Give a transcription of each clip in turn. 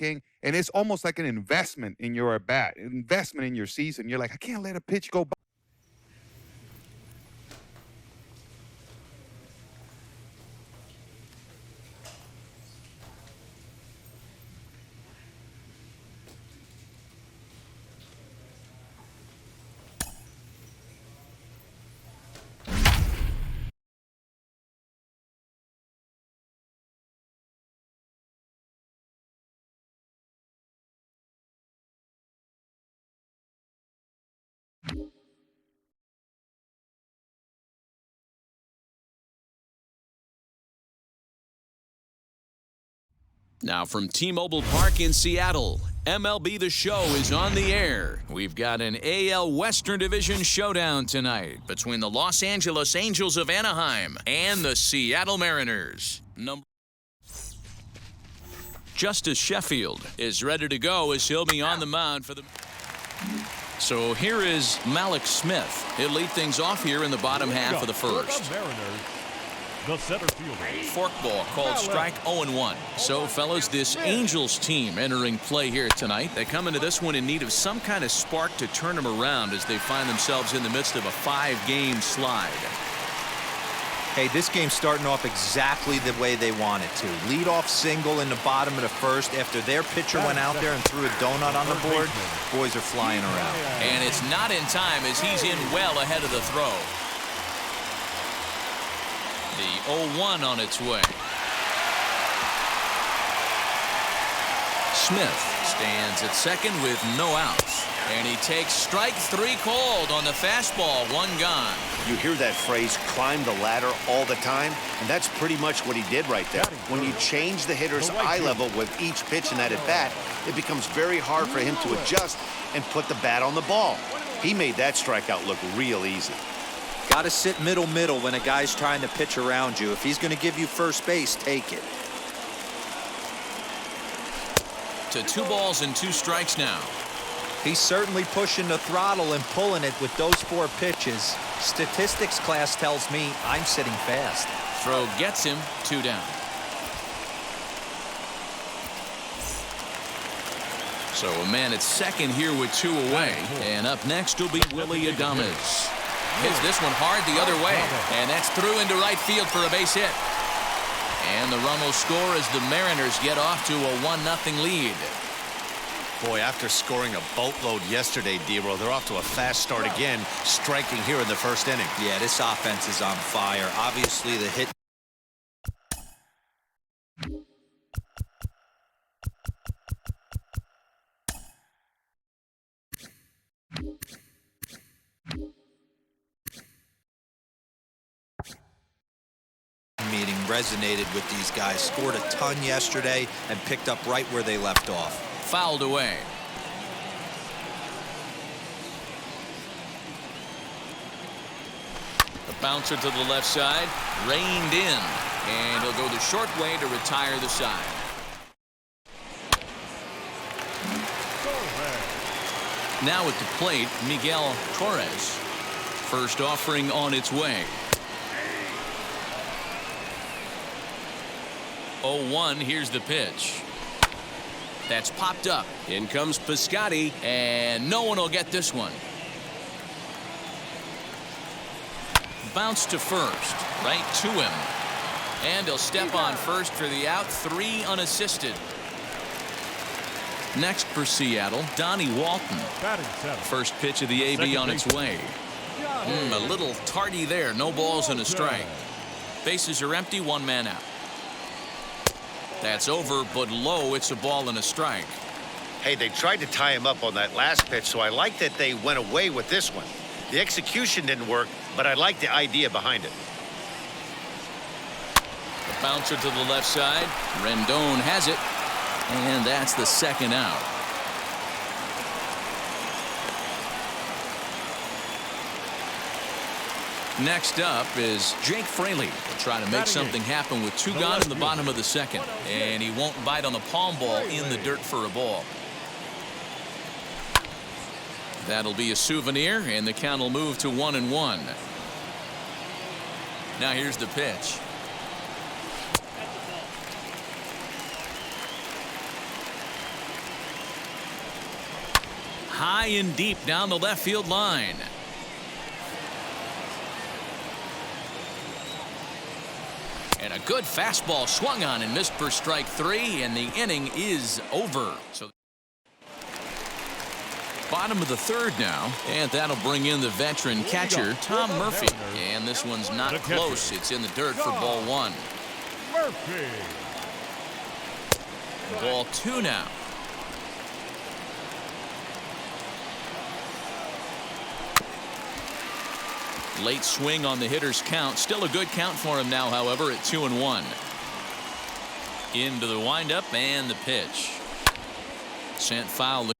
and it's almost like an investment in your at bat, investment in your season. You're like, I can't let a pitch go by. Now from T-Mobile Park in Seattle, MLB The Show is on the air. We've got an AL Western Division showdown tonight between the Los Angeles Angels of Anaheim and the Seattle Mariners. Tstashe Sheffield is ready to go as he'll be on the mound for the... So here is Malik Smith. He'll lead things off here in the bottom half of the first. The center fielder. Forkball called strike 0-1. So, fellas, this Angels team entering play here tonight. They come into this one in need of some kind of spark to turn them around as they find themselves in the midst of a 5-game slide. Hey, this game's starting off exactly the way they want it to. Lead-off single in the bottom of the first after their pitcher went out there and threw a donut on the board. Boys are flying around. And it's not in time as he's in well ahead of the throw. The 0-1 on its way. Smith stands at second with no outs. And he takes strike 3 called on the fastball. 1 gone. You hear that phrase, climb the ladder, all the time, and that's pretty much what he did right there. When you change the hitter's eye level with each pitch in that at-bat, it becomes very hard for him to adjust and put the bat on the ball. He made that strikeout look real easy. Got to sit middle when a guy's trying to pitch around you. If he's going to give you first base, take it. To 2 balls and 2 strikes now. He's certainly pushing the throttle and pulling it with those 4 pitches. Statistics class tells me I'm sitting fast. Throw gets him 2 down. So a man at second here with 2 away. And up next will be Willie Adames. Hits this one hard the other way, and that's through into right field for a base hit. And the run will score as the Mariners get off to a 1-0 lead. Boy, after scoring a boatload yesterday, D-Row, they're off to a fast start again, striking here in the first inning. Yeah, this offense is on fire. Obviously, the hit. Meeting resonated with these guys. Scored a ton yesterday and picked up right where they left off. Fouled away. The bouncer to the left side, reined in, and he'll go the short way to retire the side. Now at the plate, Miguel Torres. First offering on its way. 0-1, here's the pitch. That's popped up. In comes Piscotty, and no one will get this one. Bounce to first, right to him. And he'll step on first for the out, 3 unassisted. Next for Seattle, Donnie Walton. First pitch of the AB on its way. A little tardy there, no balls and a strike. Bases are empty, 1 man out. That's over, but low. It's a ball and a strike. Hey, they tried to tie him up on that last pitch, so I like that they went away with this one. The execution didn't work, but I like the idea behind it. The bouncer to the left side. Rendon has it, and that's the 2nd out. Next up is Jake Fraley. He'll try to make something happen with 2 gone in the bottom of the 2nd. And he won't bite on the palm ball in the dirt for a ball. That'll be a souvenir, and the count will move to 1-1. Now here's the pitch. high and deep down the left field line. And a good fastball swung on and missed for strike 3, and the inning is over. So bottom of the 3rd now, and that'll bring in the veteran catcher Tom Murphy, and this one's not close. It's in the dirt for ball 1. Murphy. Ball 2 now. Late swing on the hitter's count. Still a good count for him now, however, at 2-1. Into the windup and the pitch. Sent foul.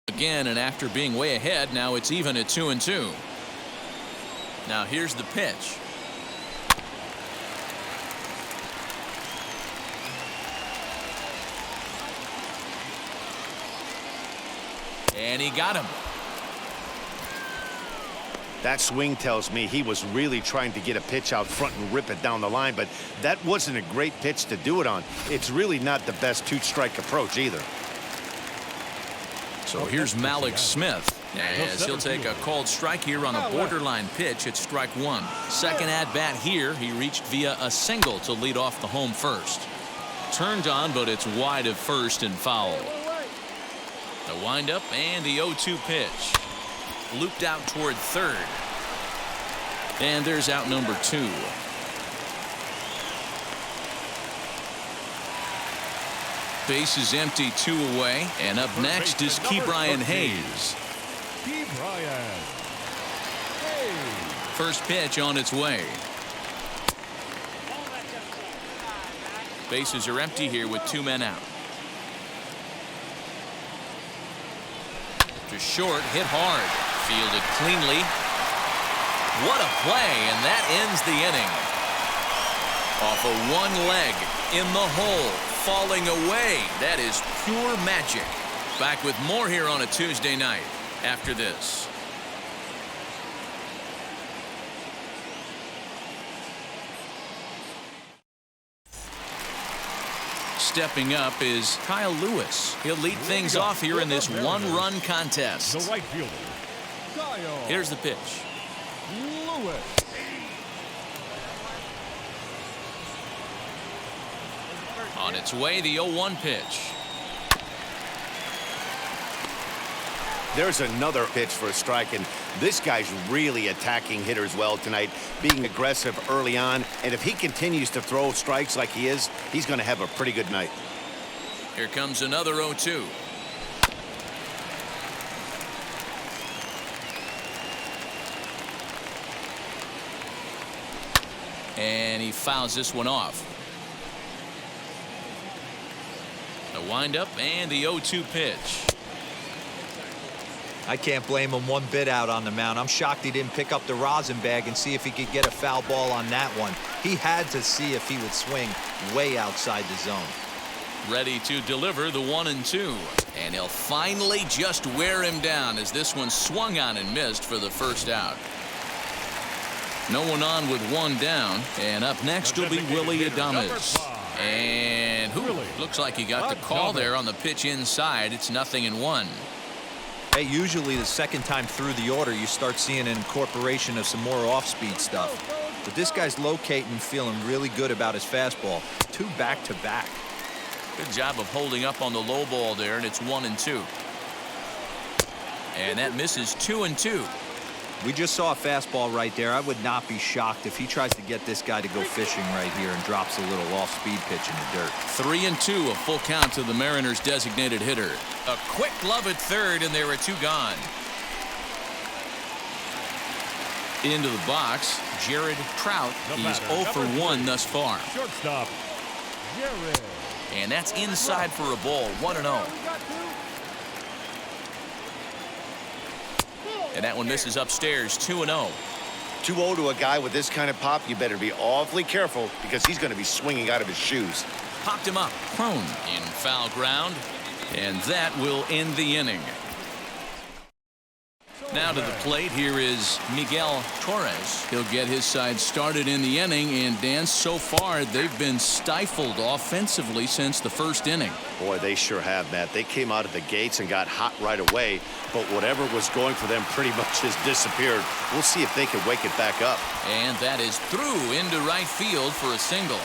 Again, and after being way ahead, now it's even at 2-2. Now here's the pitch. And he got him. That swing tells me he was really trying to get a pitch out front and rip it down the line, but that wasn't a great pitch to do it on. It's really not the best two-strike approach either. So here's Malik Smith, as he'll take a called strike here on a borderline pitch at strike 1. Second at-bat here, he reached via a single to lead off the home first. Turned on, but it's wide of first and foul. The windup and the 0-2 pitch. Looped out toward third. And there's out number 2. Base is empty, 2 away, and up next is Ke'Bryan Hayes. Ke'Bryan Hayes. First pitch on its way. Bases are empty here with 2 men out. To short, hit hard, fielded cleanly. What a play, and that ends the inning. Off of one leg, in the hole, falling away. That is pure magic. Back with more here on a Tuesday night after this. Stepping up is Kyle Lewis. He'll lead things off here in this one-run contest. The right fielder, Kyle Here's the pitch. Lewis. On its way, the 0-1 pitch. There's another pitch for a strike, and this guy's really attacking hitters well tonight, being aggressive early on, and if he continues to throw strikes like he is, he's going to have a pretty good night. Here comes another 0-2. And he fouls this one off. The windup and the 0-2 pitch. I can't blame him one bit out on the mound. I'm shocked he didn't pick up the rosin bag and see if he could get a foul ball on that one. He had to see if he would swing way outside the zone. Ready to deliver the 1-2. And he'll finally just wear him down as this one swung on and missed for the first out. No one on with 1 down. And up next will be Willie Adames. And looks like he got the call there on the pitch inside. It's 0-1. Hey, usually the second time through the order, you start seeing an incorporation of some more off-speed stuff. But this guy's locating, feeling really good about his fastball. 2 back-to-back. Good job of holding up on the low ball there, and it's 1-2. And that misses 2-2. We just saw a fastball right there. I would not be shocked if he tries to get this guy to go fishing right here and drops a little off-speed pitch in the dirt. 3-2, a full count to the Mariners' designated hitter. A quick glove at third, and there are 2 gone. Into the box, Jared Trout. He's 0 for 1 thus far. Shortstop, Garrett. And that's inside for a ball, 1-0. And that one misses upstairs, 2-0. 2-0 to a guy with this kind of pop, you better be awfully careful because he's going to be swinging out of his shoes. Popped him up, prone in foul ground, and that will end the inning. Now to the plate, here is Miguel Torres. He'll get his side started in the inning, and Dan, so far they've been stifled offensively since the first inning. Boy, they sure have, Matt. They came out of the gates and got hot right away, but whatever was going for them pretty much has disappeared. We'll see if they can wake it back up. And that is through into right field for a single.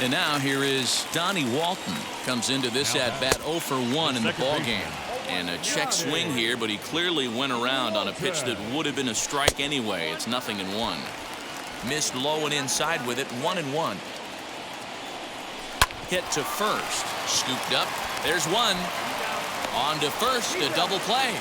And now here is Donnie Walton. Comes into this at-bat 0 for 1 in the ballgame. And a check swing here, but he clearly went around on a pitch that would have been a strike anyway. It's 0-1. Missed low and inside with it, 1-1. Hit to first. Scooped up. There's one. On to first, a double play.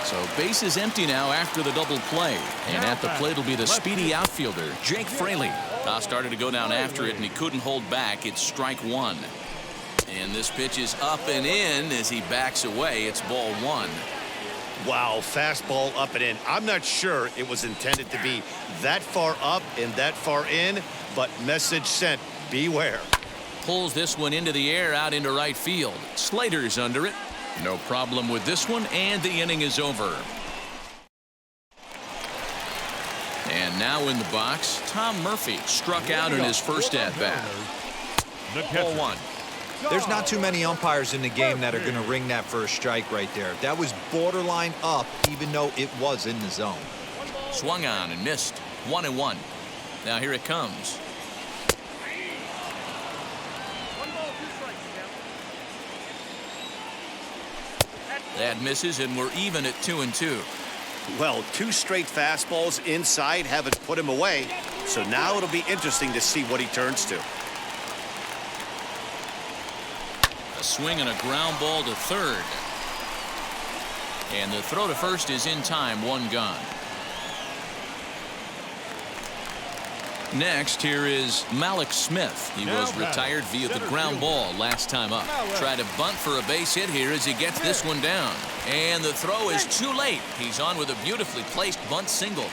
So base is empty now after the double play. And at the plate will be the speedy outfielder, Jake Fraley. Toss started to go down after it, and he couldn't hold back. It's strike one. And this pitch is up and in as he backs away. It's ball one. Wow, fastball up and in. I'm not sure it was intended to be that far up and that far in, but message sent, beware. Pulls this one into the air out into right field. Slater's under it. No problem with this one, and the inning is over. And now in the box, Tom Murphy struck out in his first at-bat. Ball 1. There's not too many umpires in the game that are going to ring that first strike right there. That was borderline up, even though it was in the zone. Swung on and missed. 1-1. Now here it comes. That misses, and we're even at 2-2. Well, 2 straight fastballs inside haven't put him away, so now it'll be interesting to see what he turns to. A swing and a ground ball to third. And the throw to first is in time, 1 gone. Next, here is Malik Smith. He was retired via the ground ball last time up. Tried to bunt for a base hit here as he gets this one down. And the throw is too late. He's on with a beautifully placed bunt single.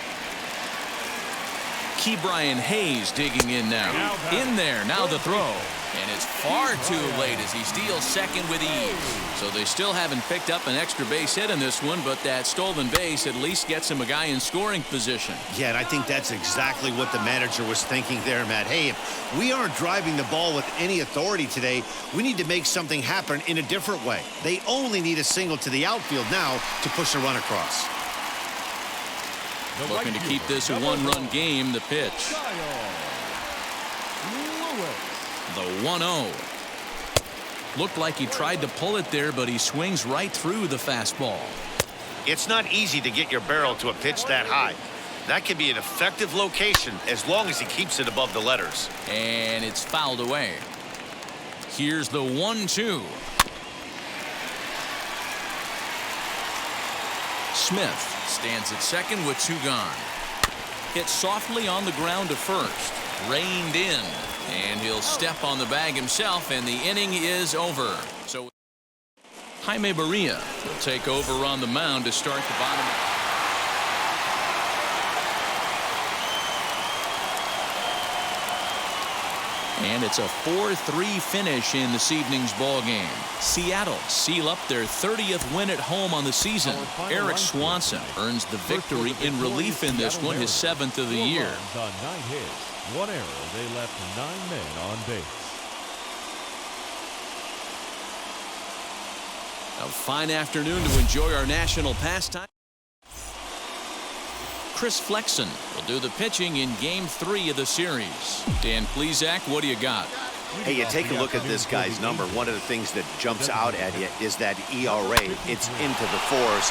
Ke'Bryan Hayes digging in now. In there, now the throw. And it's far too late as he steals second with ease. So they still haven't picked up an extra base hit in this one, but that stolen base at least gets him a guy in scoring position. Yeah, and I think that's exactly what the manager was thinking there, Matt. Hey, if we aren't driving the ball with any authority today, we need to make something happen in a different way. They only need a single to the outfield now to push a run across. Looking to keep this a 1-run game, the pitch. The 1-0. Looked like he tried to pull it there, but he swings right through the fastball. It's not easy to get your barrel to a pitch that high. That can be an effective location as long as he keeps it above the letters. And it's fouled away. Here's the 1-2. Smith stands at second with 2 gone. Hit softly on the ground to first. Reined in. And he'll step on the bag himself, and the inning is over. So Jaime Barria will take over on the mound to start the bottom. And it's a 4-3 finish in this evening's ball game. Seattle seal up their 30th win at home on the season. Eric Swanson earns the victory in relief in this one, his 7th of the year. 9 hits. 1 error. They left 9 men on base. A fine afternoon to enjoy our national pastime. Chris Flexen will do the pitching in Game 3 of the series. Dan Plesac, what do you got? Hey, you take a look at this guy's number. One of the things that jumps out at you is that ERA. It's into the 4s.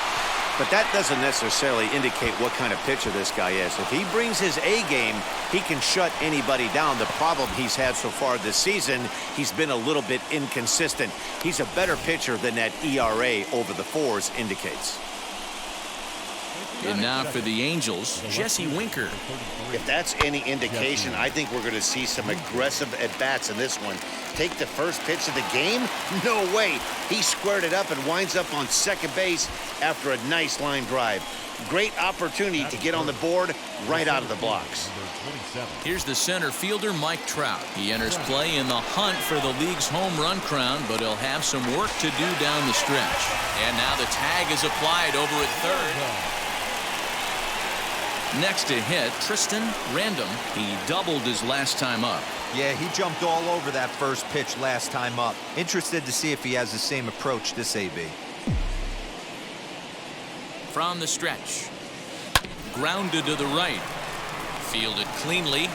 But that doesn't necessarily indicate what kind of pitcher this guy is. If he brings his A game, he can shut anybody down. The problem he's had so far this season, he's been a little bit inconsistent. He's a better pitcher than that ERA over the 4s indicates. And now for the Angels, Jesse Winker. If that's any indication, I think we're going to see some aggressive at-bats in this one. Take the first pitch of the game? No way. He squared it up and winds up on second base after a nice line drive. Great opportunity to get on the board right out of the blocks. Here's the center fielder, Mike Trout. He enters play in the hunt for the league's home run crown, but he'll have some work to do down the stretch. And now the tag is applied over at third. Next to hit, Tristan Random. He doubled his last time up. Yeah, he jumped all over that first pitch last time up. Interested to see if he has the same approach this AB. From the stretch. Grounded to the right. Fielded cleanly.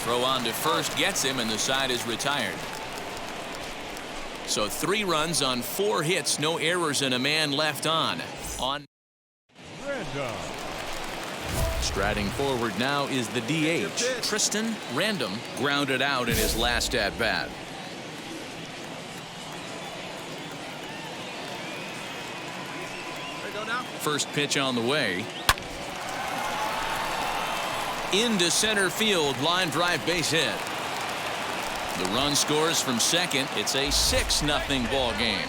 Throw on to first gets him, and the side is retired. So 3 runs on 4 hits, no errors, and a man left on. Striding forward now is the DH. Tristan Random grounded out in his last at-bat. First pitch on the way. Into center field, line drive, base hit. The run scores from second. It's a 6-0 ball game.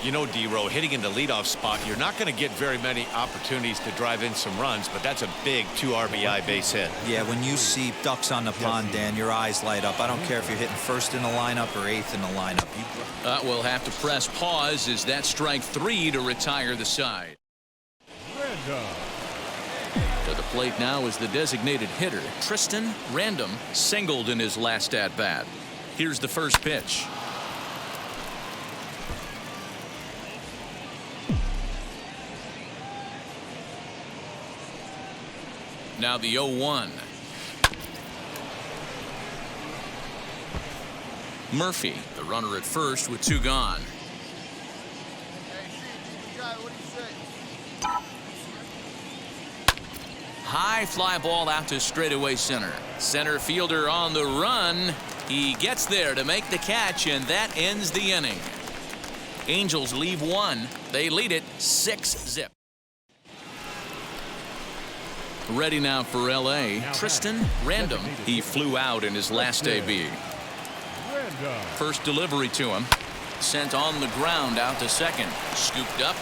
You know, D-Row, hitting in the leadoff spot, you're not going to get very many opportunities to drive in some runs, but that's a big 2 RBI base hit. Yeah, when you see ducks on the pond, Dan, your eyes light up. I don't care if you're hitting first in the lineup or 8th in the lineup. We'll have to press pause as that strike 3 to retire the side. To the plate now is the designated hitter, Tristan Random, singled in his last at-bat. Here's the first pitch. Now the 0-1. Murphy, the runner at first with 2 gone. High fly ball out to straightaway center. Center fielder on the run. He gets there to make the catch, and that ends the inning. Angels leave 1. They lead it 6-0. Ready now for L.A. Tristan Random. He flew out in his last AB. First delivery to him. Sent on the ground out to second. Scooped up.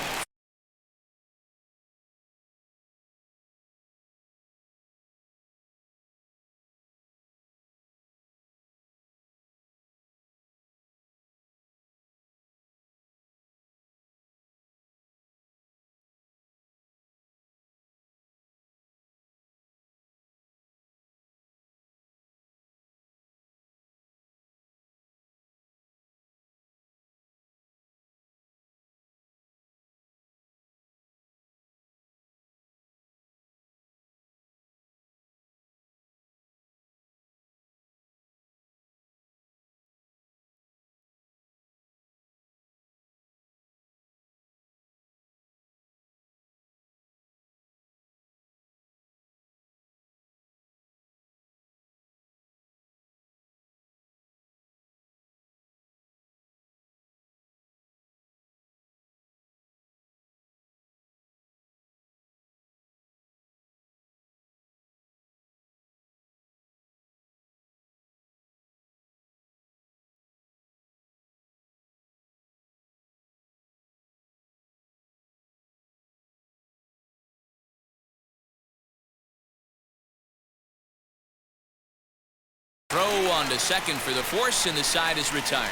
Throw on to second for the force, and the side is retired.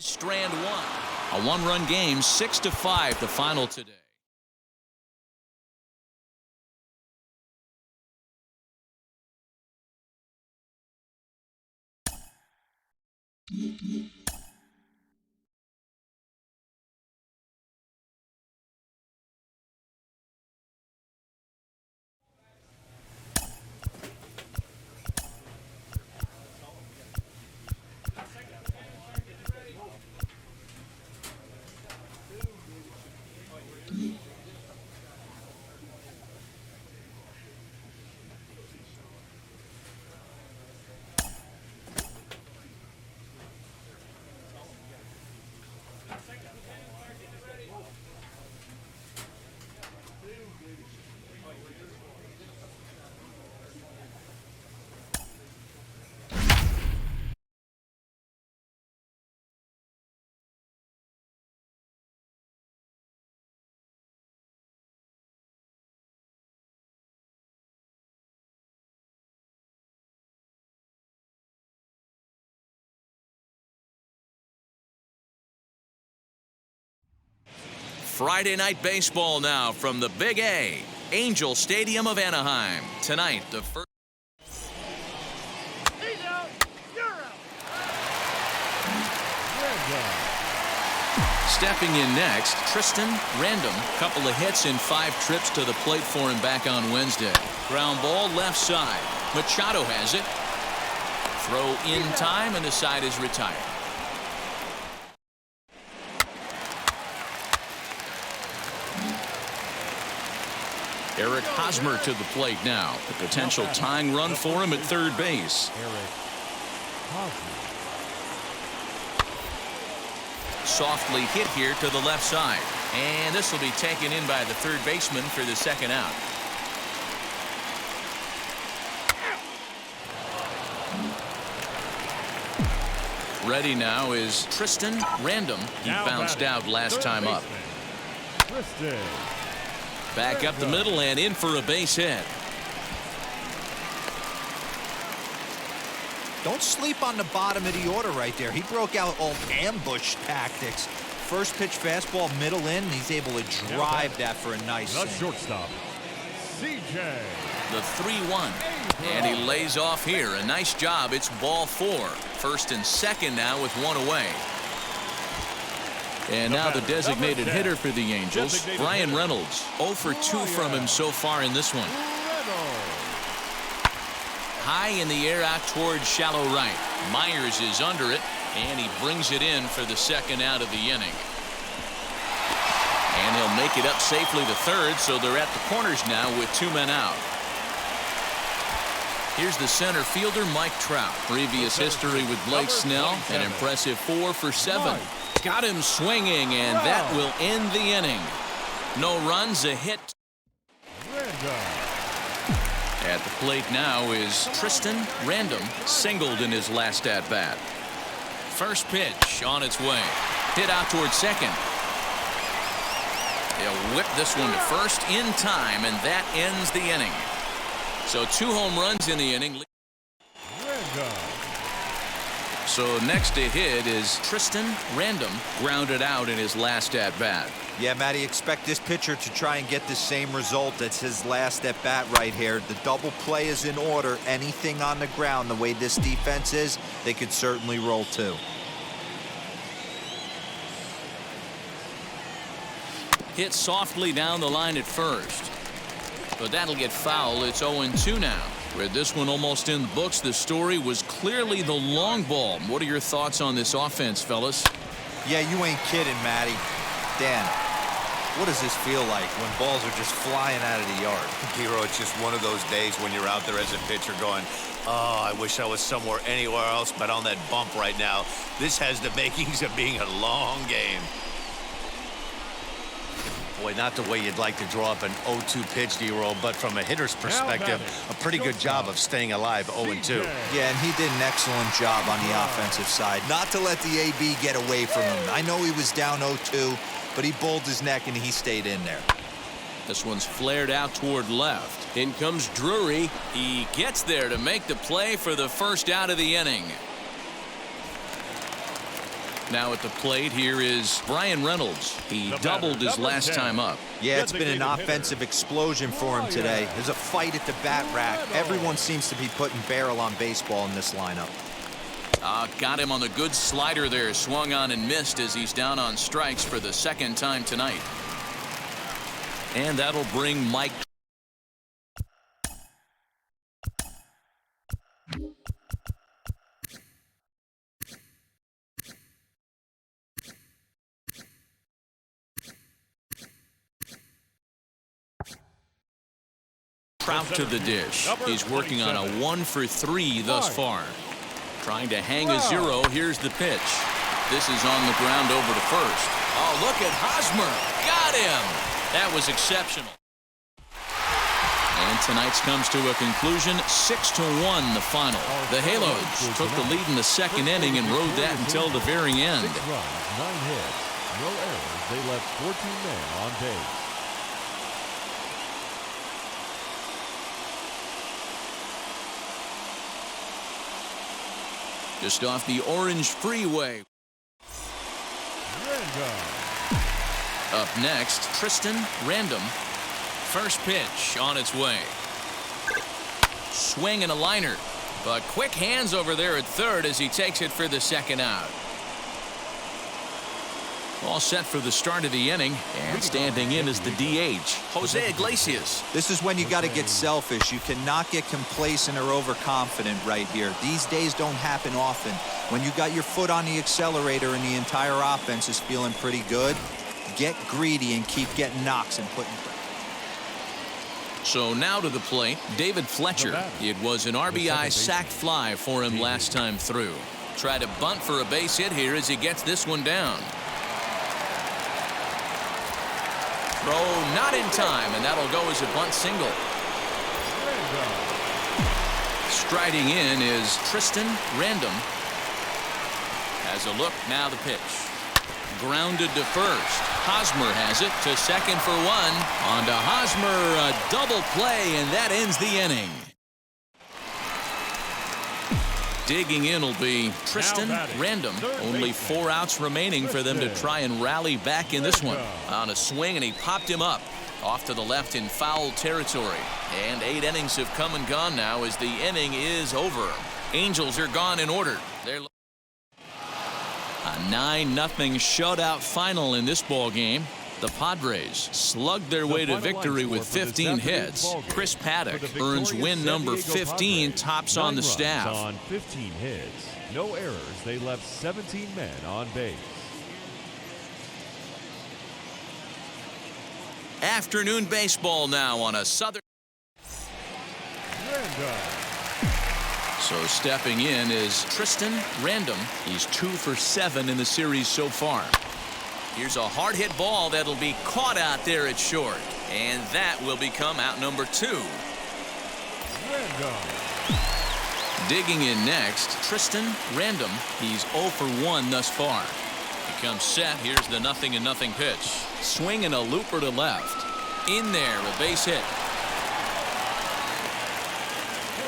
Strand 1. A 1-run game, 6-5, the final today. Friday night baseball now from the Big A, Angel Stadium of Anaheim. Tonight, the first. Stepping in next, Tristan Random. Couple of hits and 5 trips to the plate for him back on Wednesday. Ground ball left side. Machado has it. Throw in time, and the side is retired. Eric Hosmer to the plate now. A potential tying run for him at third base. Softly hit here to the left side. And this will be taken in by the third baseman for the second out. Ready now is Tristan Random. He bounced out last time up. Back up the middle and in for a base hit. Don't sleep on the bottom of the order right there. He broke out all ambush tactics. First pitch fastball middle in, and he's able to drive that for a nice The single. shortstop, CJ. The 3-1. And he lays off here. A nice job. It's ball 4. First and second now with 1 away. And now the designated hitter for the Angels, Brian Reynolds. 0 for 2 from him so far in this one. High in the air out towards shallow right. Myers is under it, and he brings it in for the second out of the inning. And he'll make it up safely to third, so they're at the corners now with 2 men out. Here's the center fielder, Mike Trout. Previous history with Blake Snell, an impressive 4 for 7. Got him swinging, and that will end the inning. No runs, a hit. At the plate now is Tristan Random, singled in his last at-bat. First pitch on its way. Hit out towards second. They'll whip this one to first in time, and that ends the inning. So 2 home runs in the inning. So next to hit is Tristan Random, grounded out in his last at-bat. Yeah, Matty, expect this pitcher to try and get the same result. That's his last at-bat right here. The double play is in order. Anything on the ground, the way this defense is, they could certainly roll 2. Hit softly down the line at first. But that'll get foul. It's 0-2 now. With this one almost in the books, the story was clearly the long ball. What are your thoughts on this offense, fellas? Yeah, you ain't kidding, Matty. Dan, what does this feel like when balls are just flying out of the yard? Hero, it's just one of those days when you're out there as a pitcher going, oh, I wish I was somewhere anywhere else but on that bump right now. This has the makings of being a long game. Boy, not the way you'd like to draw up an 0-2 pitch, D-roll, but from a hitter's perspective, a pretty good job of staying alive 0-2. Yeah, and he did an excellent job on the offensive side. Not to let the AB get away from him. I know he was down 0-2, but he bowled his neck and he stayed in there. This one's flared out toward left. In comes Drury. He gets there to make the play for the first out of the inning. Now at the plate here is Brian Reynolds. He doubled his last time up. Yeah, it's been an offensive explosion for him today. There's a fight at the bat rack. Everyone seems to be putting barrel on baseball in this lineup. Got him on the good slider there. Swung on and missed as he's down on strikes for the second time tonight. And that'll bring Mike. Trout to the dish. He's working on a 1 for 3 thus far. Trying to hang a 0. Here's the pitch. This is on the ground over to first. Oh, look at Hosmer. Got him. That was exceptional. And tonight's comes to a conclusion. 6-1 the final. The Halos took the lead in the second inning and rode that until the very end. 6 runs, 9 hits, no errors. They left 14 men on base. Just off the Orange Freeway. Up next, Tristan Random. First pitch on its way. Swing and a liner. But quick hands over there at third as he takes it for the second out. All set for the start of the inning, and standing in is the DH, Jose Iglesias. This is when you got to get selfish. You cannot get complacent or overconfident right here. These days don't happen often. When you got your foot on the accelerator and the entire offense is feeling pretty good, get greedy and keep getting knocks and putting. So now to the plate, David Fletcher. It was an RBI sac fly for him last time through. Try to bunt for a base hit here as he gets this one down. Throw not in time, and that'll go as a bunt single. Striding in is Tristan Random. Has a look, now the pitch. Grounded to first. Hosmer has it to second for one. On to Hosmer, a double play, and that ends the inning. Digging in will be Tristan Random. Only 4 outs remaining for them to try and rally back in this one. On a swing, and he popped him up. Off to the left in foul territory. And 8 innings have come and gone now as the inning is over. Angels are gone in order. They're a 9-0 shutout final in this ball game. The Padres slugged their way to victory with 15 hits. Chris Paddock earns win number 15, tops on the staff. On 15 hits, no errors. They left 17 men on base. Afternoon baseball now on a Southern. So stepping in is Tristan Random. He's 2 for 7 in the series so far. Here's a hard hit ball that'll be caught out there at short. And that will become out number 2. Digging in next, Tristan Random. He's 0 for 1 thus far. He comes set. Here's the 0-0 pitch. Swing and a looper to left. In there, a base hit.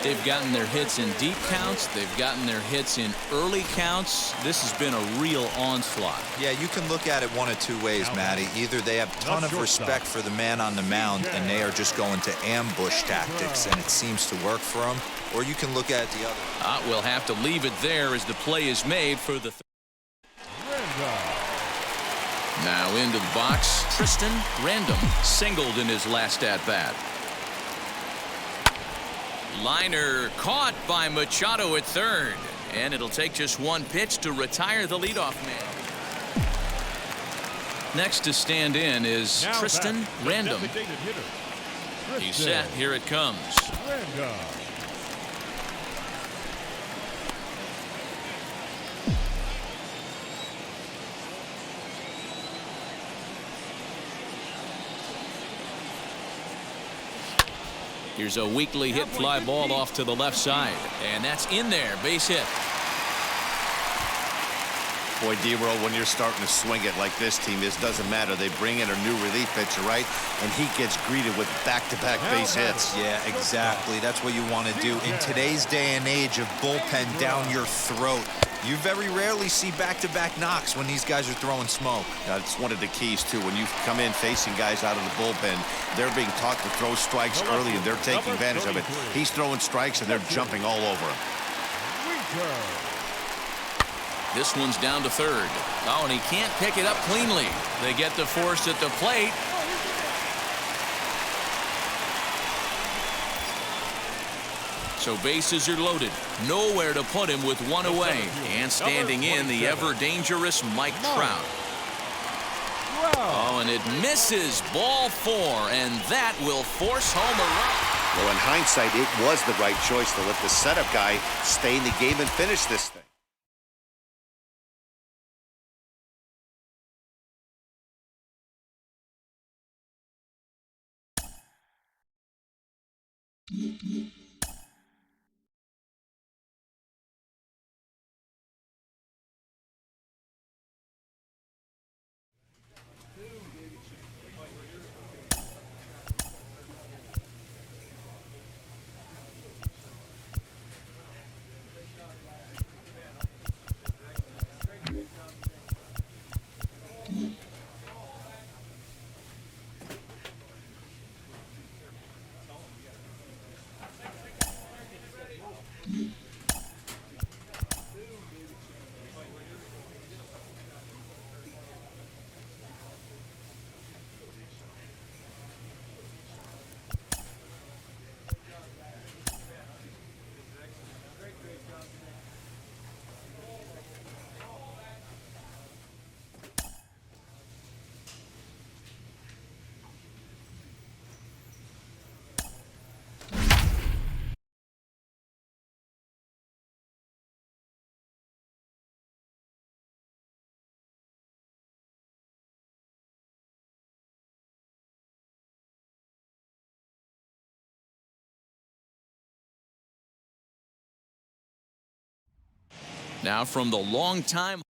They've gotten their hits in deep counts. They've gotten their hits in early counts. This has been a real onslaught. Yeah, you can look at it one of 2 ways, Matty. Either they have a ton of respect for the man on the mound and they are just going to ambush tactics and it seems to work for them, or you can look at it the other. We'll have to leave it there as the play is made for the now into the box, Tristan Random, singled in his last at-bat. Liner caught by Machado at third, and it'll take just 1 pitch to retire the leadoff man. Next to stand in is Tristan Random. He's set. Here it comes. Here's a weakly hit fly ball off to the left side, and that's in there, base hit. Boy, D-Roll, when you're starting to swing it like this team is, doesn't matter. They bring in a new relief pitcher, right? And he gets greeted with back-to-back base hits. Yeah, exactly. That's what you want to do. In today's day and age of bullpen down your throat, you very rarely see back-to-back knocks when these guys are throwing smoke. That's one of the keys, too. When you come in facing guys out of the bullpen, they're being taught to throw strikes early, and they're taking advantage of it. He's throwing strikes, and they're jumping all over him. This one's down to third. Oh, and he can't pick it up cleanly. They get the force at the plate. So bases are loaded. Nowhere to put him with 1 away. And standing in, the ever-dangerous Mike Trout. Oh, and it misses. Ball 4, and that will force home a run. Well, in hindsight, it was the right choice to let the setup guy stay in the game and finish this thing. Now from the long time.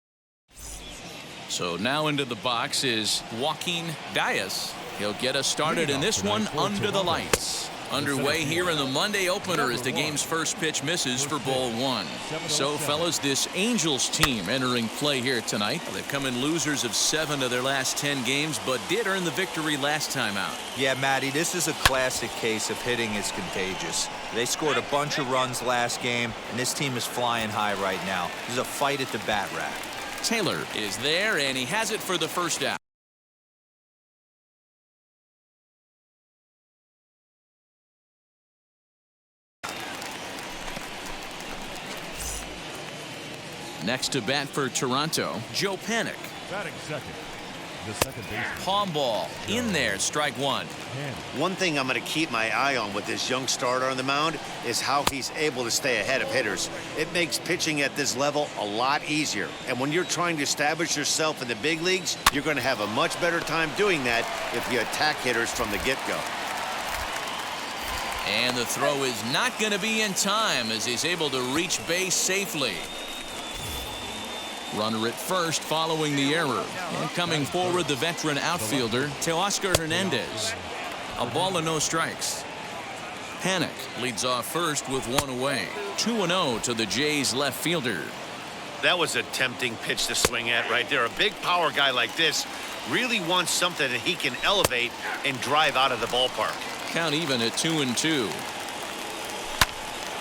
So now into the box is Joaquin Diaz. He'll get us started in this one under the lights. Underway here in the Monday opener as the game's first pitch misses for ball one. So, fellas, this Angels team entering play here tonight. They've come in losers of 7 of their last 10 games, but did earn the victory last time out. Yeah, Matty, this is a classic case of hitting is contagious. They scored a bunch of runs last game, and this team is flying high right now. There's a fight at the bat rack. Taylor is there, and he has it for the first out. Next to bat for Toronto, Joe Panik. Batting second, the second baseman. Palm ball in there, strike one. One thing I'm going to keep my eye on with this young starter on the mound is how he's able to stay ahead of hitters. It makes pitching at this level a lot easier. And when you're trying to establish yourself in the big leagues, you're going to have a much better time doing that if you attack hitters from the get-go. And the throw is not going to be in time as he's able to reach base safely. Runner at first following the error. And coming forward, the veteran outfielder, Teoscar Hernandez. A ball and no strikes. Panik leads off first with one away. 2-0 to the Jays left fielder. That was a tempting pitch to swing at right there. A big power guy like this really wants something that he can elevate and drive out of the ballpark. Count even at 2-2.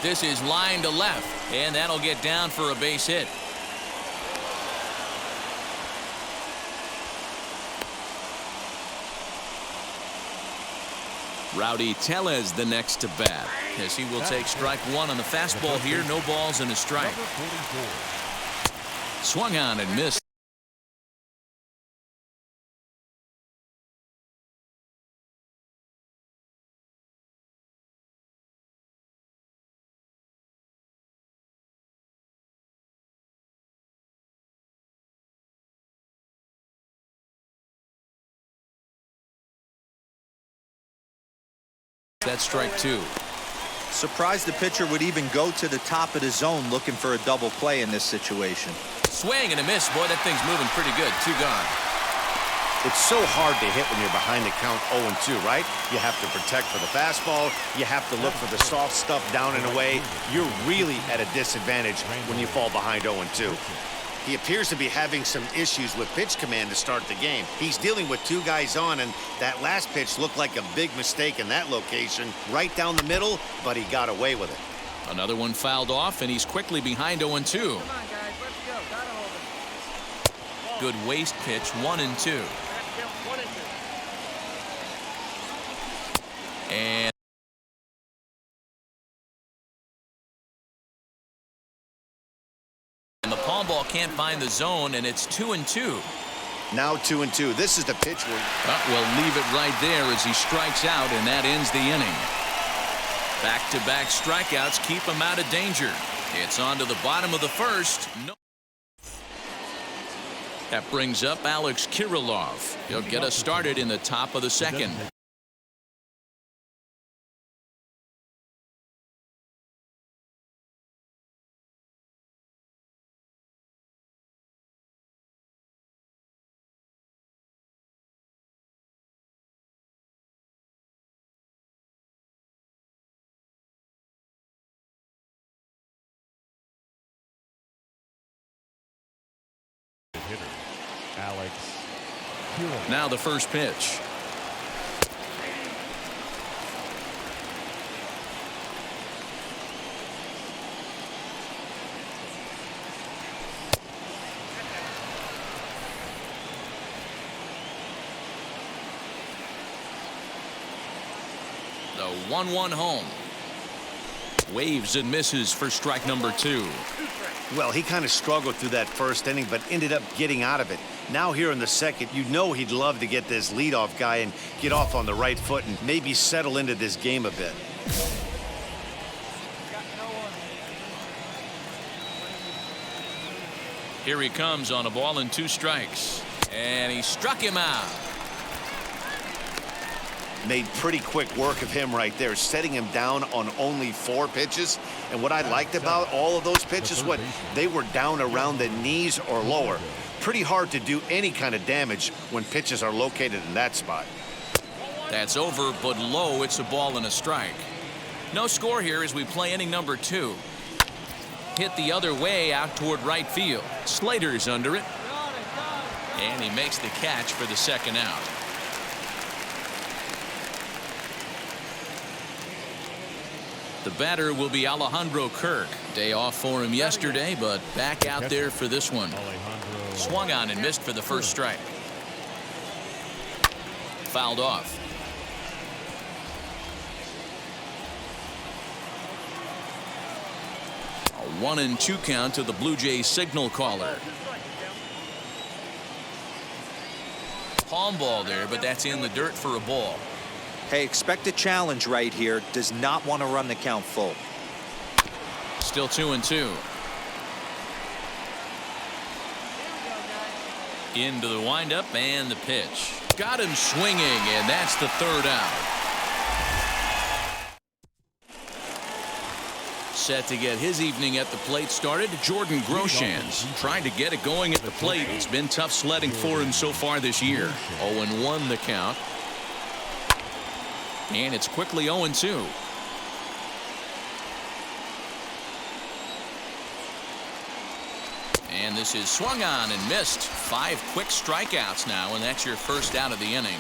This is line to left, and that'll get down for a base hit. Rowdy Telus the next to bat as he will take strike one on the fastball here. No balls and a strike. Swung on and missed. That's strike two. Surprised the pitcher would even go to the top of the zone looking for a double play in this situation. Swing and a miss. Boy, that thing's moving pretty good. 2 gone. It's so hard to hit when you're behind the count 0-2, right? You have to protect for the fastball. You have to look for the soft stuff down and away. You're really at a disadvantage when you fall behind 0-2. He appears to be having some issues with pitch command to start the game. He's dealing with 2 guys on, and that last pitch looked like a big mistake in that location, right down the middle, but he got away with it. Another one fouled off, and he's quickly behind 0-2. Come on, guys, let's go. Gotta hold it. Good waste pitch, 1-2. And the palm ball can't find the zone, and it's 2-2. Now 2-2. This is the pitch where We'll leave it right there as he strikes out, and that ends the inning. Back-to-back strikeouts keep him out of danger. It's on to the bottom of the first. No. That brings up Alex Kirilloff. He'll get us started in the top of the second. Alex. Now the first pitch. The 1-1 home. Waves and misses for strike number 2. well, he kind of struggled through that first inning, but ended up getting out of it. Now here in the second, you know he'd love to get this leadoff guy and get off on the right foot and maybe settle into this game a bit. Here he comes on a ball and 2 strikes. And he struck him out. made pretty quick work of him right there, setting him down on only 4 pitches. And what I liked about all of those pitches, what they were down around the knees or lower. Pretty hard to do any kind of damage when pitches are located in that spot. That's over, but low. It's a ball and a strike. No score here as we play inning number 2. Hit the other way out toward right field. Slater's under it. And he makes the catch for the second out. The batter will be Alejandro Kirk. Day off for him yesterday, but back out there for this one. Swung on and missed for the first strike. Fouled off. A 1-2 count to the Blue Jays signal caller. Palm ball there, but that's in the dirt for a ball. Hey, expect a challenge right here. Does not want to run the count full. Still 2-2. Into the windup and the pitch. Got him swinging, and that's the third out. Set to get his evening at the plate started, Jordan Groshans. Trying to get it going at the plate. It's been tough sledding for him so far this year. 0-1 the count. And it's quickly 0-2. And this is swung on and missed. 5 quick strikeouts now, and that's your first out of the inning.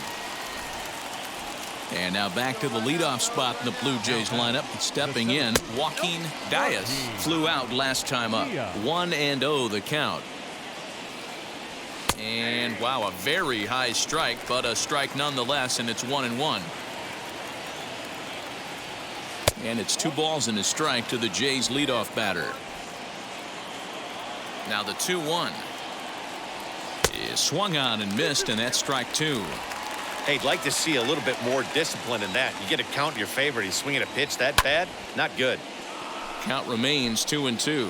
And now back to the leadoff spot in the Blue Jays lineup. Stepping in, Joaquin Diaz flew out last time up. 1-0 the count. And wow, a very high strike, but a strike nonetheless, and it's 1-1. And it's 2 balls and a strike to the Jays leadoff batter. Now the 2-1 is swung on and missed, and that's strike 2. Hey, I'd like to see a little bit more discipline in that. You get a count in your favor. He's swinging a pitch that bad. Not good. Count remains 2-2.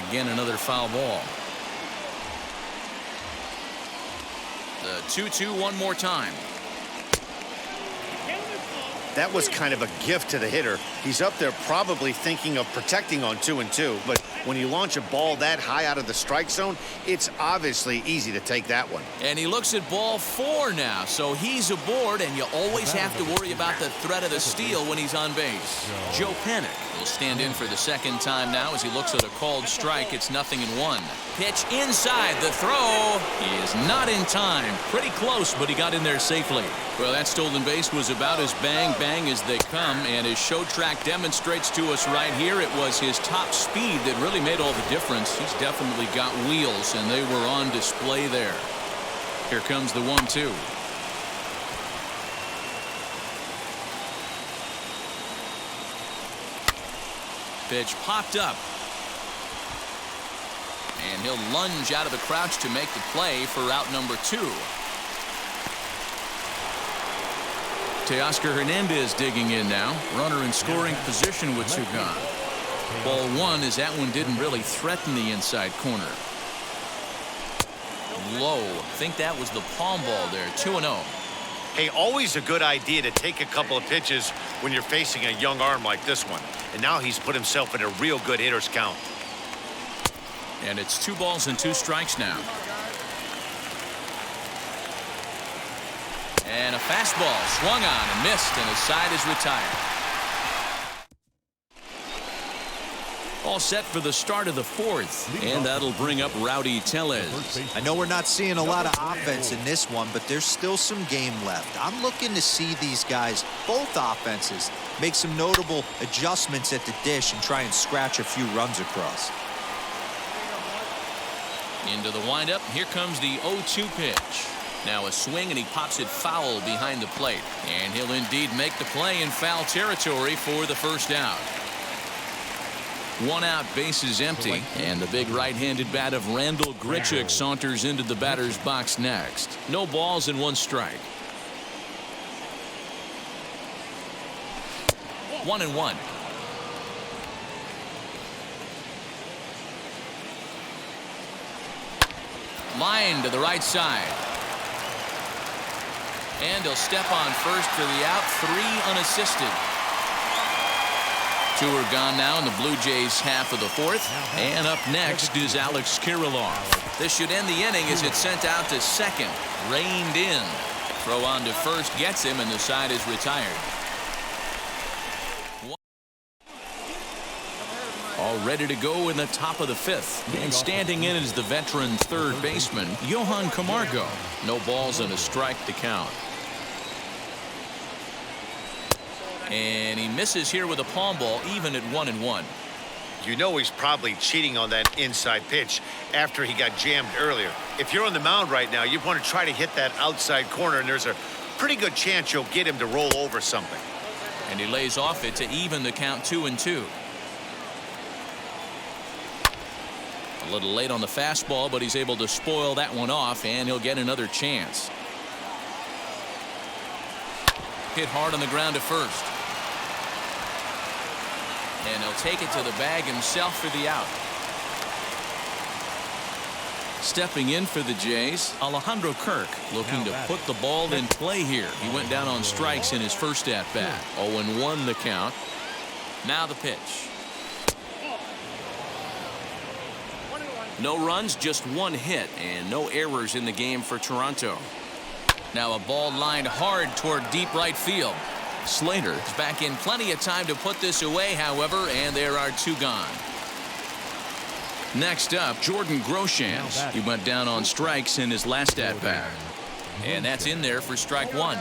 Again, another foul ball. The 2-2 one more time. That was kind of a gift to the hitter. He's up there probably thinking of protecting on 2-2, but when you launch a ball that high out of the strike zone, it's obviously easy to take that one. And he looks at ball 4 now, so he's aboard, and you always have to worry about the threat of the steal when he's on base. Joe Panic will stand in for the second time now as he looks at a called strike. It's 0-1. Pitch inside. The throw is not in time. Pretty close, but he got in there safely. Well, that stolen base was about as bang as they come, and his show track demonstrates to us right here it was his top speed that really made all the difference. He's definitely got wheels, and they were on display there. Here comes the 1-2. Pitch popped up. And he'll lunge out of the crouch to make the play for out number 2. Teoscar Hernandez digging in now. Runner in scoring position with 2 gone. Ball 1 as that one didn't really threaten the inside corner. Low. I think that was the palm ball there. 2-0. Hey, always a good idea to take a couple of pitches when you're facing a young arm like this one. And now he's put himself in a real good hitter's count. And it's 2 balls and 2 strikes now. And a fastball swung on and missed, and his side is retired. All set for the start of the 4th, and that'll bring up Rowdy Telus. I know we're not seeing a lot of offense in this one, but there's still some game left. I'm looking to see these guys, both offenses, make some notable adjustments at the dish and try and scratch a few runs across. Into the windup. Here comes the 0-2 pitch. Now a swing, and he pops it foul behind the plate. And he'll indeed make the play in foul territory for the first out. 1 out, bases empty, and the big right-handed bat of Randall Grichuk saunters into the batter's box next. No balls and 1 strike. 1-1. Line to the right side. And he'll step on first for the out. 3 unassisted. 2 are gone now in the Blue Jays half of the 4th. And up next is Alex Kirilloff. This should end the inning as it's sent out to second. Reined in. Throw on to first gets him, and the side is retired. All ready to go in the top of the 5th. And standing in is the veteran third baseman, Johan Camargo. No balls and a strike to count. And he misses here with a palm ball, even at 1-1. You know he's probably cheating on that inside pitch after he got jammed earlier. If you're on the mound right now, you want to try to hit that outside corner, and there's a pretty good chance you'll get him to roll over something. And he lays off it to even the count 2-2. A little late on the fastball, but he's able to spoil that one off, and he'll get another chance. Hit hard on the ground to first. And he'll take it to the bag himself for the out. Stepping in for the Jays, Alejandro Kirk, looking to put the ball in play here. He went down on strikes in his first at-bat. 0-1 the count. Now the pitch. No runs, just 1 hit, and no errors in the game for Toronto. Now a ball lined hard toward deep right field. Slater is back in plenty of time to put this away, however, and there are 2 gone. Next up, Jordan Groshans. He went down on strikes in his last at-bat. And that's in there for strike 1.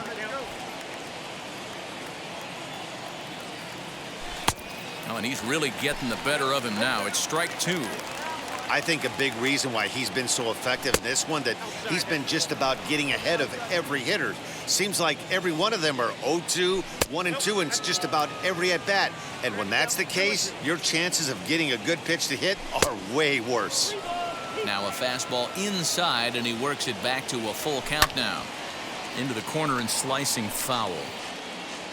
Oh, and he's really getting the better of him now. It's strike 2. I think a big reason why he's been so effective in this one, that he's been just about getting ahead of every hitter. Seems like every one of them are 0-2, 1-2, and it's just about every at-bat. And when that's the case, your chances of getting a good pitch to hit are way worse. Now a fastball inside, and he works it back to a full count now. Into the corner and slicing foul.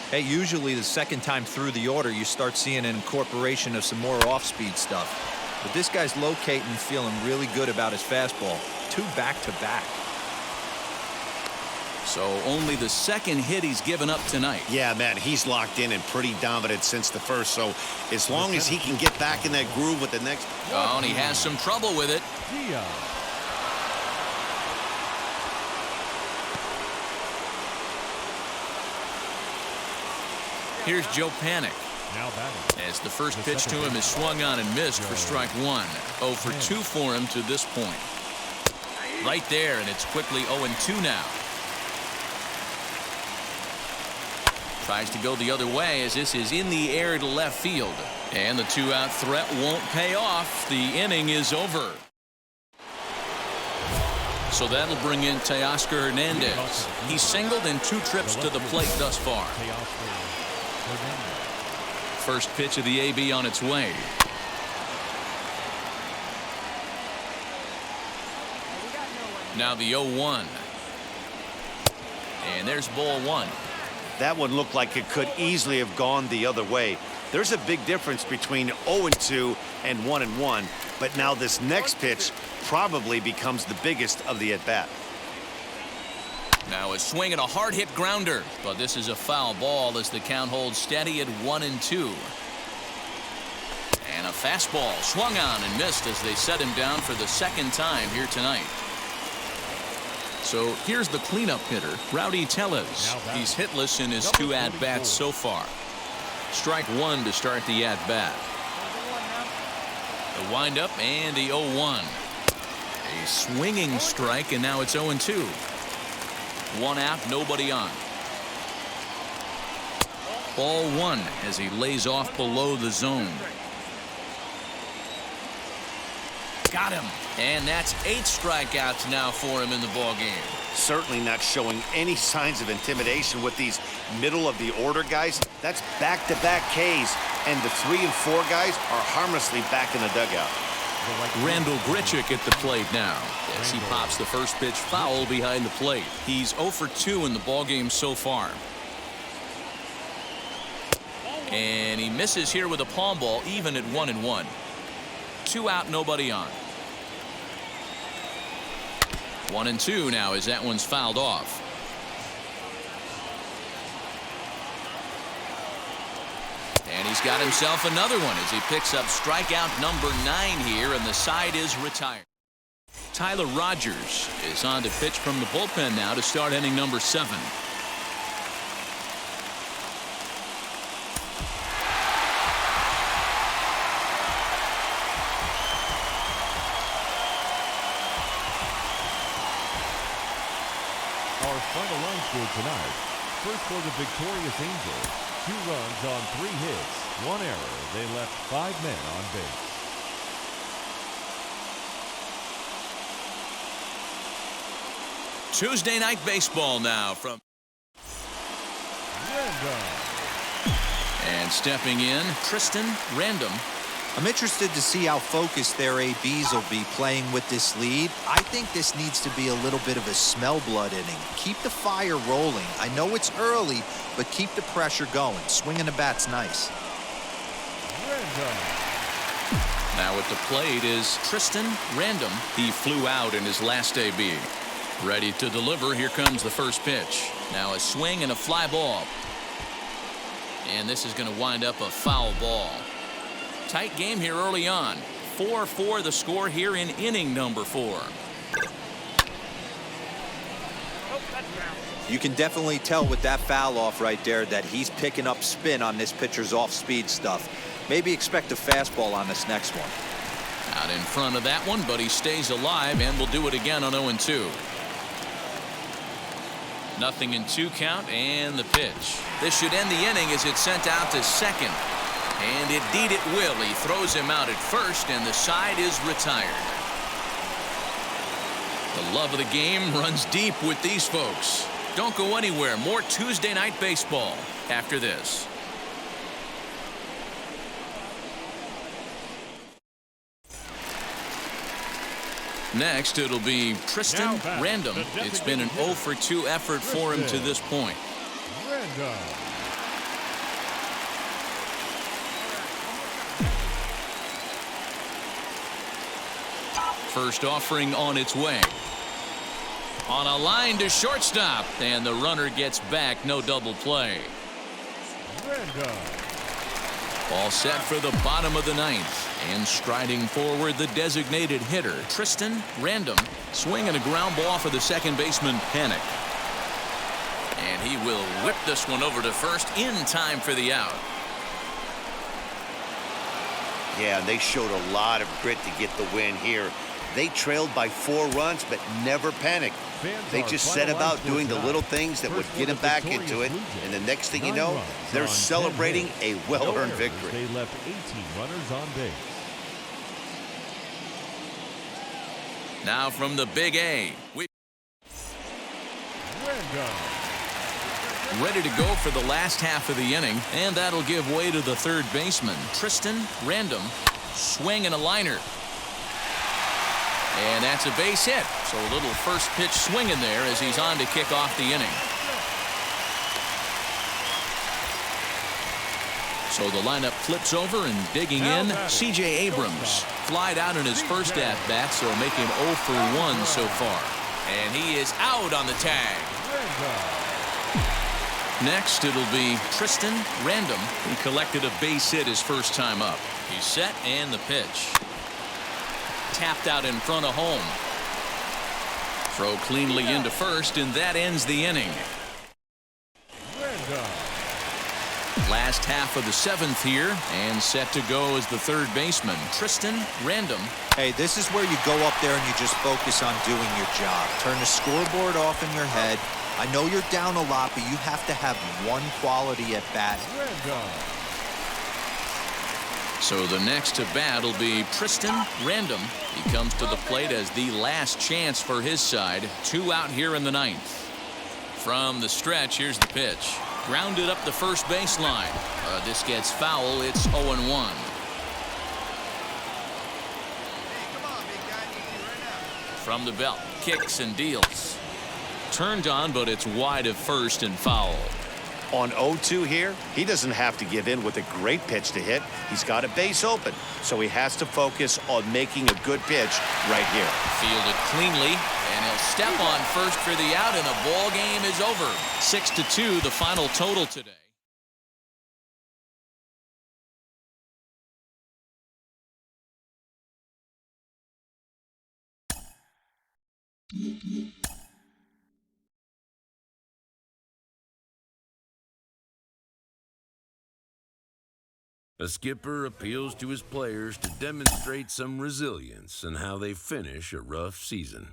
Hey, usually the second time through the order, you start seeing an incorporation of some more off-speed stuff. But this guy's locating and feeling really good about his fastball. 2 back-to-back. So only the second hit he's given up tonight. Yeah, man, he's locked in and pretty dominant since the first. So as long as he can get back in that groove with the next. Oh, and he has some trouble with it. Here's Joe Panic. As the first pitch to him is swung on and missed for strike 1. 0 for 2 for him to this point. Right there, and it's quickly 0-2 now. Tries to go the other way as this is in the air to left field. And the 2-out threat won't pay off. The inning is over. So that'll bring in Teoscar Hernandez. He's singled in 2 trips to the plate thus far. First pitch of the AB on its way. Now the 0-1. And there's ball 1. That one looked like it could easily have gone the other way. There's a big difference between 0-2 and 1-1. But now this next pitch probably becomes the biggest of the at-bat. Now a swing and a hard hit grounder, but this is a foul ball as the count holds steady at 1-2. And a fastball swung on and missed as they set him down for the second time here tonight. So here's the cleanup hitter, Rowdy Telus. He's hitless in his 2 at-bats so far. Strike 1 to start the at-bat. The windup and the 0-1. A swinging strike, and now it's 0-2. 1 out, nobody on. Ball 1 as he lays off below the zone. Got him. And that's 8 strikeouts now for him in the ballgame. Certainly not showing any signs of intimidation with these middle of the order guys. That's back-to-back Ks, and the 3 and 4 guys are harmlessly back in the dugout. Randall Grichuk at the plate now as he pops the first pitch foul behind the plate. He's 0 for 2 in the ballgame so far. And he misses here with a palm ball, even at 1-1. 2 out, nobody on. 1-2 now as that one's fouled off. And he's got himself another one as he picks up strikeout number 9 here, and the side is retired. Tyler Rogers is on to pitch from the bullpen now to start inning number 7. Our final line score tonight. First for the victorious Angels. 2 runs on 3 hits, 1 error. They left 5 men on base. Tuesday night baseball now from Random. And stepping in, Tristan Random. I'm interested to see how focused their ABs will be playing with this lead. I think this needs to be a little bit of a smell blood inning. Keep the fire rolling. I know it's early, but keep the pressure going. Swinging the bat's nice. Random. Now at the plate is Tristan Random. He flew out in his last AB. Ready to deliver. Here comes the first pitch. Now a swing and a fly ball. And this is going to wind up a foul ball. Tight game here early on. 4-4 the score here in inning number 4. You can definitely tell with that foul off right there that he's picking up spin on this pitcher's off-speed stuff. Maybe expect a fastball on this next one. Out in front of that one, but he stays alive and will do it again on 0-2. 0-2 count and the pitch. This should end the inning as it's sent out to second. And indeed it will. He throws him out at first, and the side is retired. The love of the game runs deep with these folks. Don't go anywhere. More Tuesday night baseball after this. Next, it'll be Tristan Random. It's been an 0-for-2 effort for him to this point. Random. First offering on its way. On a line to shortstop, and the runner gets back. No double play. Random. All set for the bottom of the 9th. And striding forward, the designated hitter, Tristan Random. Swinging a ground ball for the second baseman, Panic. And he will whip this one over to first in time for the out. Yeah, they showed a lot of grit to get the win here. They trailed by 4 runs, but never panicked. They just set about doing the little things that would get them back into it. And the next thing you know, they're celebrating a well-earned victory. They left 18 runners on base. Now from the Big A. Ready to go for the last half of the inning, and that'll give way to the third baseman, Tristan Random. Swing and a liner. And that's a base hit. So a little first pitch swing in there as he's on to kick off the inning. So the lineup flips over, and digging in, C.J. Abrams. Flied out in his first at-bat, so making 0-for-1 so far. And he is out on the tag. Next, it'll be Tristan Random. He collected a base hit his first time up. He's set, and the pitch. Tapped out in front of home. Throw cleanly into first, and that ends the inning. Last half of the 7th here, and set to go as the third baseman, Tristan Random. Hey, this is where you go up there and you just focus on doing your job. Turn the scoreboard off in your head. I know you're down a lot, but you have to have one quality at bat. So the next to bat will be Tristan Random. He comes to the plate as the last chance for his side. 2 out here in the 9th. From the stretch, here's the pitch. Grounded up the first baseline. This gets foul. It's 0-1. From the belt, kicks and deals. Turned on, but it's wide of first and foul. On 0-2 here, he doesn't have to give in with a great pitch to hit. He's got a base open, so he has to focus on making a good pitch right here. Fielded cleanly, and he'll step on first for the out, and the ball game is over. 6-2, the final total today. A skipper appeals to his players to demonstrate some resilience in how they finish a rough season.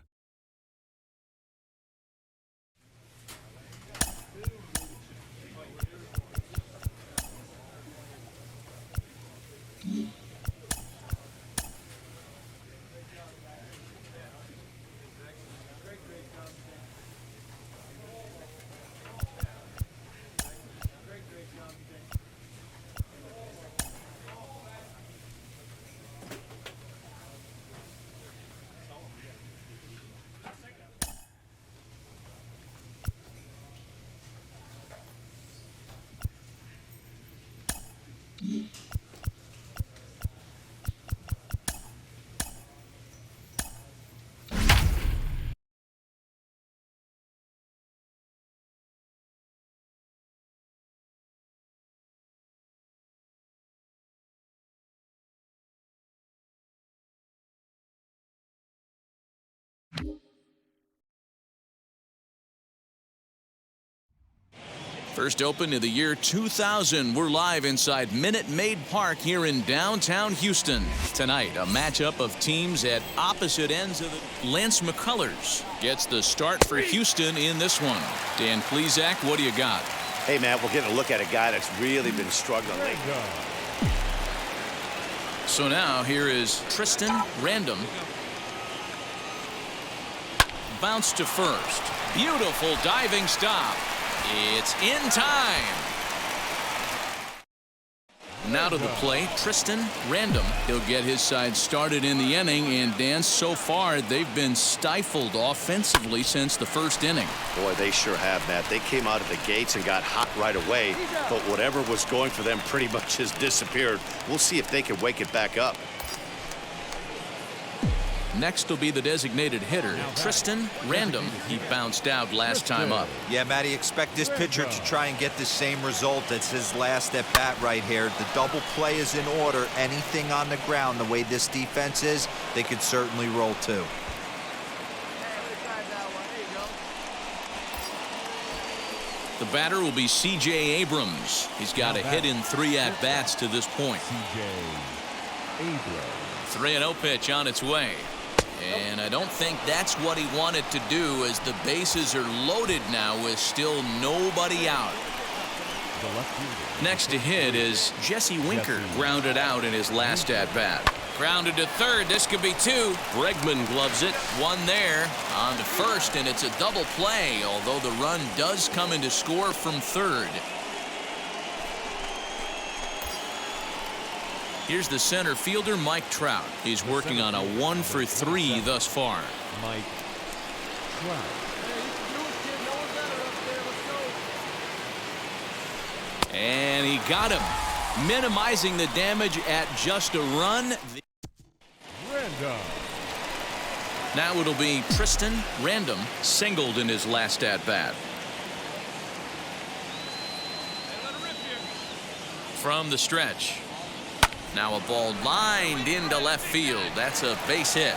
First open of the year 2000. We're live inside Minute Maid Park here in downtown Houston. Tonight, a matchup of teams at opposite ends of the... Lance McCullers gets the start for Houston in this one. Dan Plesac, what do you got? Hey, Matt, we're getting a look at a guy that's really been struggling lately. So now here is Tristan Random. Bounce to first. Beautiful diving stop. It's in time. Now to the plate, Tristan Random. He'll get his side started in the inning, and Dan, so far they've been stifled offensively since the first inning. Boy, they sure have, Matt. They came out of the gates and got hot right away, but whatever was going for them pretty much has disappeared. We'll see if they can wake it back up. Next will be the designated hitter, Tristan Random. He bounced out last time up. Yeah, Matty, expect this pitcher to try and get the same result as his last at bat right here. The double play is in order. Anything on the ground, the way this defense is, they could certainly roll too. The batter will be C.J. Abrams. He's got a hit in 3 at-bats to this point. C.J. Abrams. 3-0 pitch on its way. And I don't think that's what he wanted to do, as the bases are loaded now with still nobody out. Next to hit is Jesse Winker, grounded out in his last at-bat. Grounded to third. This could be 2. Bregman gloves it. 1 there on to first, and it's a double play, although the run does come in to score from third. Here's the center fielder, Mike Trout. He's working on a 1 for 3 thus far. Mike Trout. And he got him, minimizing the damage at just a run. Now it'll be Tristan Random, singled in his last at-bat. From the stretch. Now a ball lined into left field. That's a base hit.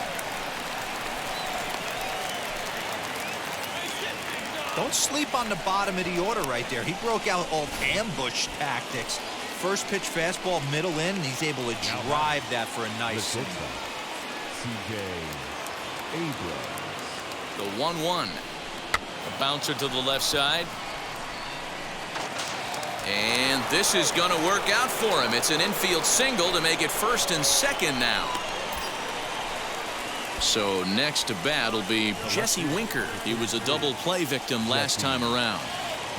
Don't sleep on the bottom of the order right there. He broke out all ambush tactics. First pitch fastball middle in, and he's able to drive that for a nice C.J. Abrams. The 1-1. A bouncer to the left side. And this is going to work out for him. It's an infield single to make it first and second now. So next to bat will be Jesse Winker. He was a double play victim last time around.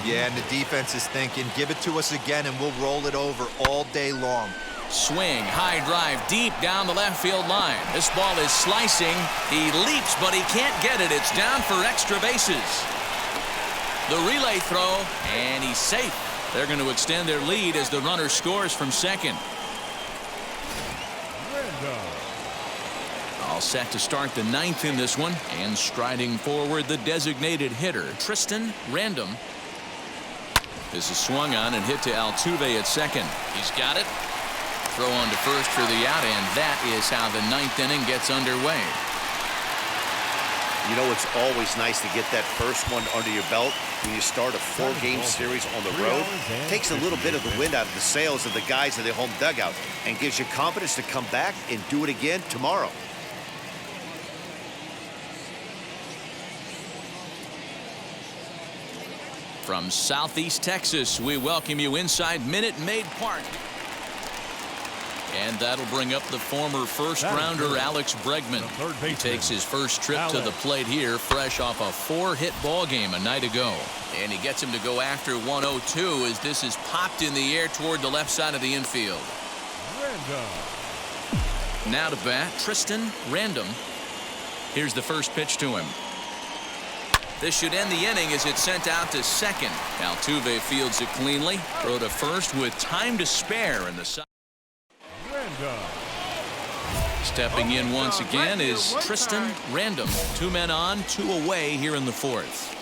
Yeah, and the defense is thinking, give it to us again and we'll roll it over all day long. Swing, high drive, deep down the left field line. This ball is slicing. He leaps, but he can't get it. It's down for extra bases. The relay throw, and he's safe. They're going to extend their lead as the runner scores from second. All set to start the ninth in this one, and striding forward the designated hitter, Tristan Random. This is swung on and hit to Altuve at second. He's got it. Throw on to first for the out, and that is how the ninth inning gets underway. You know, it's always nice to get that first one under your belt when you start a 4-game series on the road. It takes a little bit of the wind out of the sails of the guys in the home dugout and gives you confidence to come back and do it again tomorrow. From Southeast Texas, we welcome you inside Minute Maid Park. And that'll bring up the former first-rounder Alex Bregman. He takes his first trip to the plate here, fresh off a 4-hit ball game a night ago. And he gets him to go after 102 as this is popped in the air toward the left side of the infield. Now to bat, Tristan Random. Here's the first pitch to him. This should end the inning as it's sent out to second. Altuve fields it cleanly. Throw to first with time to spare in the side. Stepping in once again is Tristan Random. 2 men on, 2 away here in the fourth.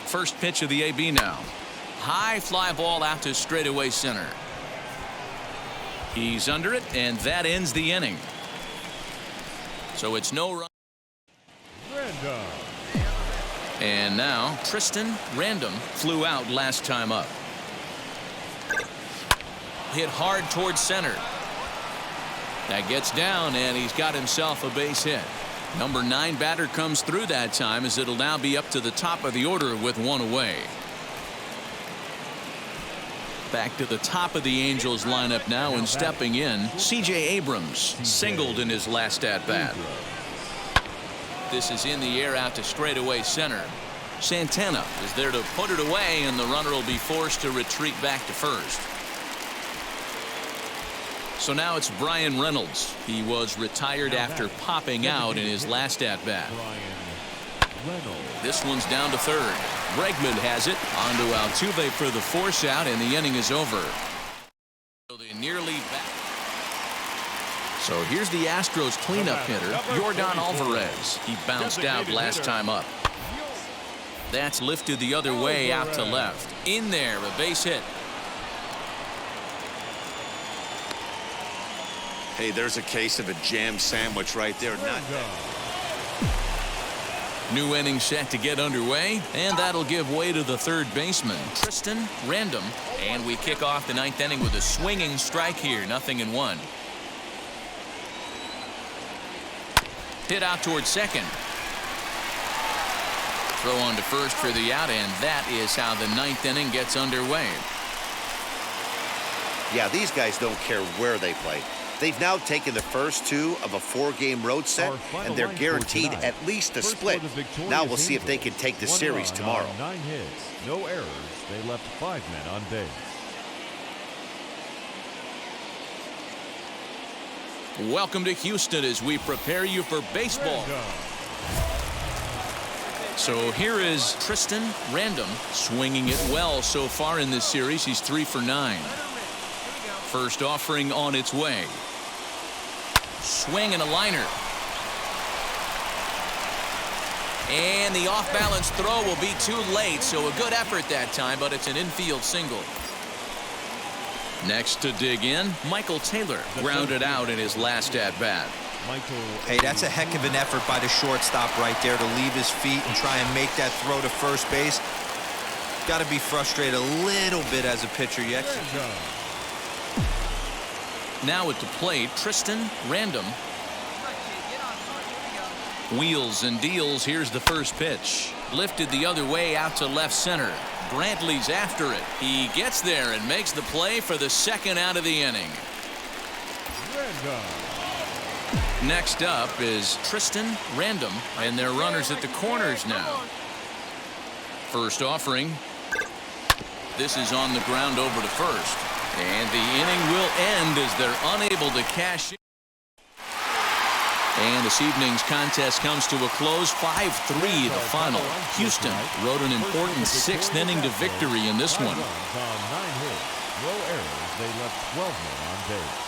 First pitch of the AB now. High fly ball out to straightaway center. He's under it, and that ends the inning. So it's no run. And now Tristan Random flew out last time up. Hit hard towards center. That gets down, and he's got himself a base hit. Number 9 batter comes through that time as it'll now be up to the top of the order with 1 away. Back to the top of the Angels lineup now, and stepping in, C.J. Abrams singled in his last at-bat. This is in the air out to straightaway center. Santana is there to put it away, and the runner will be forced to retreat back to first. So now it's Brian Reynolds. He was retired after popping out in his last at-bat. This one's down to third. Bregman has it. On to Altuve for the force out, and the inning is over. So they nearly back. So here's the Astros cleanup hitter, Yordan Alvarez. He bounced out last time up. That's lifted the other way out to left. In there, a base hit. Hey, there's a case of a jam sandwich right there. Not New inning set to get underway, and that'll give way to the third baseman, Tristan Random. And we kick off the ninth inning with a swinging strike here, 0-1. Hit out towards second. Throw on to first for the out, and that is how the ninth inning gets underway. Yeah, these guys don't care where they play. They've now taken the first 2 of a 4-game road set, and they're guaranteed at least a split. Now we'll see if they can take the series tomorrow. 9 hits, no errors. They left 5 men on base. Welcome to Houston as we prepare you for baseball. So here is Tristan Random, swinging it well so far in this series. He's 3 for 9. First offering on its way. Swing and a liner. And the off-balance throw will be too late, so a good effort that time, but it's an infield single. Next to dig in, Michael Taylor grounded out in his last at-bat. Hey, that's a heck of an effort by the shortstop right there to leave his feet and try and make that throw to first base. Got to be frustrated a little bit as a pitcher yet. Now at the plate, Tristan Random. Wheels and deals. Here's the first pitch. Lifted the other way out to left center. Brantley's after it. He gets there and makes the play for the second out of the inning. Next up is Tristan Random, and their runners at the corners now. First offering. This is on the ground over to first. And the inning will end as they're unable to cash in. And this evening's contest comes to a close, 5-3 the final. Houston rode an important 6th inning to victory in this one. On 9 hits, no errors. They left 12 men on base.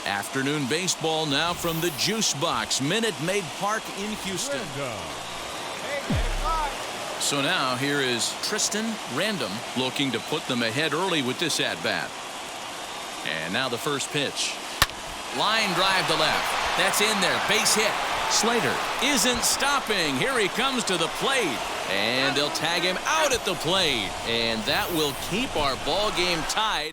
Afternoon baseball now from the Juice Box, Minute Maid Park in Houston. So now here is Tristan Random looking to put them ahead early with this at-bat. And now the first pitch. Line drive to left. That's in there. Base hit. Slater isn't stopping. Here he comes to the plate. And they'll tag him out at the plate. And that will keep our ball game tied.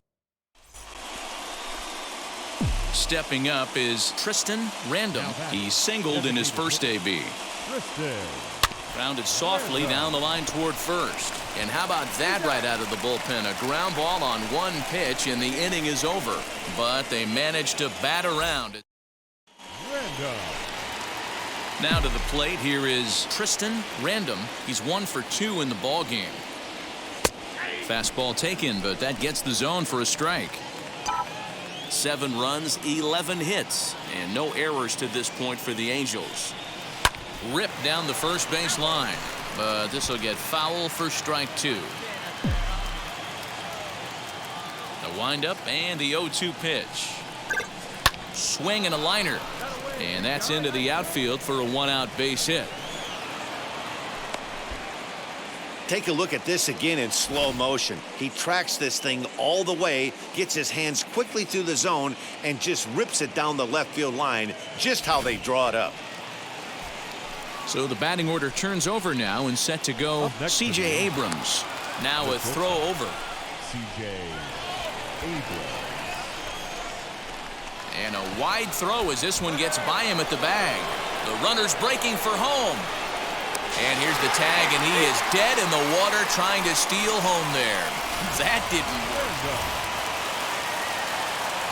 Stepping up is Tristan Random. He singled in his first AB. Grounded softly down the line toward first. And how about that right out of the bullpen? A ground ball on one pitch and the inning is over. But they managed to bat around. Now to the plate, here is Tristan Random. He's 1 for 2 in the ball game. Fastball taken, but that gets the zone for a strike. 7 runs, 11 hits, and no errors to this point for the Angels. Ripped down the first base line, but this will get foul for strike 2. The windup and the 0-2 pitch. Swing and a liner, and that's into the outfield for a 1-out base hit. Take a look at this again in slow motion. He tracks this thing all the way, gets his hands quickly through the zone, and just rips it down the left field line, just how they draw it up. So the batting order turns over now and set to go C.J. Abrams. Now a throw over. C.J. Abrams. And a wide throw as this one gets by him at the bag. The runner's breaking for home. And here's the tag, and he is dead in the water trying to steal home there. That didn't work.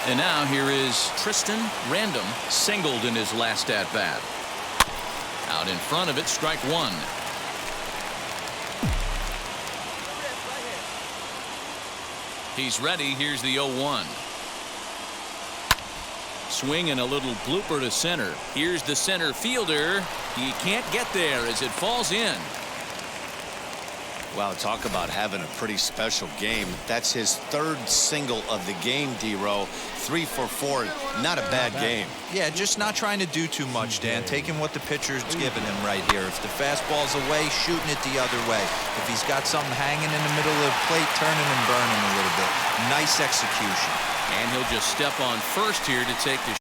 And now here is Tristan Random, singled in his last at-bat. Out in front of it, strike 1. He's ready. Here's the 0-1. Swing and a little blooper to center. Here's the center fielder. He can't get there as it falls in. Wow, talk about having a pretty special game. That's his 3rd single of the game, D-Row. 3 for 4. Not a bad game. Yeah, just not trying to do too much, Dan. Taking what the pitcher's giving him right here. If the fastball's away, shooting it the other way. If he's got something hanging in the middle of the plate, turning and burning a little bit. Nice execution. And he'll just step on first here to take the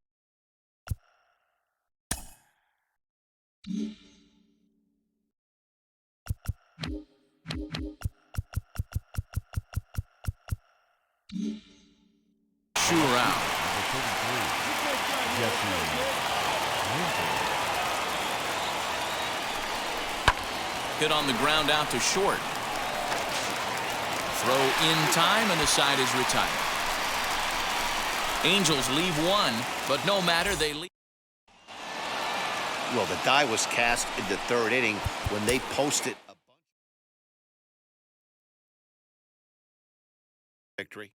Sure out. Hit on the ground out to short. Throw in time, and the side is retired. Angels leave 1, but no matter, they leave. Well, the die was cast in the 3rd inning when they posted a victory.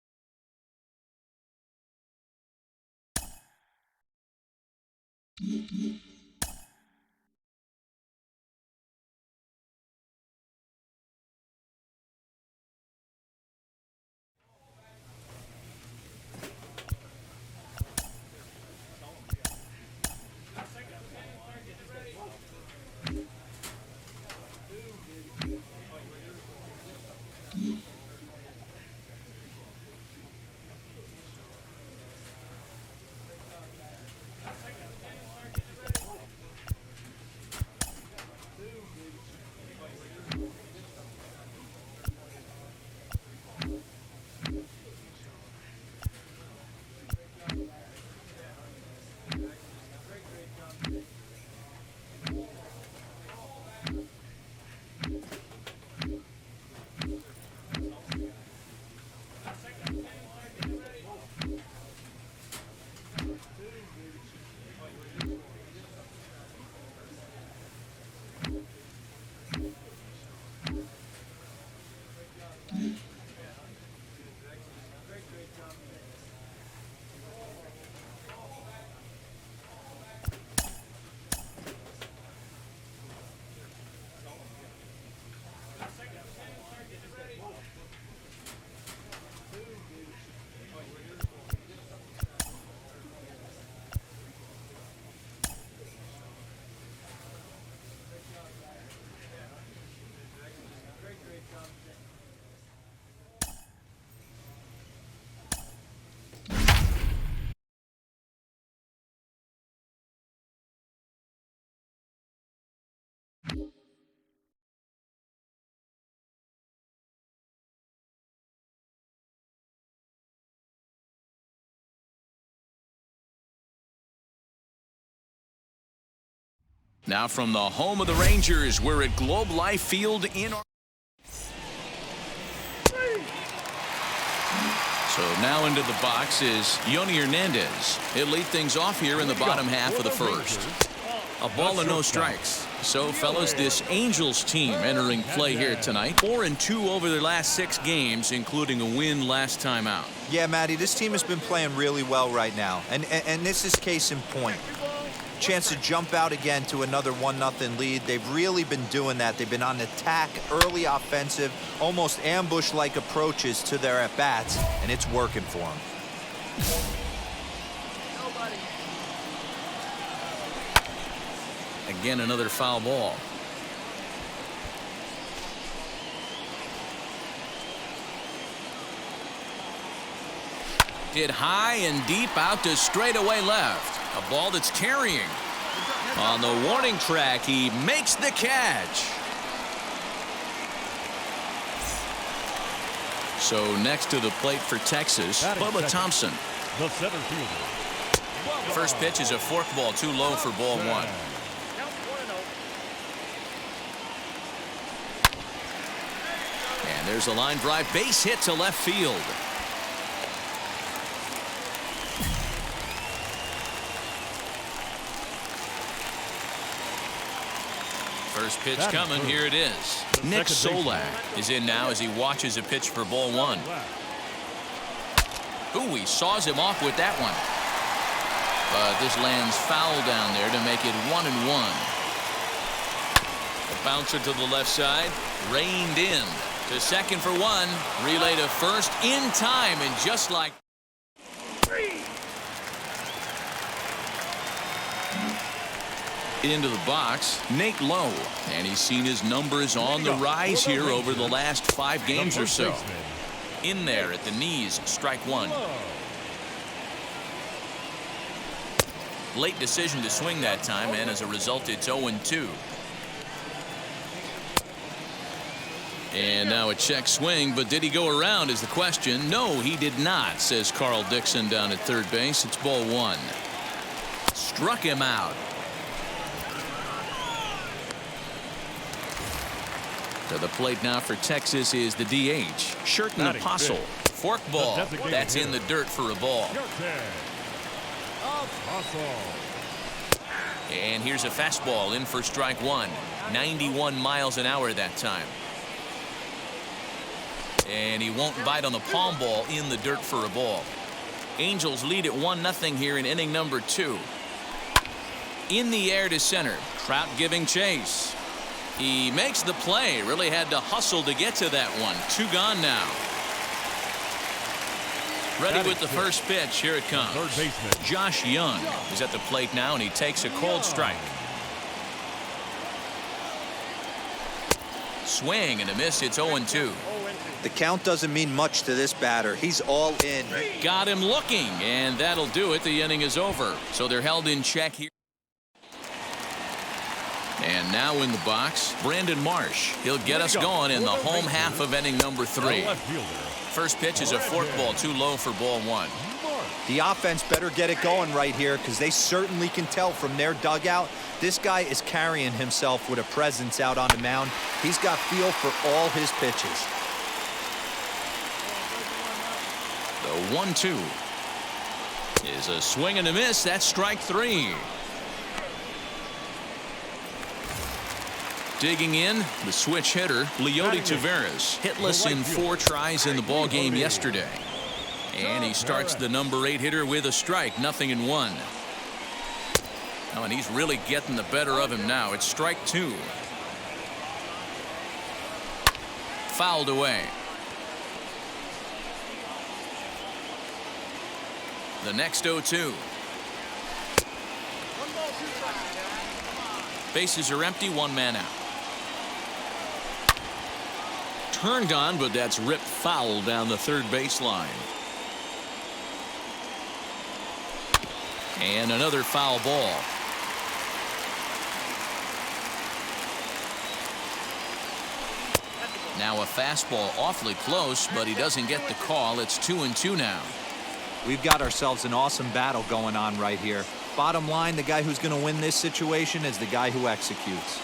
Now from the home of the Rangers, we're at Globe Life Field in. So now into the box is Yoni Hernandez. He'll lead things off here in the bottom half of the first. A ball and no strikes. So, fellas, this Angels team entering play here tonight. 4-2 over their last 6 games, including a win last time out. Yeah, Matty, this team has been playing really well right now. And this is case in point. Chance to jump out again to another 1-0 lead. They've really been doing that. They've been on attack, early offensive, almost ambush-like approaches to their at-bats, and it's working for them. Again, another foul ball. Hit high and deep out to straightaway left. A ball that's carrying. On the warning track, he makes the catch. So next to the plate for Texas, Bubba Thompson. The center fielder. First pitch is a forkball too low for ball 1. And there's a line drive base hit to left field. First pitch coming. Here it is. Nick Solac is in now as he watches a pitch for ball 1. Ooh, he saws him off with that one. But this lands foul down there to make it 1-1. The bouncer to the left side, reined in to second for 1. Relay to first in time, and just like. Into the box, Nate Lowe, and he's seen his numbers on the rise here over the last 5 games or so. In there at the knees, strike 1. Late decision to swing that time, and as a result, it's 0-2. And now a check swing, but did he go around is the question. No, he did not, says Carl Dixon down at third base. It's ball 1. Struck him out. To the plate now for Texas is the DH, Sherton Apostle. Forkball. That's in the dirt for a ball. And here's a fastball in for strike 1. 91 miles an hour that time. And he won't bite on the palm ball, in the dirt for a ball. Angels lead at 1-0 here in inning number 2. In the air to center. Trout giving chase. He makes the play. Really had to hustle to get to that one. 2 gone now. Ready with the first pitch. Here it comes. Third baseman Josh Young is at the plate now, and he takes a cold strike. Swing and a miss. It's 0-2. The count doesn't mean much to this batter. He's all in. Got him looking, and that'll do it. The inning is over. So they're held in check here. And now in the box, Brandon Marsh. He'll get us going in the home half of inning number 3. First pitch is a forkball too low for ball 1. The offense better get it going right here, because they certainly can tell from their dugout this guy is carrying himself with a presence out on the mound. He's got feel for all his pitches. The 1-2 is a swing and a miss. That's strike 3. Digging in, the switch hitter, Rowdy Telus, hitless in 4 tries in the ball game yesterday. And he starts the number 8 hitter with a strike, 0-1. Oh, and he's really getting the better of him now. It's strike 2. Fouled away. The next 0-2. Bases are empty, 1 man out. Turned on, but that's ripped foul down the third baseline. And another foul ball. Now a fastball awfully close, but he doesn't get the call. It's 2-2 now. We've got ourselves an awesome battle going on right here. Bottom line, the guy who's going to win this situation is the guy who executes.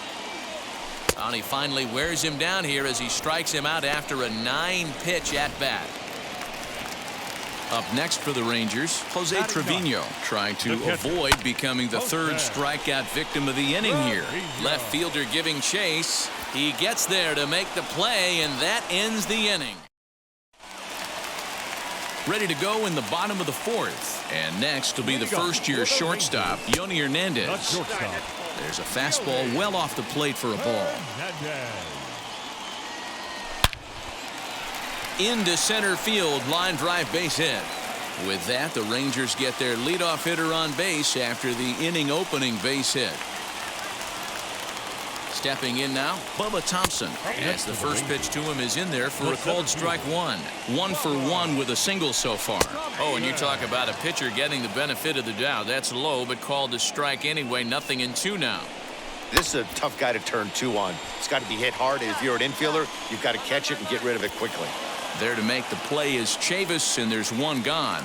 And he finally wears him down here as he strikes him out after a 9-pitch at-bat. Up next for the Rangers, Jose Trevino trying to avoid becoming the third strikeout victim of the inning here. Left fielder giving chase. He gets there to make the play, and that ends the inning. Ready to go in the bottom of the fourth. And next will be the first-year shortstop, Yoni Hernandez. There's a fastball well off the plate for a ball. Into center field, line drive base hit. With that, the Rangers get their leadoff hitter on base after the inning opening base hit. Stepping in now, Bubba Thompson, as the first pitch to him is in there for a called strike one. 1 for 1 with a single so far. Oh, and you talk about a pitcher getting the benefit of the doubt. That's low, but called a strike anyway. 0-2 now. This is a tough guy to turn 2 on. It's got to be hit hard, and if you're an infielder, you've got to catch it and get rid of it quickly. There to make the play is Chavis, and there's one gone.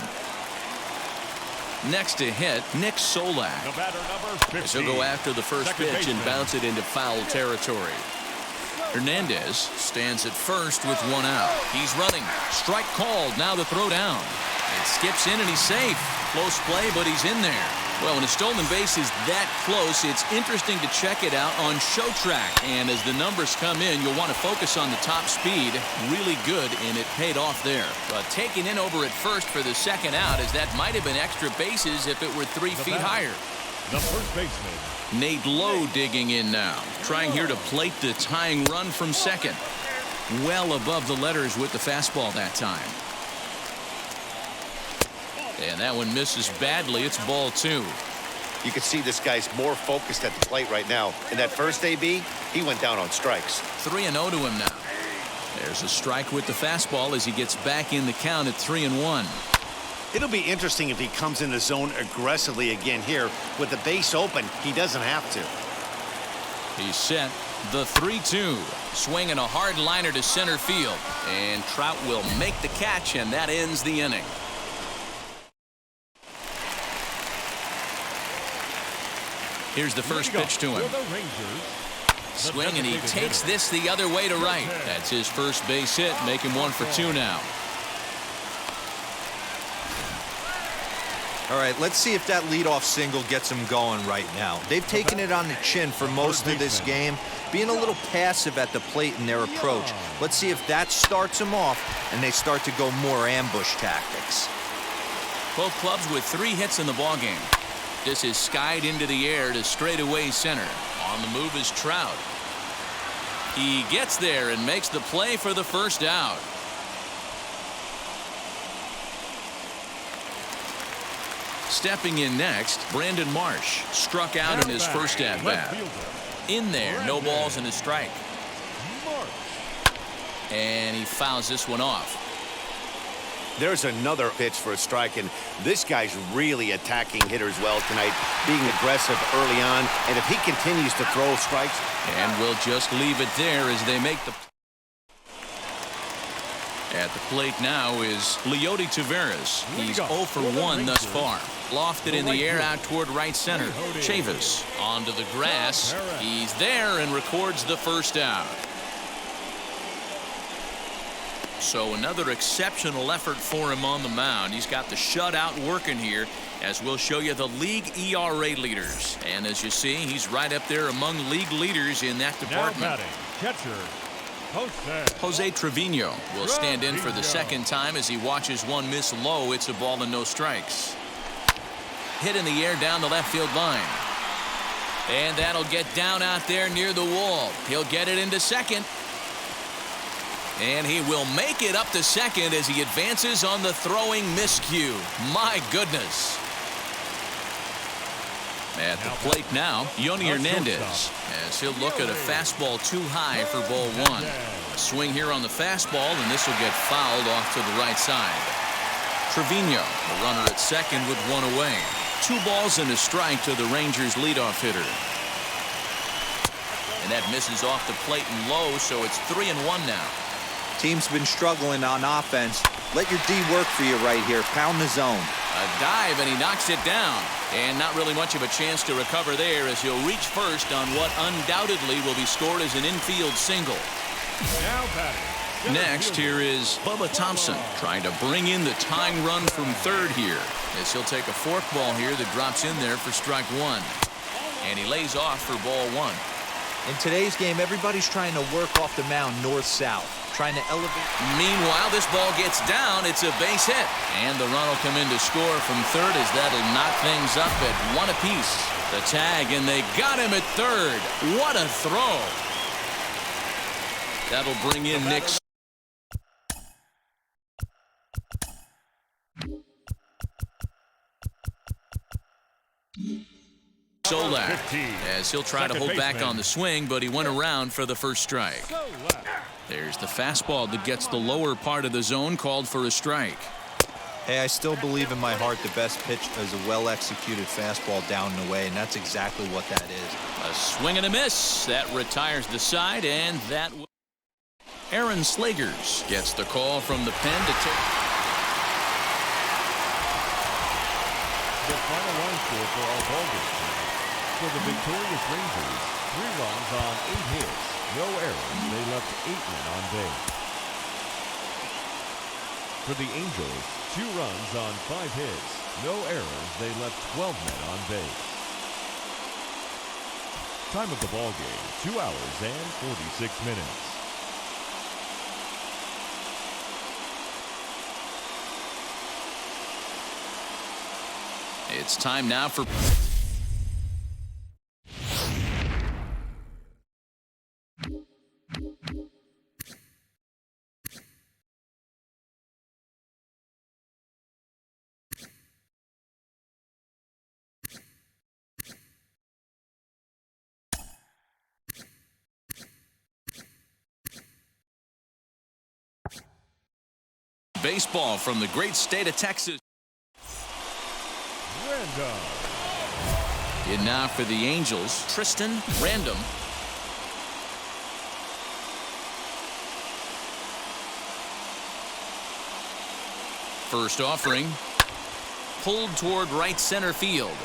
Next to hit, Nick Solac. As he'll go after the first pitch and bounce it into foul territory. Hernandez stands at first with 1 out. He's running. Strike called. Now the throw down. It skips in and he's safe. Close play, but he's in there. Well, when a stolen base is that close, it's interesting to check it out on Show Track. And as the numbers come in, you'll want to focus on the top speed. Really good, and it paid off there. But taken in over at first for the second out, as that might have been extra bases if it were 3 feet higher. The first baseman, Nate Lowe digging in now, trying here to plate the tying run from second. Well above the letters with the fastball that time. And that one misses badly. It's ball 2. You can see this guy's more focused at the plate right now. In that first AB, he went down on strikes. 3-0 to him now. There's a strike with the fastball as he gets back in the count at 3-1. It'll be interesting if he comes in the zone aggressively again here. With the base open, he doesn't have to. He's set. The 3-2. Swinging a hard liner to center field. And Trout will make the catch, and that ends the inning. Here's the first pitch to him. Swing, and he takes this the other way to right. That's his first base hit, making 1 for 2 now. All right, let's see if that leadoff single gets him going right now. They've taken it on the chin for most of this game, being a little passive at the plate in their approach. Let's see if that starts them off and they start to go more ambush tactics. Both clubs with 3 hits in the ballgame. This is skied into the air to straightaway center. On the move is Trout. He gets there and makes the play for the first out. Stepping in next, Brandon Marsh struck out in his first at-bat. In there, no balls and a strike. And he fouls this one off. There's another pitch for a strike, and this guy's really attacking hitters well tonight, being aggressive early on, and if he continues to throw strikes. And we'll just leave it there as they make the... At the plate now is Rowdy Telus. He's 0 for 1 thus far. Lofted in the air out toward right center. Chavis onto the grass. He's there and records the first out. So another exceptional effort for him on the mound. He's got the shutout working here, as we'll show you the league ERA leaders. And as you see, he's right up there among league leaders in that department. catcher, Jose Trevino will stand in for the second time as he watches one miss low. It's a ball and no strikes. Hit in the air down the left field line. And that'll get down out there near the wall. He'll get it into second. And he will make it up to second as he advances on the throwing miscue. My goodness. At the plate now, Yoni Hernandez, as he'll look at a fastball too high for ball one. A swing here on the fastball, and this will get fouled off to the right side. Trevino, the runner at second with one away. 2 balls and a strike to the Rangers' leadoff hitter. And that misses off the plate and low, so it's 3-1 now. Team's been struggling on offense. Let your D work for you right here. Pound the zone. A dive, and he knocks it down. And not really much of a chance to recover there as he'll reach first on what undoubtedly will be scored as an infield single. Now batting. Next, here is Bubba Thompson trying to bring in the tying run from third here as he'll take a forkball here that drops in there for strike one. And he lays off for ball one. In today's game, everybody's trying to work off the mound north-south, trying to elevate. Meanwhile, this ball gets down. It's a base hit. And the run will come in to score from third as that'll knock things up at one apiece. The tag, and they got him at third. What a throw. That'll bring in Nick. Solac, as he'll try to hold back on the swing, but he went around for the first strike. There's the fastball that gets the lower part of the zone, called for a strike. Hey, I still believe in my heart the best pitch is a well-executed fastball down and away, and that's exactly what that is. A swing and a miss. That retires the side, and that... Aaron Slagers gets the call from the pen to take... The final line score for our ballgame tonight. For the victorious Rangers, 3 runs on 8 hits, no errors. They left 8 men on base. For the Angels, 2 runs on 5 hits, no errors. They left 12 men on base. Time of the ballgame, 2 hours and 46 minutes. It's time now for... baseball from the great state of Texas. In now for the Angels, Tristan Random. First offering, pulled toward right center field.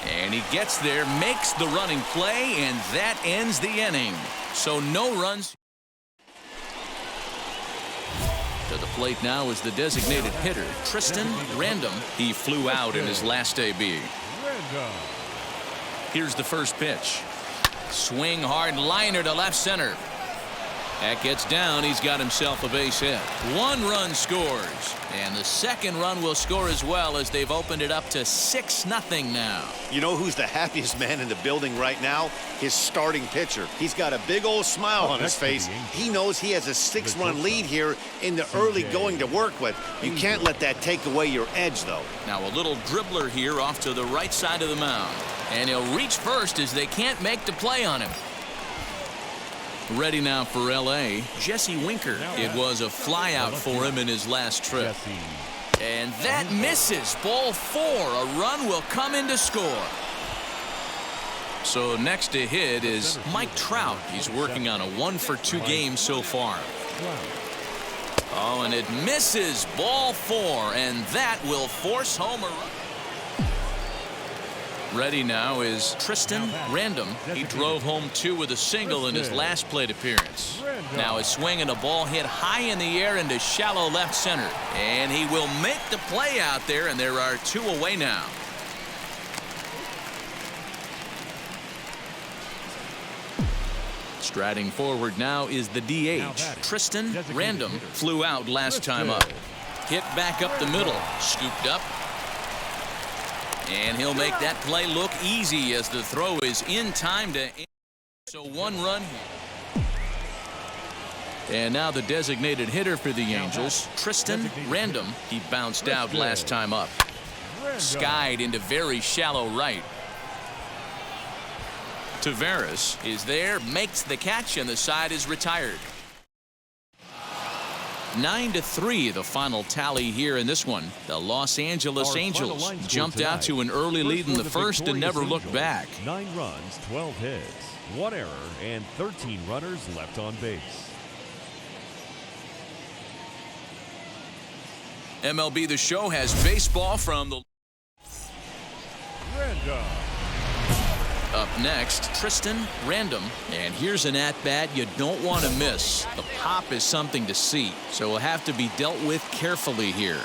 And he gets there, makes the running play, and that ends the inning. So no runs. To the plate now is the designated hitter, Tristan Random. He flew out in his last AB. Here's the first pitch. Swing hard liner to left center. That gets down. He's got himself a base hit. 1 run scores. And the second run will score as well as they've opened it up to 6-0 now. You know who's the happiest man in the building right now? His starting pitcher. He's got a big old smile on his face. He knows he has a 6-run lead here in the early going to work with. You can't let that take away your edge, though. Now a little dribbler here off to the right side of the mound. And he'll reach first as they can't make the play on him. Ready now for L.A., Jesse Winker. It was a flyout for him in his last trip. And that misses. Ball 4. A run will come in to score. So next to hit is Mike Trout. He's working on a 1-for-2 game so far. Oh, and it misses. Ball 4. And that will force home a run. Ready now is Tristan Random. He drove home 2 with a single in his last plate appearance. Now a swing and a ball hit high in the air into shallow left center. And he will make the play out there, and there are 2 away now. Striding forward now is the DH. Tristan Random flew out last time up. Hit back up the middle. Scooped up. And he'll make that play look easy as the throw is in time to end. So 1 run here. And now the designated hitter for the Angels, Tristan Random. He bounced out last time up. Skied into very shallow right. Tavares is there, makes the catch, and the side is retired. 9-3 the final tally here in this one. The Los Angeles Angels jumped out to an early lead in the first and never looked back. 9 runs, 12 hits, 1 error, and 13 runners left on base. MLB The Show has baseball from the... Up next, Tristan Random. And here's an at-bat you don't want to miss. The pop is something to see, so will have to be dealt with carefully here.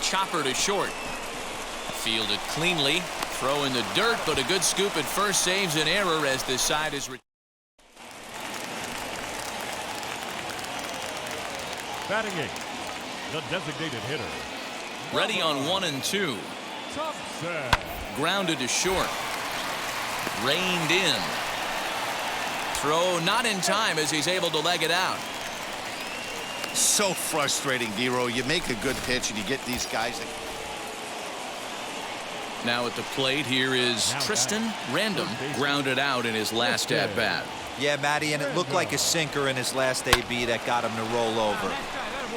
Chopper to short. Fielded cleanly. Throw in the dirt, but a good scoop at first saves an error as the side is... Batting eighth, the designated hitter. Ready on 1 and 2. Thompson. Grounded to short. Reined in. Throw not in time as he's able to leg it out. So frustrating, Dero. You make a good pitch and you get these guys that... Now at the plate here is Tristan Random, grounded out in his last at-bat. Yeah, Matty, and it looked like a sinker in his last AB that got him to roll over.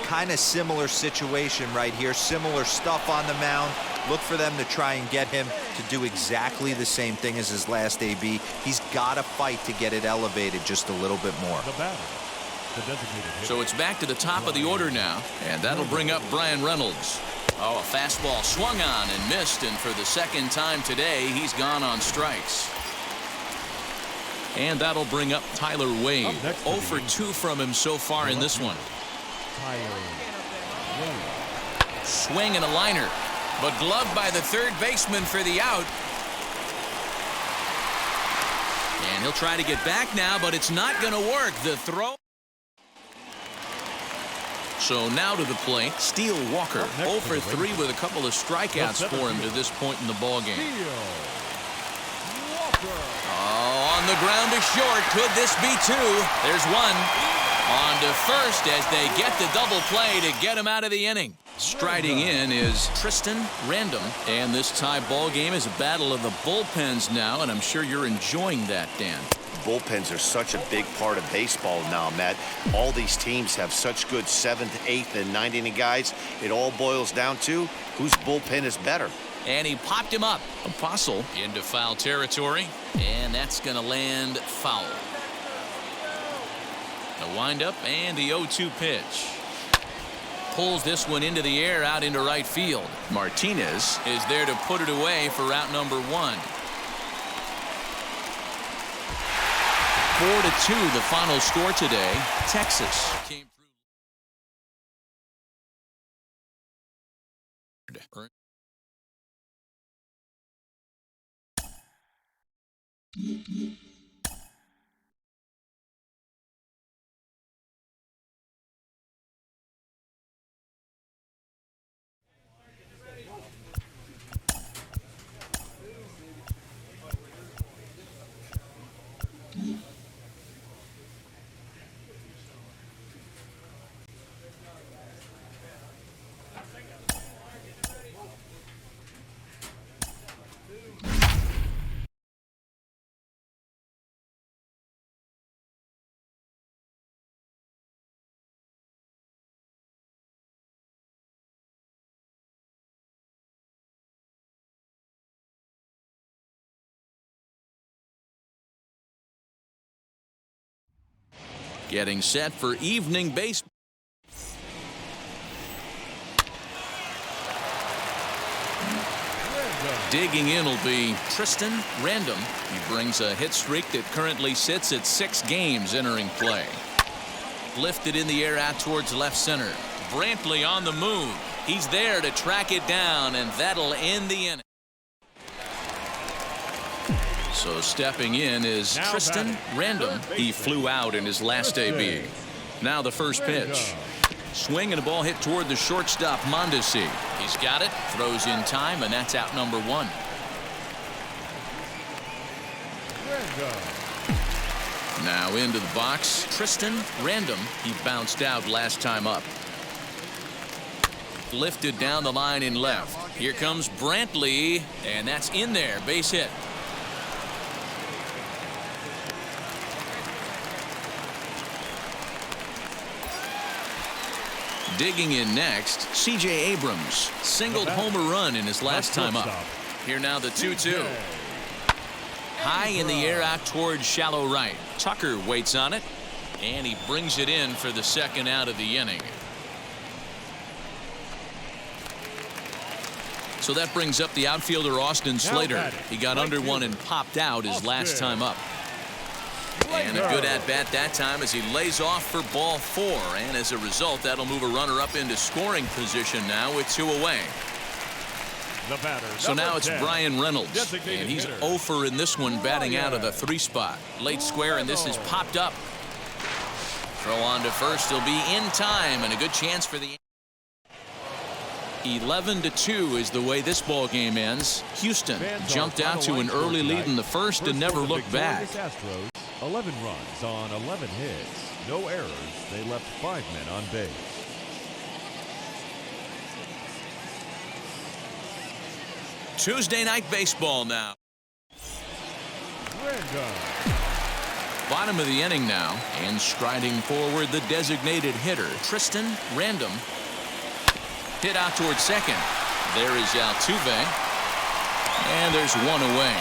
Kind of similar situation right here. Similar stuff on the mound. Look for them to try and get him to do exactly the same thing as his last AB. He's got to fight to get it elevated just a little bit more. So it's back to the top of the order now, and that'll bring up Brian Reynolds. Oh, a fastball swung on and missed, and for the second time today, he's gone on strikes. And that'll bring up Tyler Wade. 0 for 2 from him so far in this one. Swing and a liner, but gloved by the third baseman for the out. And he'll try to get back now, but it's not going to work. The throw. So now to the plate, Steele Walker. 0 for 3 with a couple of strikeouts for him to this point in the ballgame. Oh, on the ground to short. Could this be 2? There's 1. On to first as they get the double play to get him out of the inning. Striding in is Tristan Random, and this tie ball game is a battle of the bullpens now, and I'm sure you're enjoying that, Dan. Bullpens are such a big part of baseball now, Matt. All these teams have such good 7th, 8th, and 9th inning guys. It all boils down to whose bullpen is better. And he popped him up. Apostle into foul territory, and that's going to land foul. The windup and the 0-2 pitch. Pulls this one into the air out into right field. Martinez is there to put it away for out number 1. 4-2 the final score today. Texas came through. Getting set for evening baseball. Digging in will be Tristan Random. He brings a hit streak that currently sits at 6 games entering play. Lifted in the air out towards left center. Brantley on the move. He's there to track it down, and that'll end the inning. So stepping in is Tristan Random. He flew out in his last AB. Now the first pitch. Swing and a ball hit toward the shortstop, Mondesi. He's got it, throws in time, and that's out number 1. Now into the box, Tristan Random. He bounced out last time up. Lifted down the line in left. Here comes Brantley, and that's in there, base hit. Digging in next, C.J. Abrams. Singled homer run in his last time up. Here now the 2-2. High in the air out towards shallow right. Tucker waits on it, and he brings it in for the second out of the inning. So that brings up the outfielder Austin Slater. He got under one and popped out his last time up. And a good at-bat that time as he lays off for ball 4. And as a result, that'll move a runner up into scoring position now with 2 away. So now it's Brian Reynolds, and he's 0 for in this one, batting out of the 3 spot. Late square, and this is popped up. Throw on to first. He'll be in time, and a good chance for the 11-2 is the way this ball game ends. Houston jumped out to an early lead in the first and never looked back. 11 runs on 11 hits. No errors. They left 5 men on base. Tuesday night baseball now. Bottom of the inning now, and striding forward the designated hitter, Tristan Random. Hit out towards second. There is Altuve. And there's 1 away.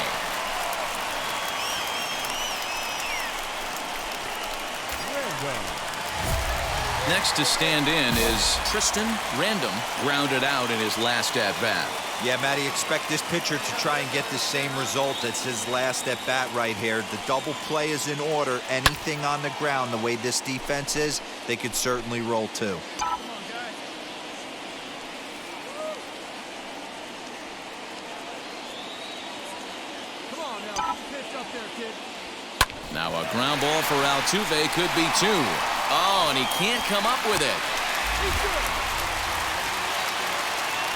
Next to stand in is Tristan Random, grounded out in his last at-bat. Yeah, Matty, expect this pitcher to try and get the same result as his last at-bat right here. The double play is in order. Anything on the ground, the way this defense is, they could certainly roll 2. Now a ground ball for Altuve could be 2. Oh, and he can't come up with it.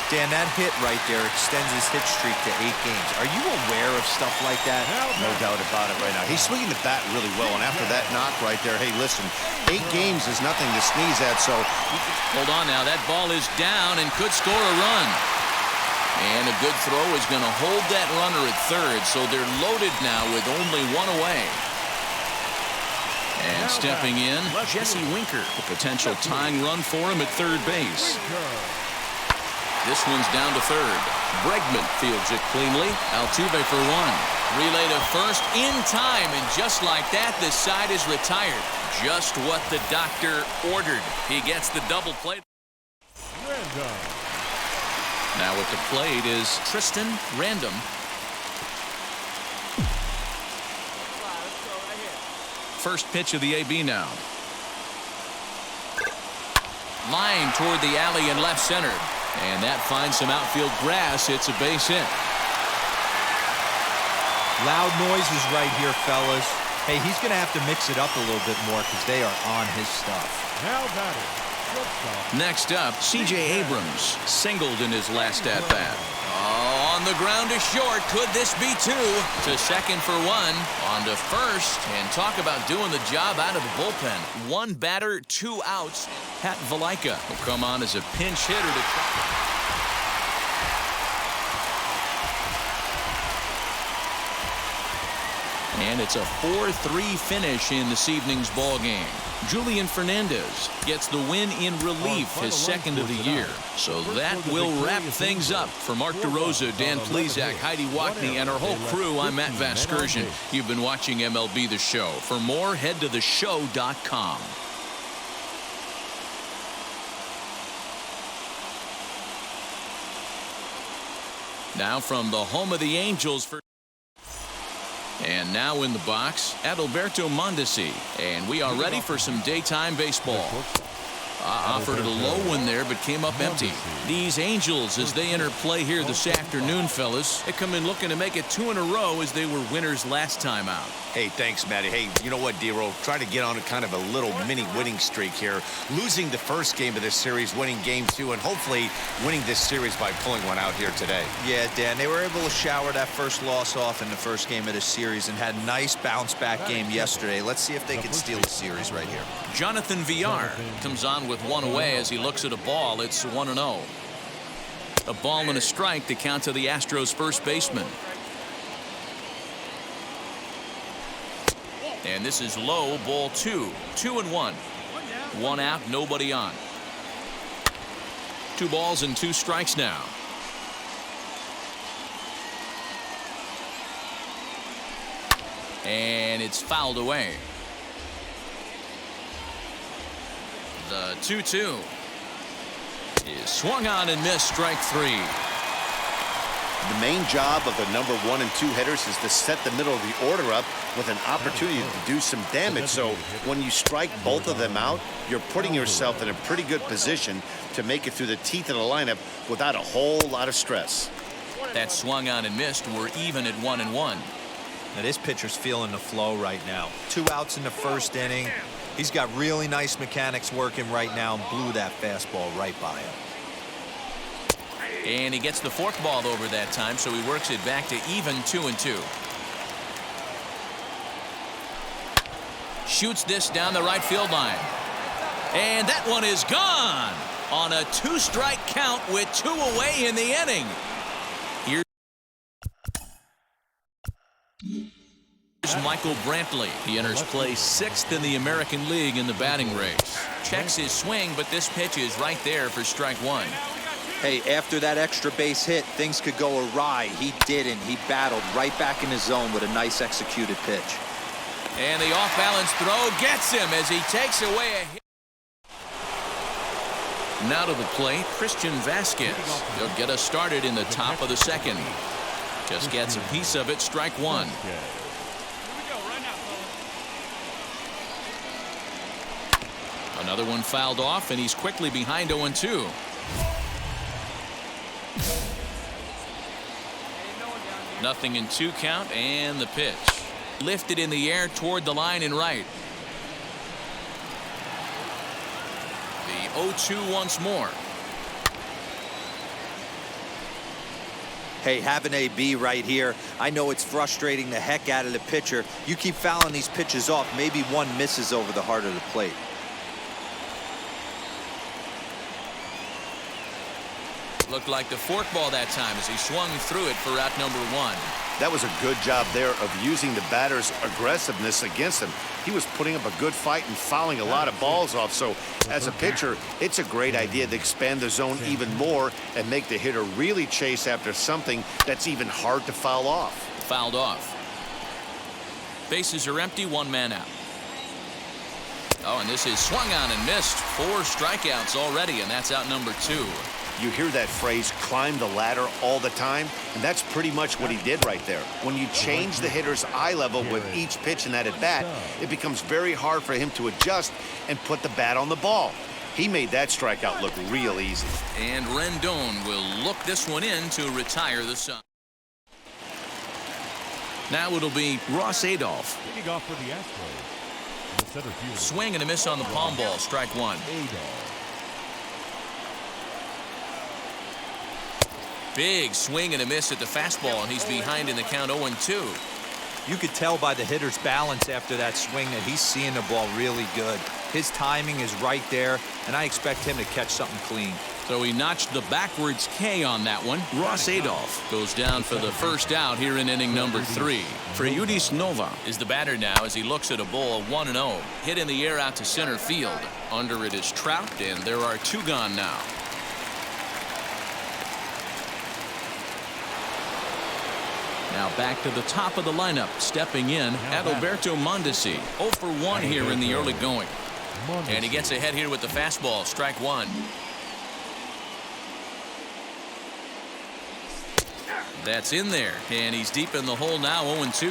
Dan, that hit right there extends his hit streak to 8 games. Are you aware of stuff like that? No doubt about it right now. He's swinging the bat really well, and after that knock right there, hey, listen, 8 games is nothing to sneeze at, so... Hold on now. That ball is down and could score a run. And a good throw is going to hold that runner at third, so they're loaded now with only 1 away. And stepping in, Jesse Winker, a potential tying run for him at third base. This one's down to third. Bregman fields it cleanly. Altuve for 1. Relay to first in time, and just like that, this side is retired. Just what the doctor ordered. He gets the double play. Now at the plate is Tristan Random. First pitch of the AB now. Line toward the alley and left center. And that finds some outfield grass. It's a base hit. Loud noises right here, fellas. Hey, he's going to have to mix it up a little bit more because they are on his stuff. Next up, C.J. Abrams singled in his last at-bat. Oh, on the ground to short. Could this be 2? To second for 1. On to first. And talk about doing the job out of the bullpen. 1 batter, 2 outs. Pat Valaika will come on as a pinch hitter to try. And it's a 4-3 finish in this evening's ball game. Julian Fernandez gets the win in relief, his second of the year. So that will wrap things up. For Mark DeRosa, Dan Plesac, Heidi Wackney, and our whole crew, I'm Matt Vasgersian. You've been watching MLB The Show. For more, head to theshow.com. Now from the home of the Angels for... And now in the box, Adalberto Mondesi. And we are ready for some daytime baseball. Offered a low one there, but came up empty. These Angels, as they enter play here this afternoon, fellas, they come in looking to make it 2 in a row as they were winners last time out. Hey, thanks, Matty. Hey, you know what, D-Roll? Try to get on a kind of a little mini winning streak here. Losing the first game of this series, winning game 2, and hopefully winning this series by pulling one out here today. Yeah, Dan, they were able to shower that first loss off in the first game of this series and had a nice bounce-back game yesterday. Let's see if they can steal the series right here. Jonathan Villar comes on with 1 away as he looks at a ball. It's 1-0. A ball and a strike to count to the Astros first baseman. And this is low, ball 2. 2-1. 1 out, nobody on. 2 balls and 2 strikes now. And it's fouled away. The 2-2 is swung on and missed, strike 3. The main job of the number 1 and 2 hitters is to set the middle of the order up with an opportunity to do some damage. So when you strike both of them out, you're putting yourself in a pretty good position to make it through the teeth of the lineup without a whole lot of stress. That swung on and missed. We're even at 1-1. Now this pitcher's feeling the flow right now. 2 outs in the first inning. He's got really nice mechanics working right now and blew that fastball right by him. And he gets the forkball over that time, so he works it back to even 2-2. Shoots this down the right field line. And that one is gone on a 2-strike count with 2 away in the inning. Here's Michael Brantley. He enters play 6th in the American League in the batting race. Checks his swing, but this pitch is right there for strike 1. Hey, after that extra base hit, things could go awry. He didn't. He battled right back in his zone with a nice executed pitch. And the off-balance throw gets him as he takes away a hit. Now to the plate, Christian Vasquez. He'll get us started in the top of the second. Just gets a piece of it, strike 1. Another one fouled off, and he's quickly behind 0-2. Nothing in 2 count, and the pitch. Lifted in the air toward the line and right. The 0-2 once more. Hey, have an AB right here. I know it's frustrating the heck out of the pitcher. You keep fouling these pitches off, maybe one misses over the heart of the plate. Looked like the forkball that time as he swung through it for out number 1. That was a good job there of using the batter's aggressiveness against him. He was putting up a good fight and fouling a lot of balls off. So as a pitcher, it's a great idea to expand the zone even more and make the hitter really chase after something that's even hard to foul off. Fouled off. Bases are empty, 1 man out. Oh, and this is swung on and missed. 4 strikeouts already, and that's out number 2. You hear that phrase, climb the ladder, all the time, and that's pretty much what he did right there. When you change the hitter's eye level with each pitch in that at-bat, it becomes very hard for him to adjust and put the bat on the ball. He made that strikeout look real easy. And Rendon will look this one in to retire the side. Now it'll be Ross Adolf. Leading off for the Astros. The center fielder. Swing and a miss on the palm ball, strike 1. Adolf. Big swing and a miss at the fastball, and he's behind in the count 0-2. You could tell by the hitter's balance after that swing that he's seeing the ball really good. His timing is right there, and I expect him to catch something clean. So he notched the backwards K on that one. Ross Adolf goes down for the first out here in inning number 3. Fraley Nova is the batter now as he looks at a ball 1-0. Hit in the air out to center field. Under it is Trout, and there are 2 gone now. Now back to the top of the lineup. Stepping in, Adalberto Mondesi. 0 for 1 here in the early going. And he gets ahead here with the fastball, strike 1. That's in there, and he's deep in the hole now, 0-2.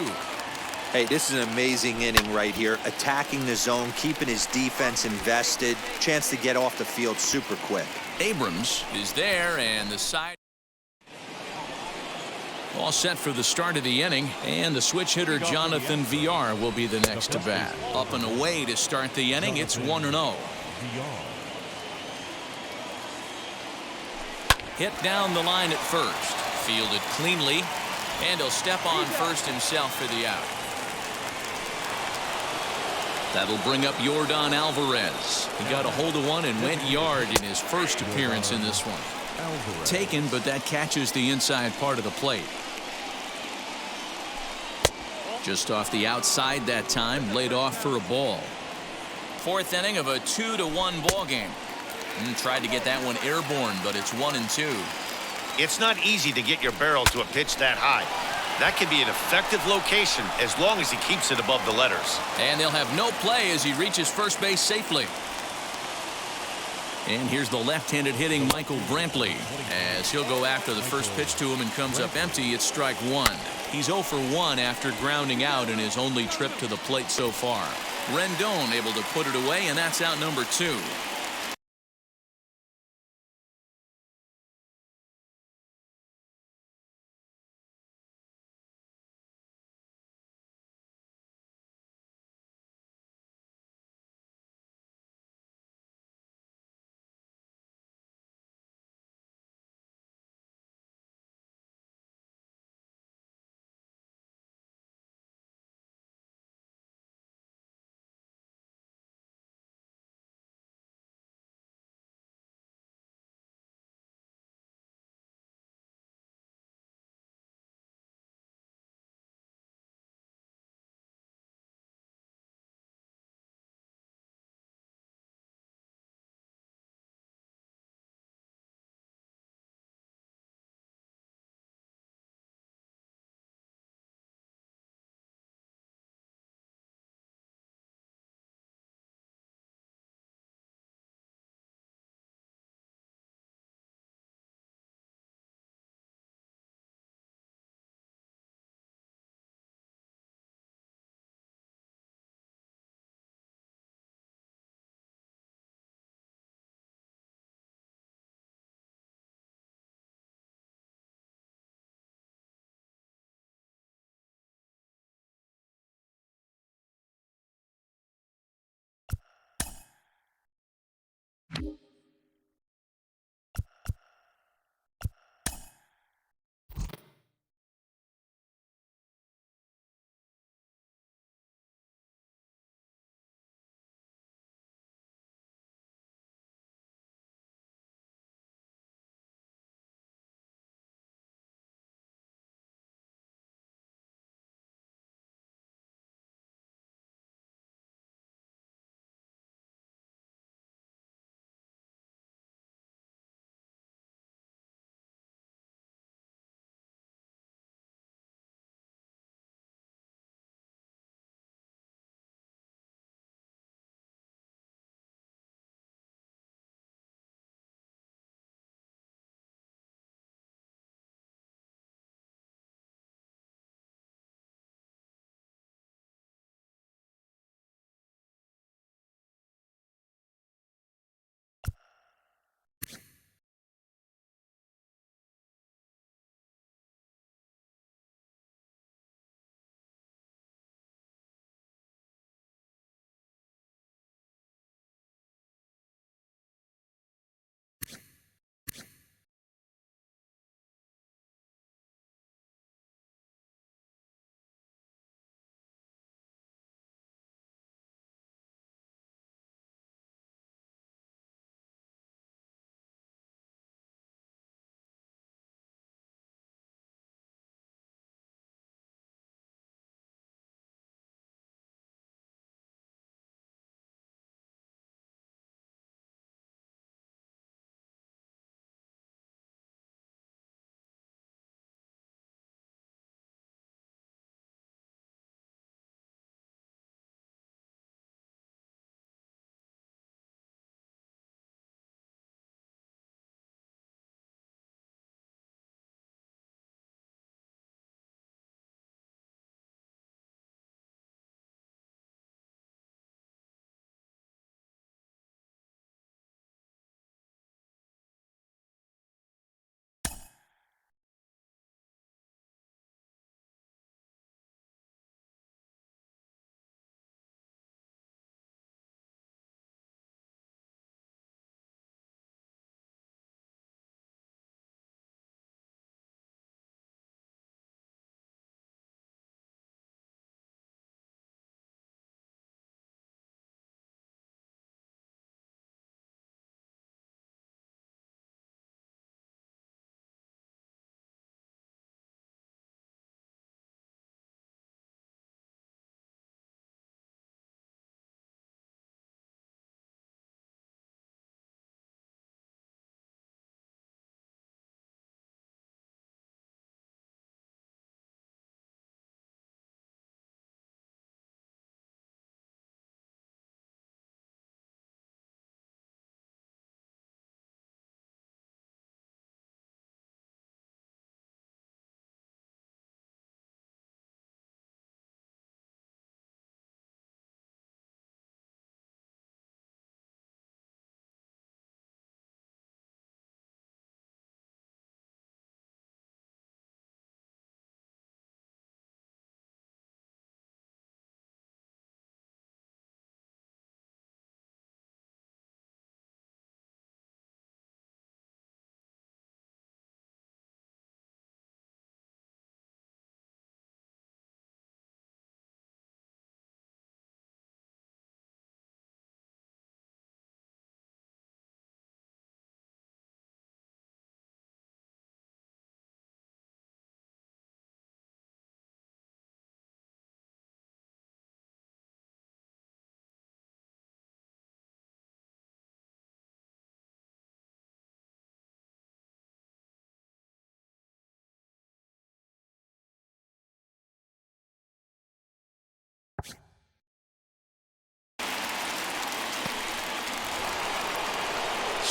Hey, this is an amazing inning right here. Attacking the zone, keeping his defense invested. Chance to get off the field super quick. Abrams is there, and the side. All set for the start of the inning, and the switch hitter Jonathan VR will be the next to bat. Up and away to start the inning, it's 1-0. Hit down the line at first, fielded cleanly, and he'll step on first himself for the out. That'll bring up Yordan Alvarez. He got a hold of one and went yard in his first appearance in this one. Taken, but that catches the inside part of the plate. Just off the outside that time, laid off for a ball. 4th inning of a 2-1 ball game. Tried to get that one airborne, but it's 1-2. It's not easy to get your barrel to a pitch that high. That can be an effective location as long as he keeps it above the letters. And they'll have no play as he reaches first base safely. And here's the left-handed hitting Michael Brantley. As he'll go after the first pitch to him and comes up empty, it's strike one. He's 0 for 1 after grounding out in his only trip to the plate so far. Rendon able to put it away, and that's out number 2.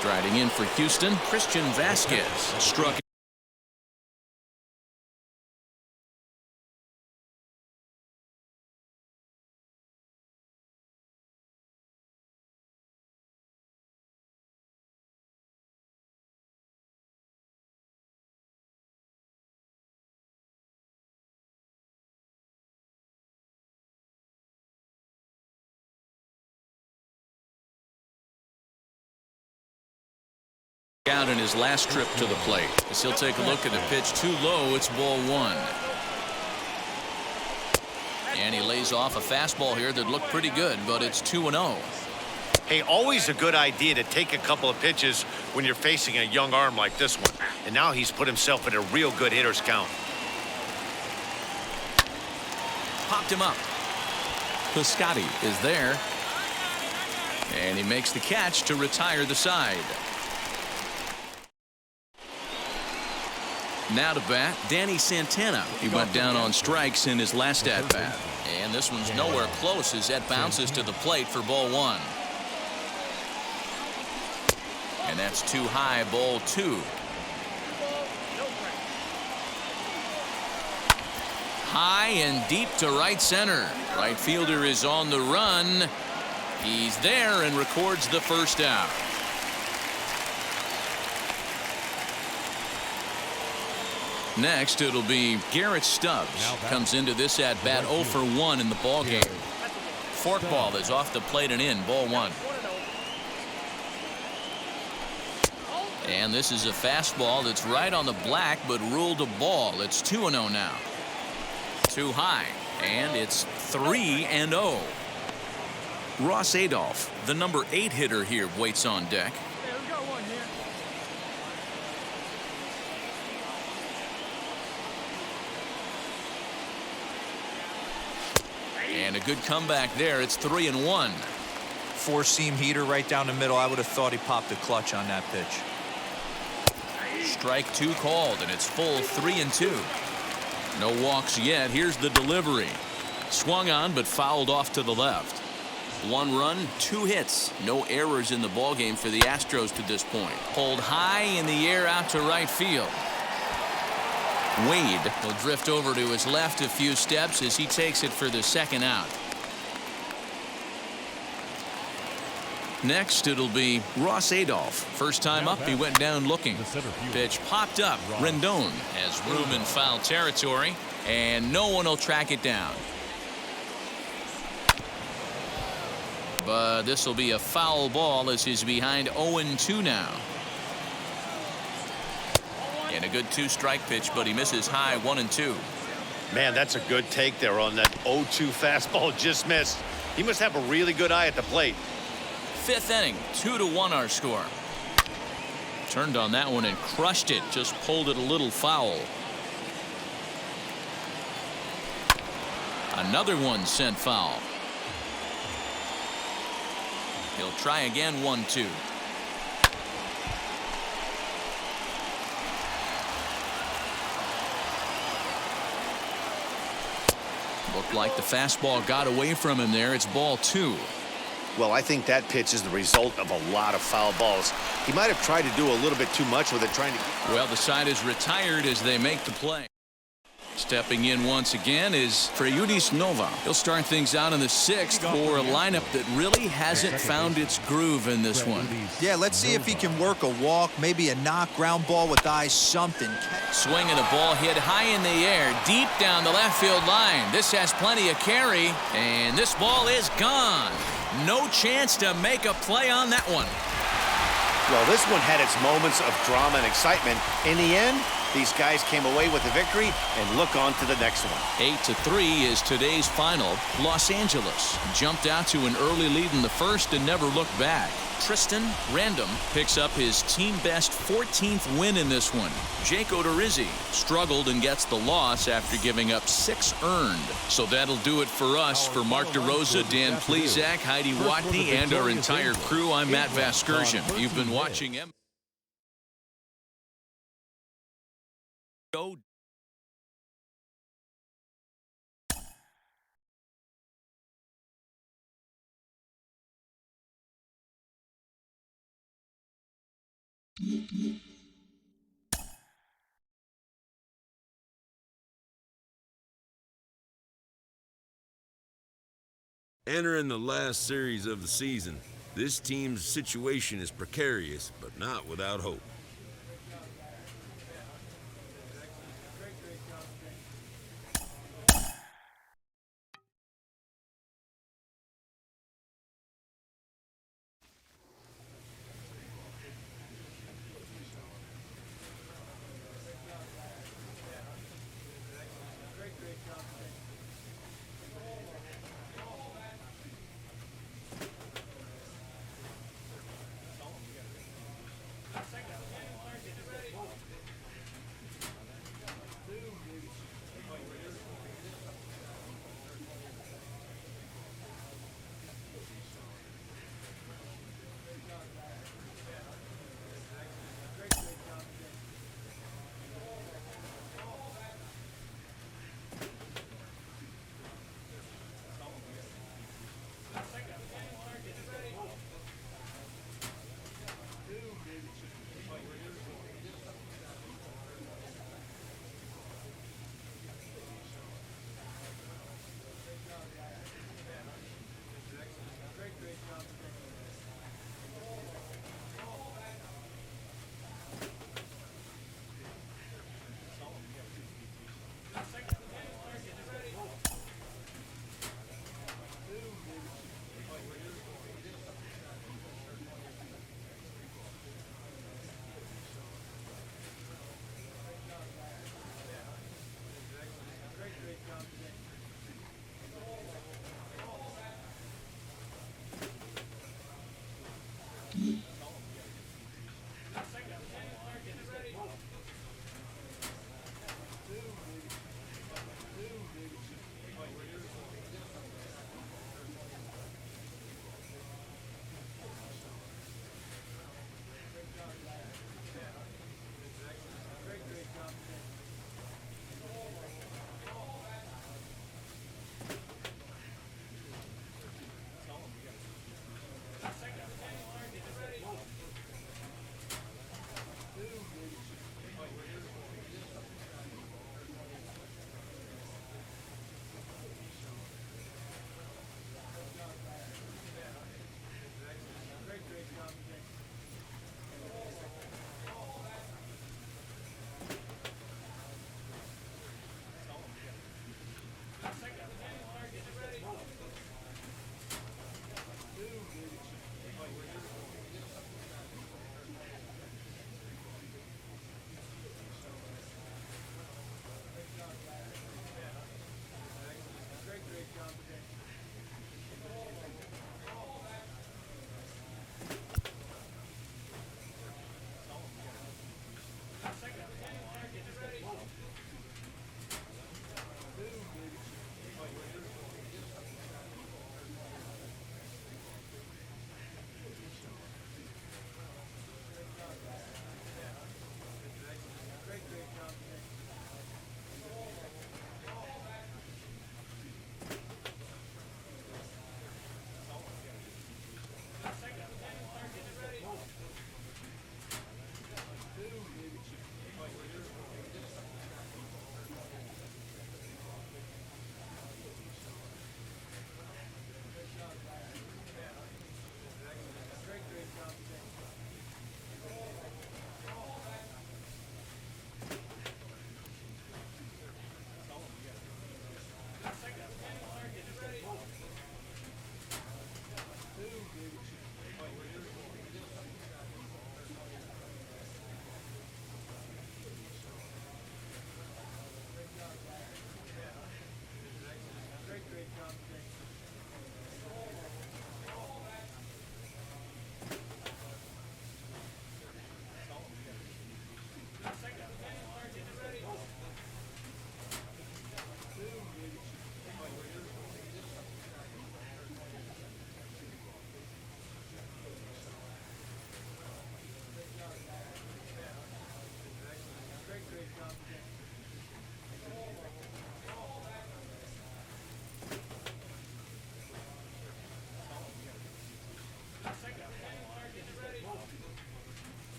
Striding in for Houston, Christian Vasquez struck. Out in his last trip to the plate as he'll take a look at the pitch too low. It's ball one, and he lays off a fastball here that looked pretty good, but it's 2-0. Hey, always a good idea to take a couple of pitches when you're facing a young arm like this one. And now he's put himself in a real good hitter's count. Popped him up. Piscotti is there, and he makes the catch to retire the side. Now to bat, Danny Santana. He went down on strikes in his last at-bat. And this one's nowhere close as that bounces to the plate for ball one. And that's too high, ball two. High and deep to right center. Right fielder is on the run. He's there and records the first out. Next, it'll be Garrett Stubbs. Comes into this at-bat 0 for 1 in the ball game. Forkball is off the plate and in, ball one. And this is a fastball that's right on the black, but ruled a ball. It's 2-0 now. Too high, and it's 3-0. Ross Adolf, the number 8 hitter here, waits on deck. And a good comeback there. It's 3-1. Four-seam heater right down the middle. I would have thought he popped a clutch on that pitch. Strike two called, and it's full 3-2. No walks yet. Here's the delivery. Swung on, but fouled off to the left. 1 run, 2 hits. No errors in the ballgame for the Astros to this point. Pulled high in the air out to right field. Wade will drift over to his left a few steps as he takes it for the second out. Next, it'll be Ross Adolf. First time up, he went down looking. Pitch popped up. Rendon has room in foul territory, and no one will track it down. But this will be a foul ball as he's behind 0-2 now. And a good 2-strike pitch, but he misses high 1-2. Man, that's a good take there on that 0-2 fastball. Just missed. He must have a really good eye at the plate. 5th inning, 2-1 our score. Turned on that one and crushed it. Just pulled it a little foul. Another one sent foul. He'll try again. 1-2. Looked like the fastball got away from him there. It's ball 2. Well, I think that pitch is the result of a lot of foul balls. He might have tried to do a little bit too much with it, trying to... Well, the side is retired as they make the play. Stepping in once again is Freyudis Nova. He'll start things out in the 6th for a lineup that really hasn't found its groove in this one. Yeah, let's see if he can work a walk, maybe a knock, ground ball with eyes, something. Swing and a ball hit high in the air, deep down the left field line. This has plenty of carry, and this ball is gone. No chance to make a play on that one. Well, this one had its moments of drama and excitement. In the end, these guys came away with the victory and look on to the next one. 8-3 is today's final. Los Angeles jumped out to an early lead in the first and never looked back. Tristan Random picks up his team best 14th win in this one. Jake Odorizzi struggled and gets the loss after giving up 6 earned. So that'll do it for us. For Mark DeRosa, Dan Plezak, Heidi Watney, and our entire crew, I'm Matt Vasgersian. You've been watching Go Entering the last series of the season, this team's situation is precarious, but not without hope.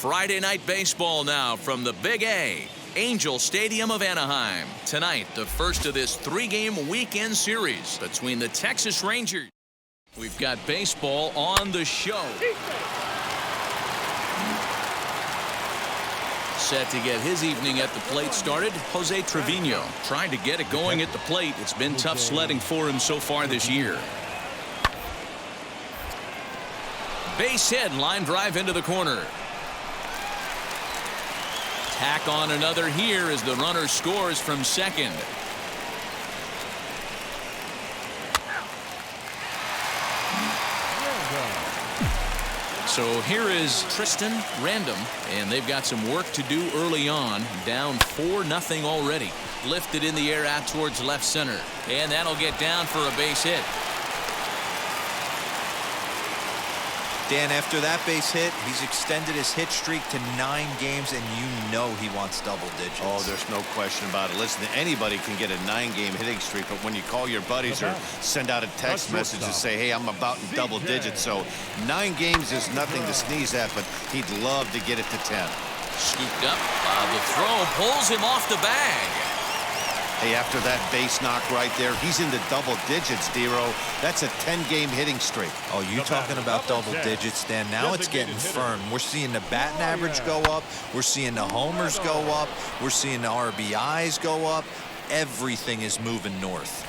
Friday night baseball now from the Big A, Angel Stadium of Anaheim. Tonight, the first of this 3-game weekend series between the Texas Rangers. We've got baseball on the show. Set to get his evening at the plate started, Jose Trevino. Trying to get it going at the plate. It's been tough sledding for him so far this year. Base hit, line drive into the corner. Tack on another here as the runner scores from second. So here is Tristan Random, and they've got some work to do early on. Down 4-0 already. Lifted in the air out towards left center, and that'll get down for a base hit. Dan, after that base hit, he's extended his hit streak to 9 games, and you know he wants double digits. Oh, there's no question about it. Listen, anybody can get a 9-game hitting streak, but when you call your buddies or send out a text message and say, hey, I'm about in double digits, so 9 games is nothing to sneeze at, but he'd love to get it to 10. Scooped up. The throw pulls him off the bag. Hey, after that base knock right there, he's into double digits, Dero. That's a 10-game hitting streak. Oh, you talking about double digits, Dan? Now it's getting firm. We're seeing the batting average go up. We're seeing the homers go up. We're seeing the RBIs go up. Everything is moving north.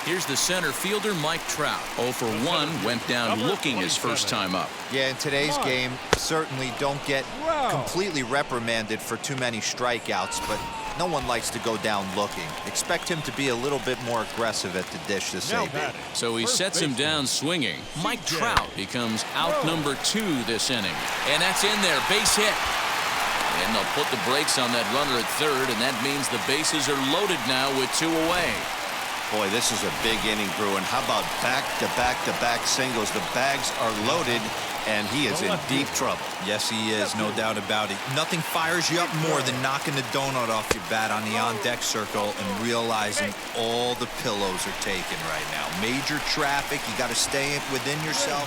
Here's the center fielder, Mike Trout. 0 for 1, went down looking his first time up. Yeah, in today's game, certainly don't get completely reprimanded for too many strikeouts, but no one likes to go down looking. Expect him to be a little bit more aggressive at the dish this AB. So he sets him down swinging. Mike Trout becomes out number 2 this inning. And that's in there, base hit. And they'll put the brakes on that runner at third, and that means the bases are loaded now with 2 away. Boy, this is a big inning, Bruin. How about back-to-back-to-back singles? The bags are loaded, and he is in deep trouble. Yes, he is, no doubt about it. Nothing fires you up more than knocking the donut off your bat on the on-deck circle and realizing all the pillows are taken right now. Major traffic, you got to stay within yourself.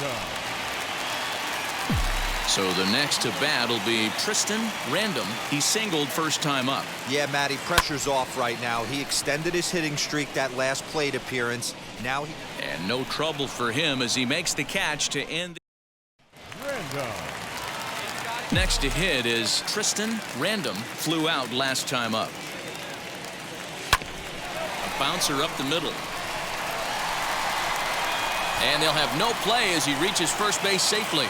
So the next to bat will be Tristan Random. He singled first time up. Yeah, Matty, pressure's off right now. He extended his hitting streak that last plate appearance. Now he... And no trouble for him as he makes the catch to end. Next to hit is Tristan Random. Flew out last time up. A bouncer up the middle. And they'll have no play as he reaches first base safely.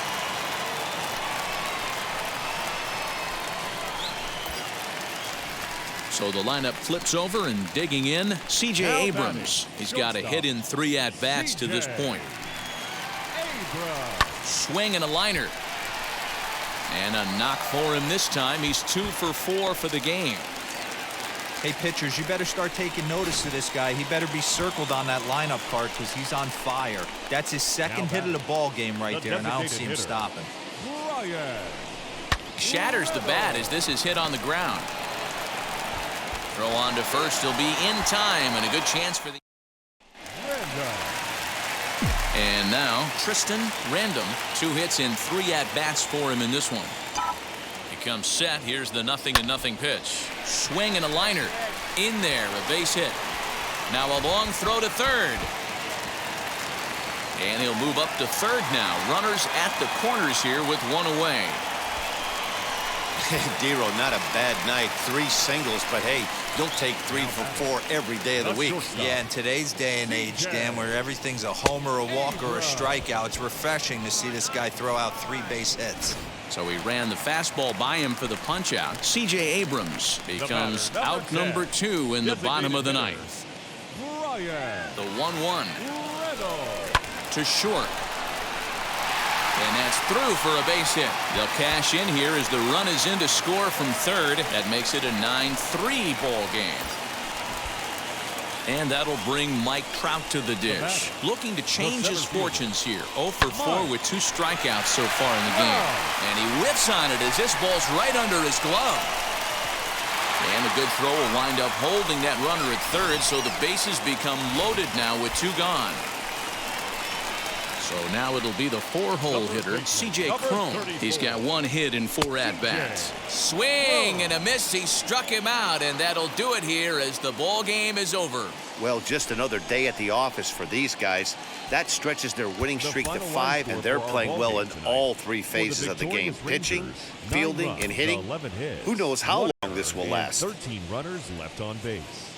So the lineup flips over, and digging in, C.J. Abrams. He's got a hit in 3 at-bats to this point. Swing and a liner. And a knock for him this time. He's 2 for 4 for the game. Hey, pitchers, you better start taking notice of this guy. He better be circled on that lineup card because he's on fire. That's his second hit of the ball game right there, and I don't see him stopping. Shatters the bat as this is hit on the ground. Throw on to first. He'll be in time, and a good chance for the... And now, Tristan Random. 2 hits in 3 at-bats for him in this one. He comes set. Here's the 0-0 pitch. Swing and a liner. In there, a base hit. Now a long throw to third. And he'll move up to third now. Runners at the corners here with 1 away. Dero, not a bad night. 3 singles, but hey, you'll take 3 for 4 every day of the week. Yeah, in today's day and age, Dan, where everything's a homer, a walk, or a strikeout, it's refreshing to see this guy throw out 3 base hits. So he ran the fastball by him for the punch-out. C.J. Abrams becomes out number 2 in the bottom of the ninth. The 1-1 to short. And that's through for a base hit. They'll cash in here as the run is in to score from third. That makes it a 9-3 ball game. And that'll bring Mike Trout to the dish. Looking to change his fortunes here. 0 for 4 with 2 strikeouts so far in the game. And he whiffs on it as this ball's right under his glove. And a good throw will wind up holding that runner at third, so the bases become loaded now with 2 gone. So now it'll be the 4-hole hitter, C.J. Cron. He's got 1 hit in 4 at-bats. Swing and a miss. He struck him out, and that'll do it here as the ball game is over. Well, just another day at the office for these guys. That stretches their winning streak to 5, and they're playing well in all 3 phases of the game. Pitching, fielding, and hitting. Who knows how long this will last. 13 runners left on base.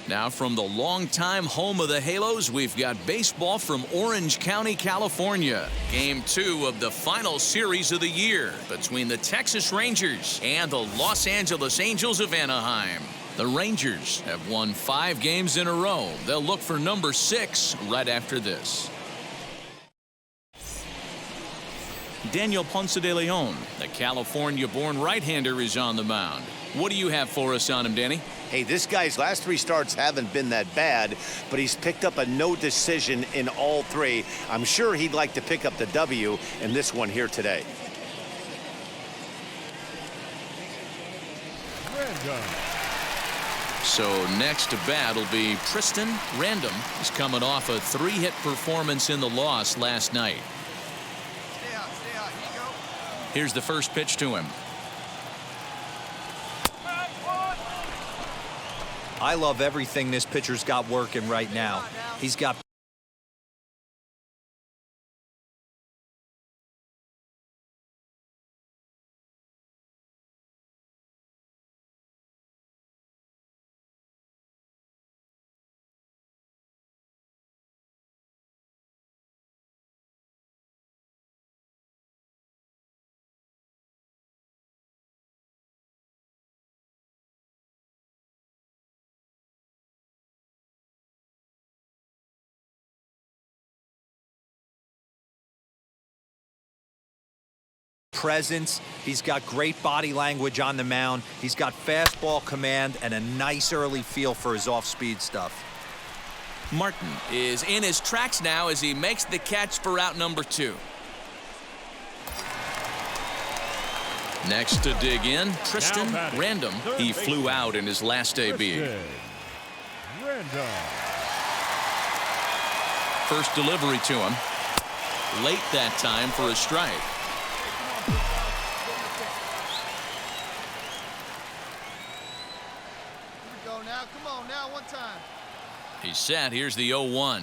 Now from the longtime home of the Halos, we've got baseball from Orange County, California. Game 2 of the final series of the year between the Texas Rangers and the Los Angeles Angels of Anaheim. The Rangers have won 5 games in a row. They'll look for number 6 right after this. Daniel Ponce de Leon, the California-born right-hander, is on the mound. What do you have for us on him, Danny? Hey, this guy's last 3 starts haven't been that bad, but he's picked up a no decision in all 3. I'm sure he'd like to pick up the W in this one here today. So next to bat will be Tristan Random. He's coming off a 3-hit performance in the loss last night. Stay out, here you go. Here's the first pitch to him. I love everything this pitcher's got working right now. He's got presence. He's got great body language on the mound. He's got fastball command and a nice early feel for his off-speed stuff. Martin is in his tracks now as he makes the catch for out number 2. Next to dig in, Tristan Random. He flew out in his last AB. First delivery to him. Late that time for a strike. Come on now, one time. He's set. Here's the 0-1.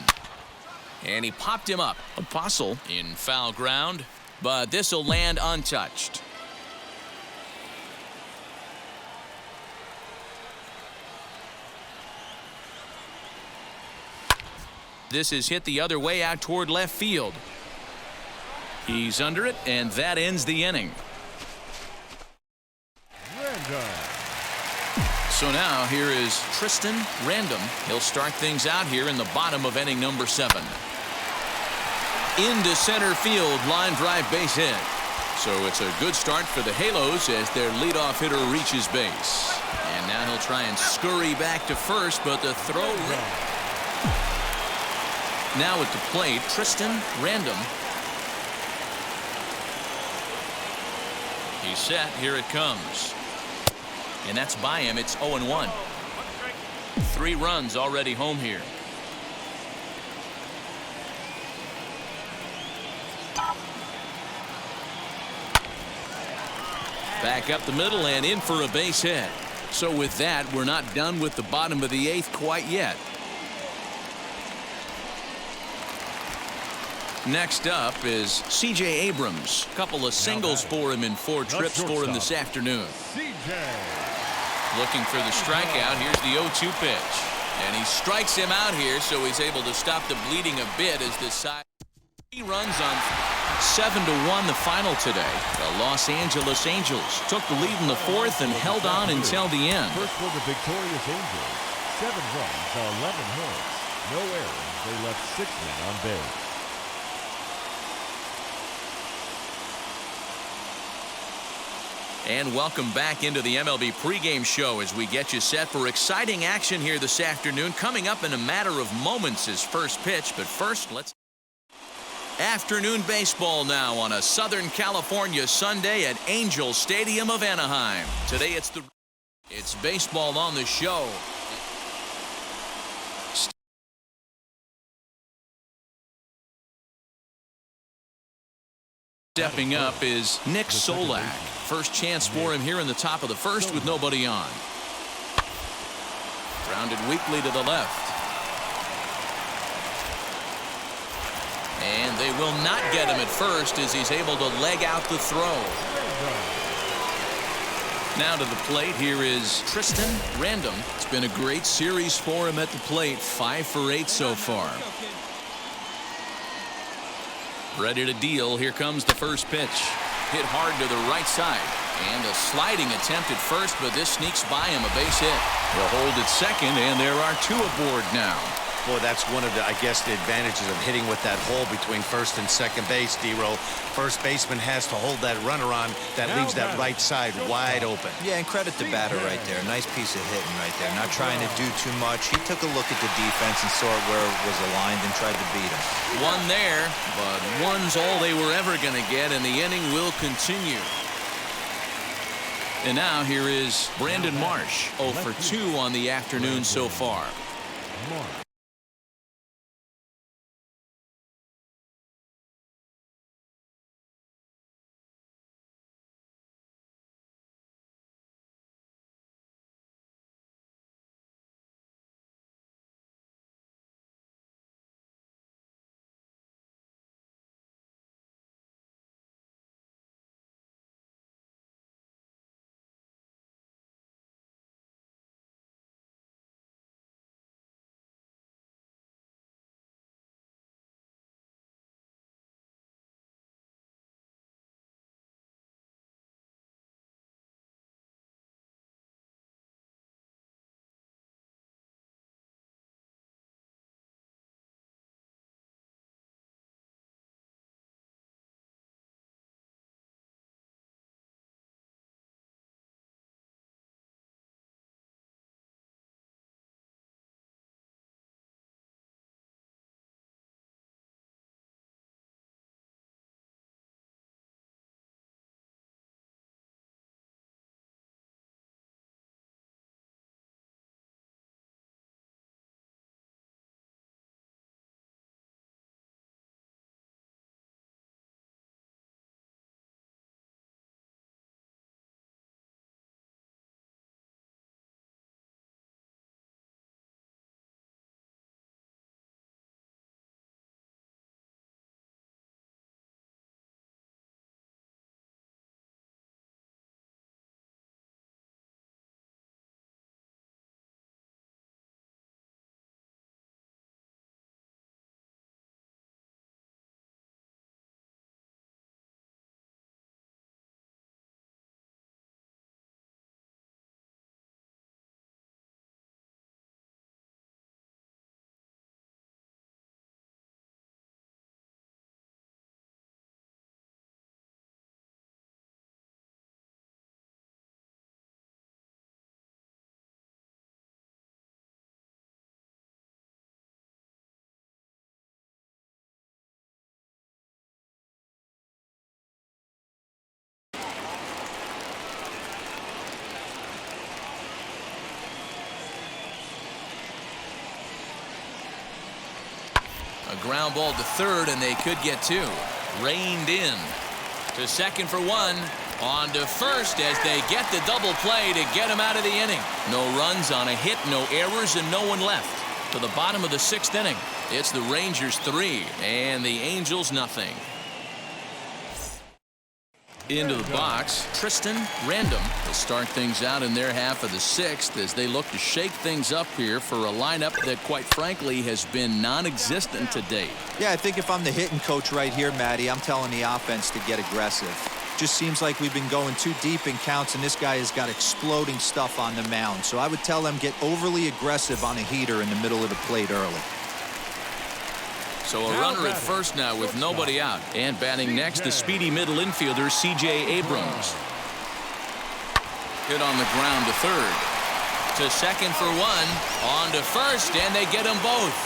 And he popped him up. Apostle in foul ground, but this will land untouched. This is hit the other way out toward left field. He's under it, and that ends the inning. So now here is Tristan Random. He'll start things out here in the bottom of inning number 7. Into center field, line drive base hit. So it's a good start for the Halos as their leadoff hitter reaches base. And now he'll try and scurry back to first, but the throw. Now at the plate, Tristan Random. He's set. Here it comes. And that's by him. It's 0-1. 3 runs already home here. Back up the middle and in for a base hit. So with that, we're not done with the bottom of the 8th quite yet. Next up is C.J. Abrams. A couple of singles for him in 4 trips for him this afternoon. Looking for the strikeout. Here's the 0-2 pitch. And he strikes him out here, so he's able to stop the bleeding a bit as this side. He runs on 7-1 the final today. The Los Angeles Angels took the lead in the 4th and held on until the end. First for the victorious Angels. 7 runs, 11 hits. No errors. They left 6 men on base. And welcome back into the MLB pregame show as we get you set for exciting action here this afternoon. Coming up in a matter of moments is first pitch, but first let's afternoon baseball now on a Southern California Sunday at Angel Stadium of Anaheim. Today it's the It's baseball on the show. Stepping up is Nick Solac. First chance for him here in the top of the first with nobody on. Grounded weakly to the left. And they will not get him at first as he's able to leg out the throw. Now to the plate, here is Tristan Random. It's been a great series for him at the plate, 5 for 8 so far. Ready to deal. Here comes the first pitch. Hit hard to the right side. And a sliding attempt at first, but this sneaks by him, a base hit. He'll hold at second, and there are 2 aboard now. Boy, that's one of the, I guess, the advantages of hitting with that hole between first and second base, D-Roll. First baseman has to hold that runner on. That leaves that right side wide open. Yeah, and credit the batter right there. Nice piece of hitting right there. Not trying to do too much. He took a look at the defense and saw where it was aligned and tried to beat him. One there, but one's all they were ever going to get, and the inning will continue. And now here is Brandon Marsh, 0 for 2 on the afternoon so far. A ground ball to third, and they could get 2. Reined in. To second for 1. On to first as they get the double play to get him out of the inning. No runs on a hit, no errors, and no one left. To the bottom of the 6th inning. It's the Rangers 3 and the Angels nothing. Into the box, Tristan Random to start things out in their half of the 6th as they look to shake things up here for a lineup that, quite frankly, has been non-existent to date. Yeah, I think if I'm the hitting coach right here, Matty, I'm telling the offense to get aggressive. Just seems like we've been going too deep in counts, and this guy has got exploding stuff on the mound. So I would tell them get overly aggressive on a heater in the middle of the plate early. So a runner at first now with nobody out. And batting next, the speedy middle infielder, C.J. Abrams. Hit on the ground to third. To second for 1. On to first, and they get them both.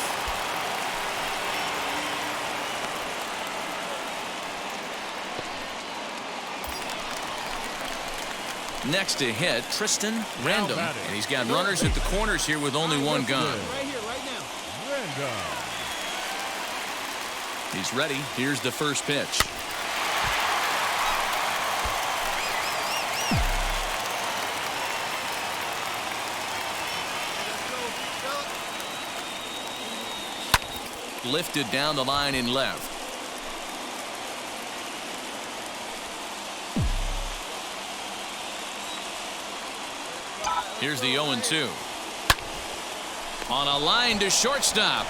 Next to hit, Tristan Random. And he's got runners at the corners here with only one gun. Right here, right now. Random. He's ready. Here's the first pitch. Lifted down the line in left. Here's the 0-2. On a line to shortstop.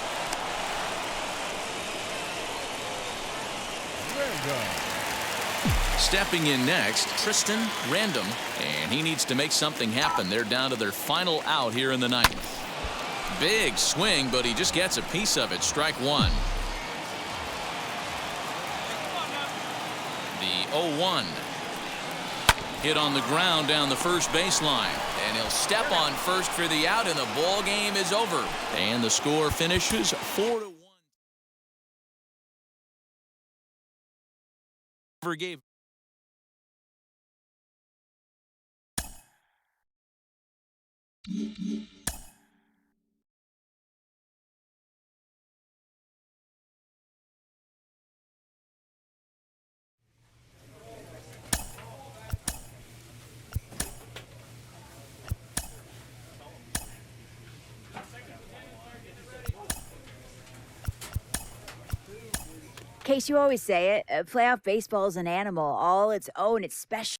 Stepping in next, Tristan Random, and he needs to make something happen. They're down to their final out here in the ninth. Big swing, but he just gets a piece of it. Strike one. The 0-1. Hit on the ground down the first baseline. And he'll step on first for the out, and the ball game is over. And the score finishes 4-1. Forgave. Case, you always say it, playoff baseball is an animal, all its own. It's special.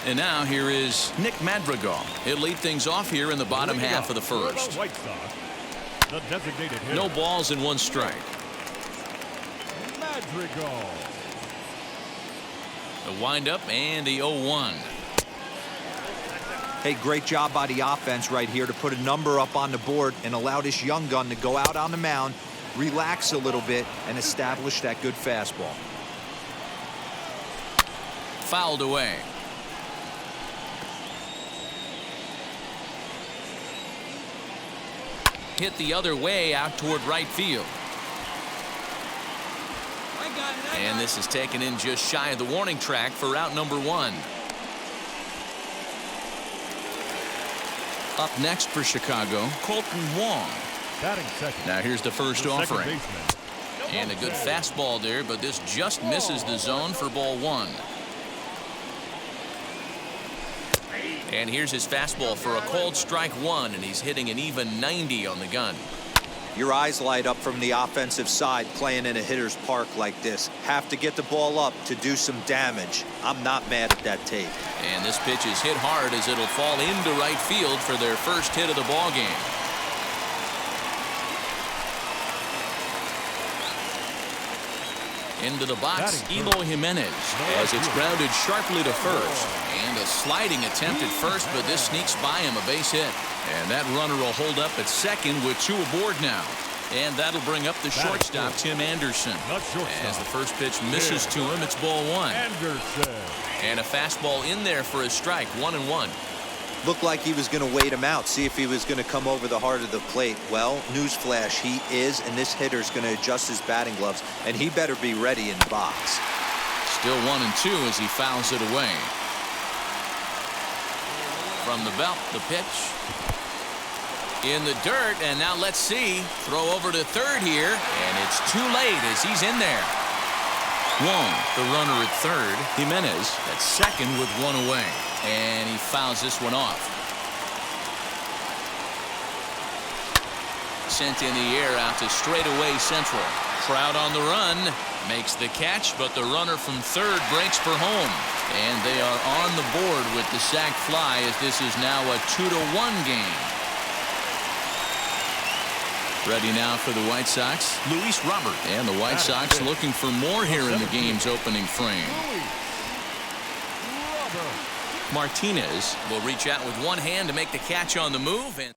And now here is Nick Madrigal. He'll lead things off here in the bottom half of the first. White Sox, the designated hitter. No balls and 1 strike. Madrigal. The windup and the 0-1. Hey, great job by the offense right here to put a number up on the board and allow this young gun to go out on the mound, relax a little bit, and establish that good fastball. Fouled away. Hit the other way out toward right field. And this is taken in just shy of the warning track for out number 1. Up next for Chicago, Colton Wong. Batting second. Now here's the first The second offering. baseman. And a good fastball there, but this just misses the zone for ball 1. And here's his fastball for a called strike 1, and he's hitting an even 90 on the gun. Your eyes light up from the offensive side playing in a hitter's park like this. Have to get the ball up to do some damage. I'm not mad at that tape. And this pitch is hit hard as it'll fall into right field for their first hit of the ball game. Into the box, Eloy Jimenez, as it's grounded sharply to first. And a sliding attempt at first, but this sneaks by him, a base hit. And that runner will hold up at second with 2 aboard now. And that'll bring up the shortstop, Tim Anderson. As the first pitch misses to him, it's ball 1. Anderson. And a fastball in there for a strike, 1-1. Looked like he was going to wait him out, see if he was going to come over the heart of the plate. Well, newsflash, he is, and this hitter's going to adjust his batting gloves, and he better be ready in the box. Still 1-2 as he fouls it away. From the belt, the pitch. In the dirt, and now let's see. Throw over to third here, and it's too late as he's in there. Wong, the runner at third. Jimenez at second with 1 away. And he fouls this one off. Sent in the air out to straightaway central. Trout on the run. Makes the catch, but the runner from third breaks for home. And they are on the board with the sac fly as this is now a 2-1 game. Ready now for the White Sox, Luis Robert. And the White Sox looking for more here in the game's opening frame. Martinez will reach out with one hand to make the catch on the move. And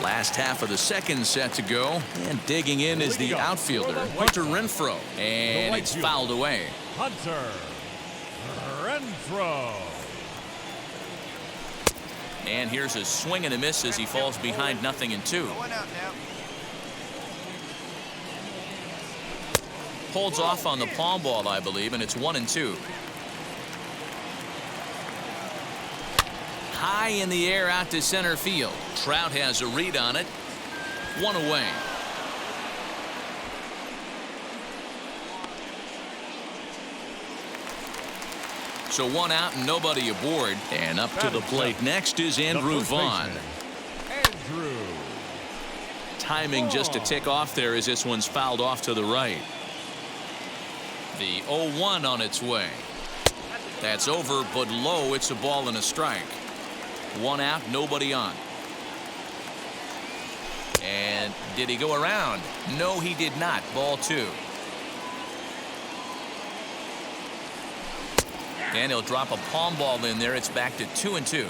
last half of the second set to go. And digging in is the outfielder, Hunter Renfroe. And it's fouled away. Hunter Renfroe. And here's a swing and a miss as he falls behind 0-2. Holds off on the palm ball, I believe, and it's 1-2. High in the air out to center field. Trout has a read on it. 1 away. So 1 out and nobody aboard. And up to the plate next is Andrew Vaughn. Timing just to tick off there as this one's fouled off to the right. The 0-1 on its way. That's over, but low. It's a ball and a strike. 1 out, nobody on. And did he go around? No, he did not. Ball 2. And he'll drop a palm ball in there. It's back to 2-2.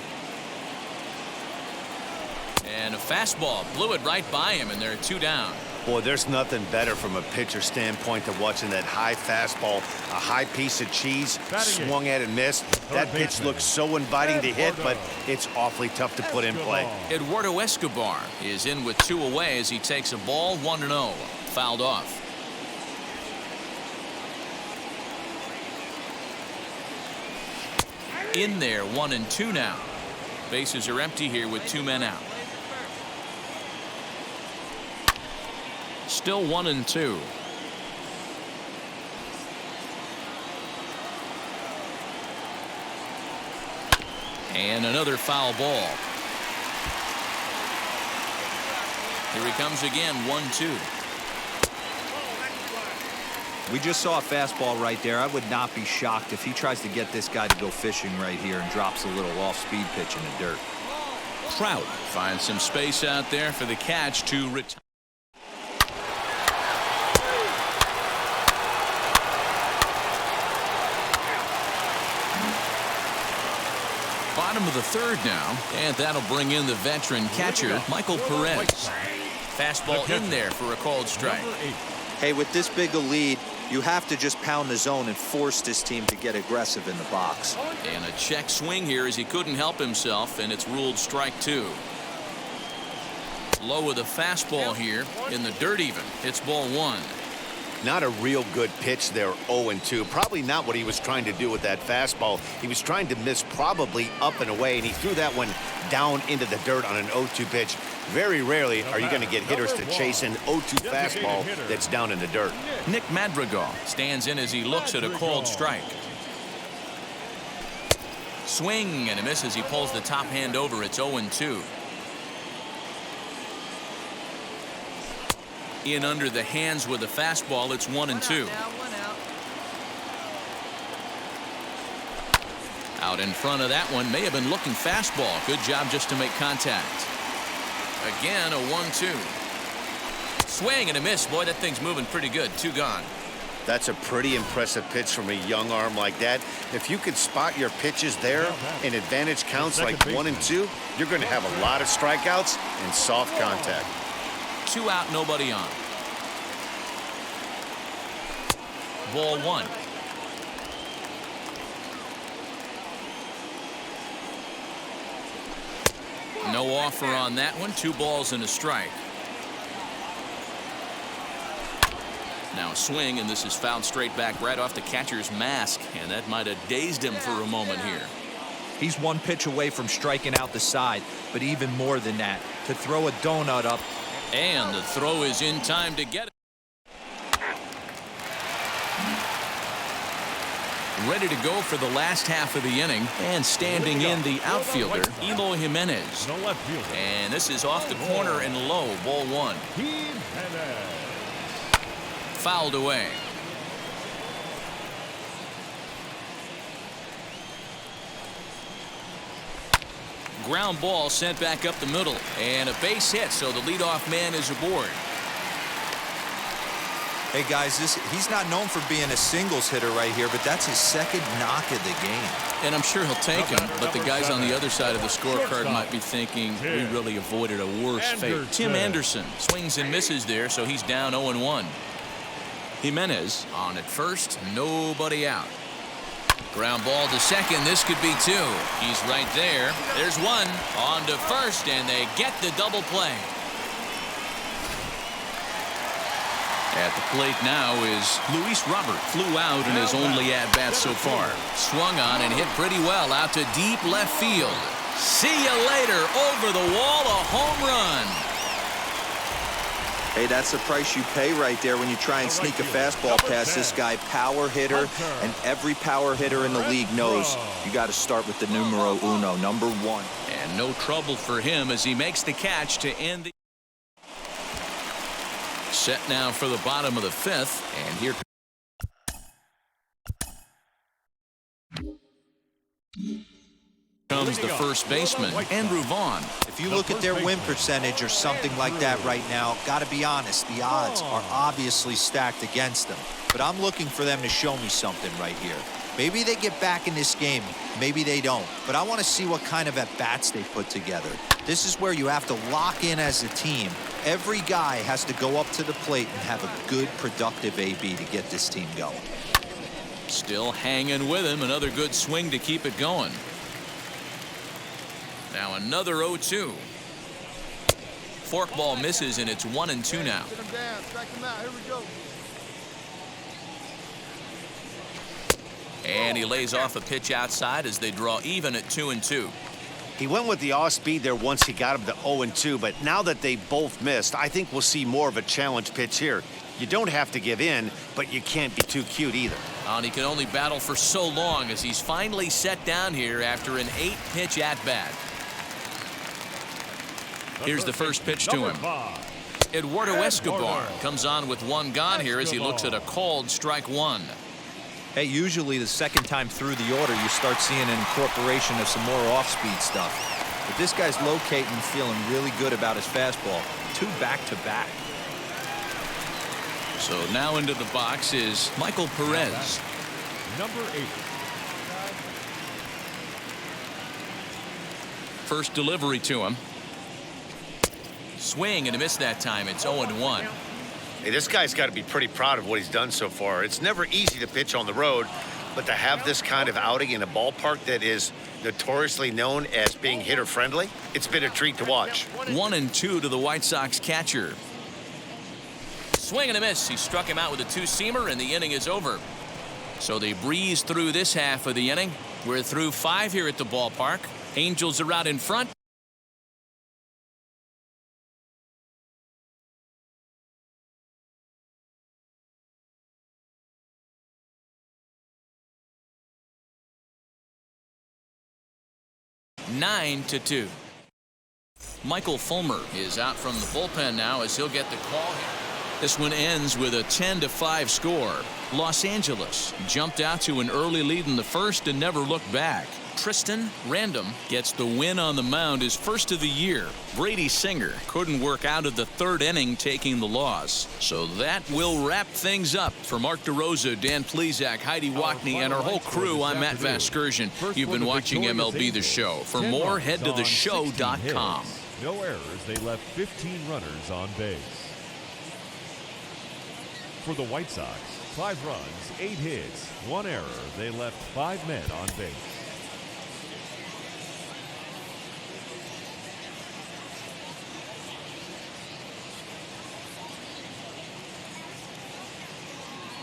And a fastball blew it right by him, and they're 2 down. Boy, there's nothing better from a pitcher standpoint than watching that high fastball, a high piece of cheese, swung at and missed. That pitch looks so inviting to hit, but it's awfully tough to put in play. Eduardo Escobar is in with 2 away as he takes a ball, 1-0, fouled off. In there, 1-2 now. Bases are empty here with 2 men out. Still 1-2. And another foul ball. Here he comes again, 1-2. We just saw a fastball right there. I would not be shocked if he tries to get this guy to go fishing right here and drops a little off-speed pitch in the dirt. Trout finds some space out there for the catch to retire. Bottom of the third now, and that'll bring in the veteran catcher, Michael Perez. Fastball in there for a called strike. Hey, with this big a lead, you have to just pound the zone and force this team to get aggressive in the box. And a check swing here as he couldn't help himself, and it's ruled strike 2. Low with a fastball here in the dirt even. It's ball 1. Not a real good pitch there, 0-2. Probably not what he was trying to do with that fastball. He was trying to miss probably up and away, and he threw that one down into the dirt on an 0-2 pitch. Very rarely are you going to get hitters to chase an 0-2 fastball that's down in the dirt. Nick Madrigal stands in as he looks at a called strike. Swing and a miss as he pulls the top hand over. It's 0-2. In under the hands with a fastball. It's 1-2. Out in front of that one. May have been looking fastball. Good job just to make contact. Again, a 1-2. Swing and a miss. Boy, that thing's moving pretty good. 2 gone. That's a pretty impressive pitch from a young arm like that. If you could spot your pitches there in advantage counts like 1 and 2, you're going to have a lot of strikeouts and soft contact. 2 out, nobody on. Ball 1. No offer on that one. 2 balls and a strike. Now a swing, and this is fouled straight back right off the catcher's mask, and that might have dazed him for a moment here. He's 1 pitch away from striking out the side, but even more than that, to throw a donut up. And the throw is in time to get it. Ready to go for the last half of the inning, and standing in the outfielder, Eloy Jimenez. And this is off the corner and low, ball 1. Fouled away. Ground ball sent back up the middle, and a base hit, so the leadoff man is aboard. Hey guys, he's not known for being a singles hitter right here, but that's his 2nd knock of the game. And I'm sure he'll take him, but the guys on the other side of the scorecard might be thinking we really avoided a worse fate. Tim Anderson swings and misses there, so he's down 0-1. Jimenez on at first, nobody out. Ground ball to second. This could be 2. He's right there. There's 1 on to first, and they get the double play. At the plate now is Luis Robert. Flew out in his only at-bat so far. Swung on and hit pretty well out to deep left field. See you later. Over the wall, a home run. Hey, that's the price you pay right there when you try and sneak a fastball past this guy. Power hitter, and every power hitter in the league knows you got to start with the numero uno, number 1. And no trouble for him as he makes the catch to end the... Set now for the bottom of the 5th, and here comes the first baseman, Andrew Vaughn. If you look at their win percentage or something like that right now, got to be honest, the odds are obviously stacked against them. But I'm looking for them to show me something right here. Maybe they get back in this game, maybe they don't. But I want to see what kind of at-bats they put together. This is where you have to lock in as a team. Every guy has to go up to the plate and have a good, productive AB to get this team going. Still hanging with him. Another good swing to keep it going. Now another 0-2. Forkball misses, and it's 1-2 now. And he lays off a pitch outside as they draw even at 2-2. He went with the off speed there once he got him to 0-2, but now that they both missed, I think we'll see more of a challenge pitch here. You don't have to give in, but you can't be too cute either. And he can only battle for so long as he's finally set down here after an 8-pitch at-bat. Here's the first pitch to him. Eduardo Escobar comes on with one gone here as he looks at a called strike one. Hey, usually the second time through the order, you start seeing an incorporation of some more off-speed stuff. But this guy's locating and feeling really good about his fastball. 2 back-to-back. So now into the box is Michael Perez. Number 8. First delivery to him. Swing and a miss that time. It's 0-1. Hey, this guy's got to be pretty proud of what he's done so far. It's never easy to pitch on the road, but to have this kind of outing in a ballpark that is notoriously known as being hitter-friendly, it's been a treat to watch. 1-2 to the White Sox catcher. Swing and a miss. He struck him out with a two-seamer, and the inning is over. So they breeze through this half of the inning. We're through 5 here at the ballpark. Angels are out in front. Nine to 2. Michael Fulmer is out from the bullpen now as he'll get the call here. This one ends with a 10-5 score. Los Angeles jumped out to an early lead in the first and never looked back. Tristan Random gets the win on the mound, his first of the year. Brady Singer couldn't work out of the 3rd inning, taking the loss. So that will wrap things up. For Mark DeRosa, Dan Plesac, Heidi Wackney, and our whole crew, I'm Matt Vasgersian. You've been watching MLB The Show. For more, head to theshow.com. No errors. They left 15 runners on base. For the White Sox, 5 runs, 8 hits, 1 error. They left 5 men on base.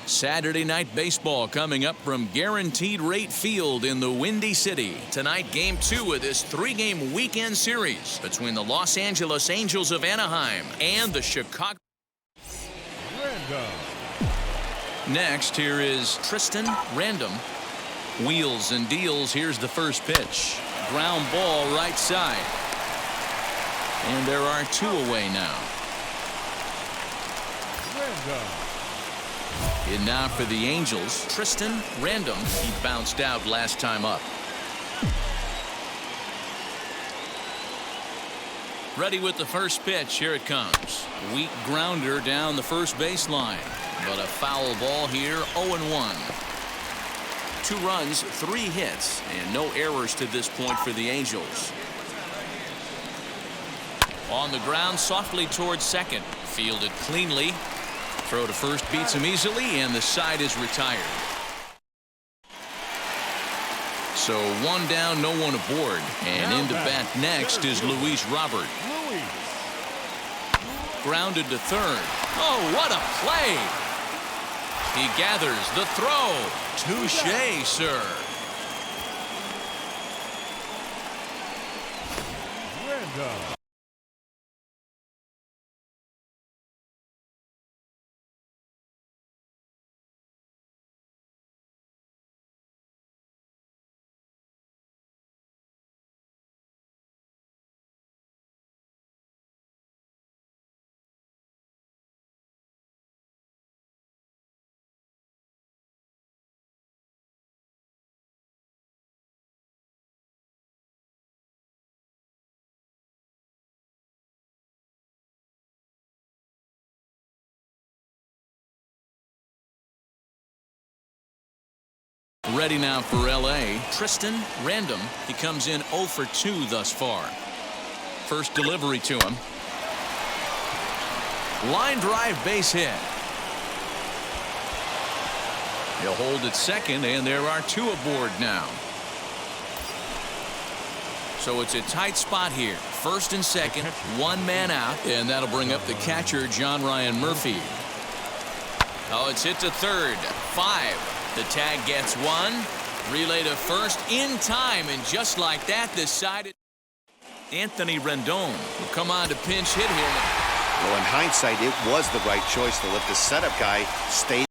Saturday night baseball coming up from Guaranteed Rate Field in the Windy City. Tonight, Game 2 of this 3-game weekend series between the Los Angeles Angels of Anaheim and the Chicago. Next, here is Tristan Random. Wheels and deals. Here's the first pitch. Ground ball right side. And there are 2 away now. And now for the Angels, Tristan Random. He bounced out last time up. Ready with the first pitch. Here it comes. Weak grounder down the first baseline. But a foul ball here, 0-1. 2 runs, 3 hits, and no errors to this point for the Angels. On the ground, softly towards second. Fielded cleanly. Throw to first beats him easily, and the side is retired. So 1 down, no one aboard. And into bat next is Luis Robert. Grounded to third. Oh, what a play! He gathers the throw. Touche, sir. Ready now for L.A. Tristan Random. He comes in 0 for 2 thus far. First delivery to him. Line drive base hit. He'll hold at second, and there are 2 aboard now. So it's a tight spot here. First and second, 1 man out, and that'll bring up the catcher, John Ryan Murphy. Oh, it's hit to third. 5. The tag gets 1. Relay to first in time, and just like that, decided Anthony Rendon will come on to pinch hit here. Well, in hindsight, it was the right choice to let the setup guy stay.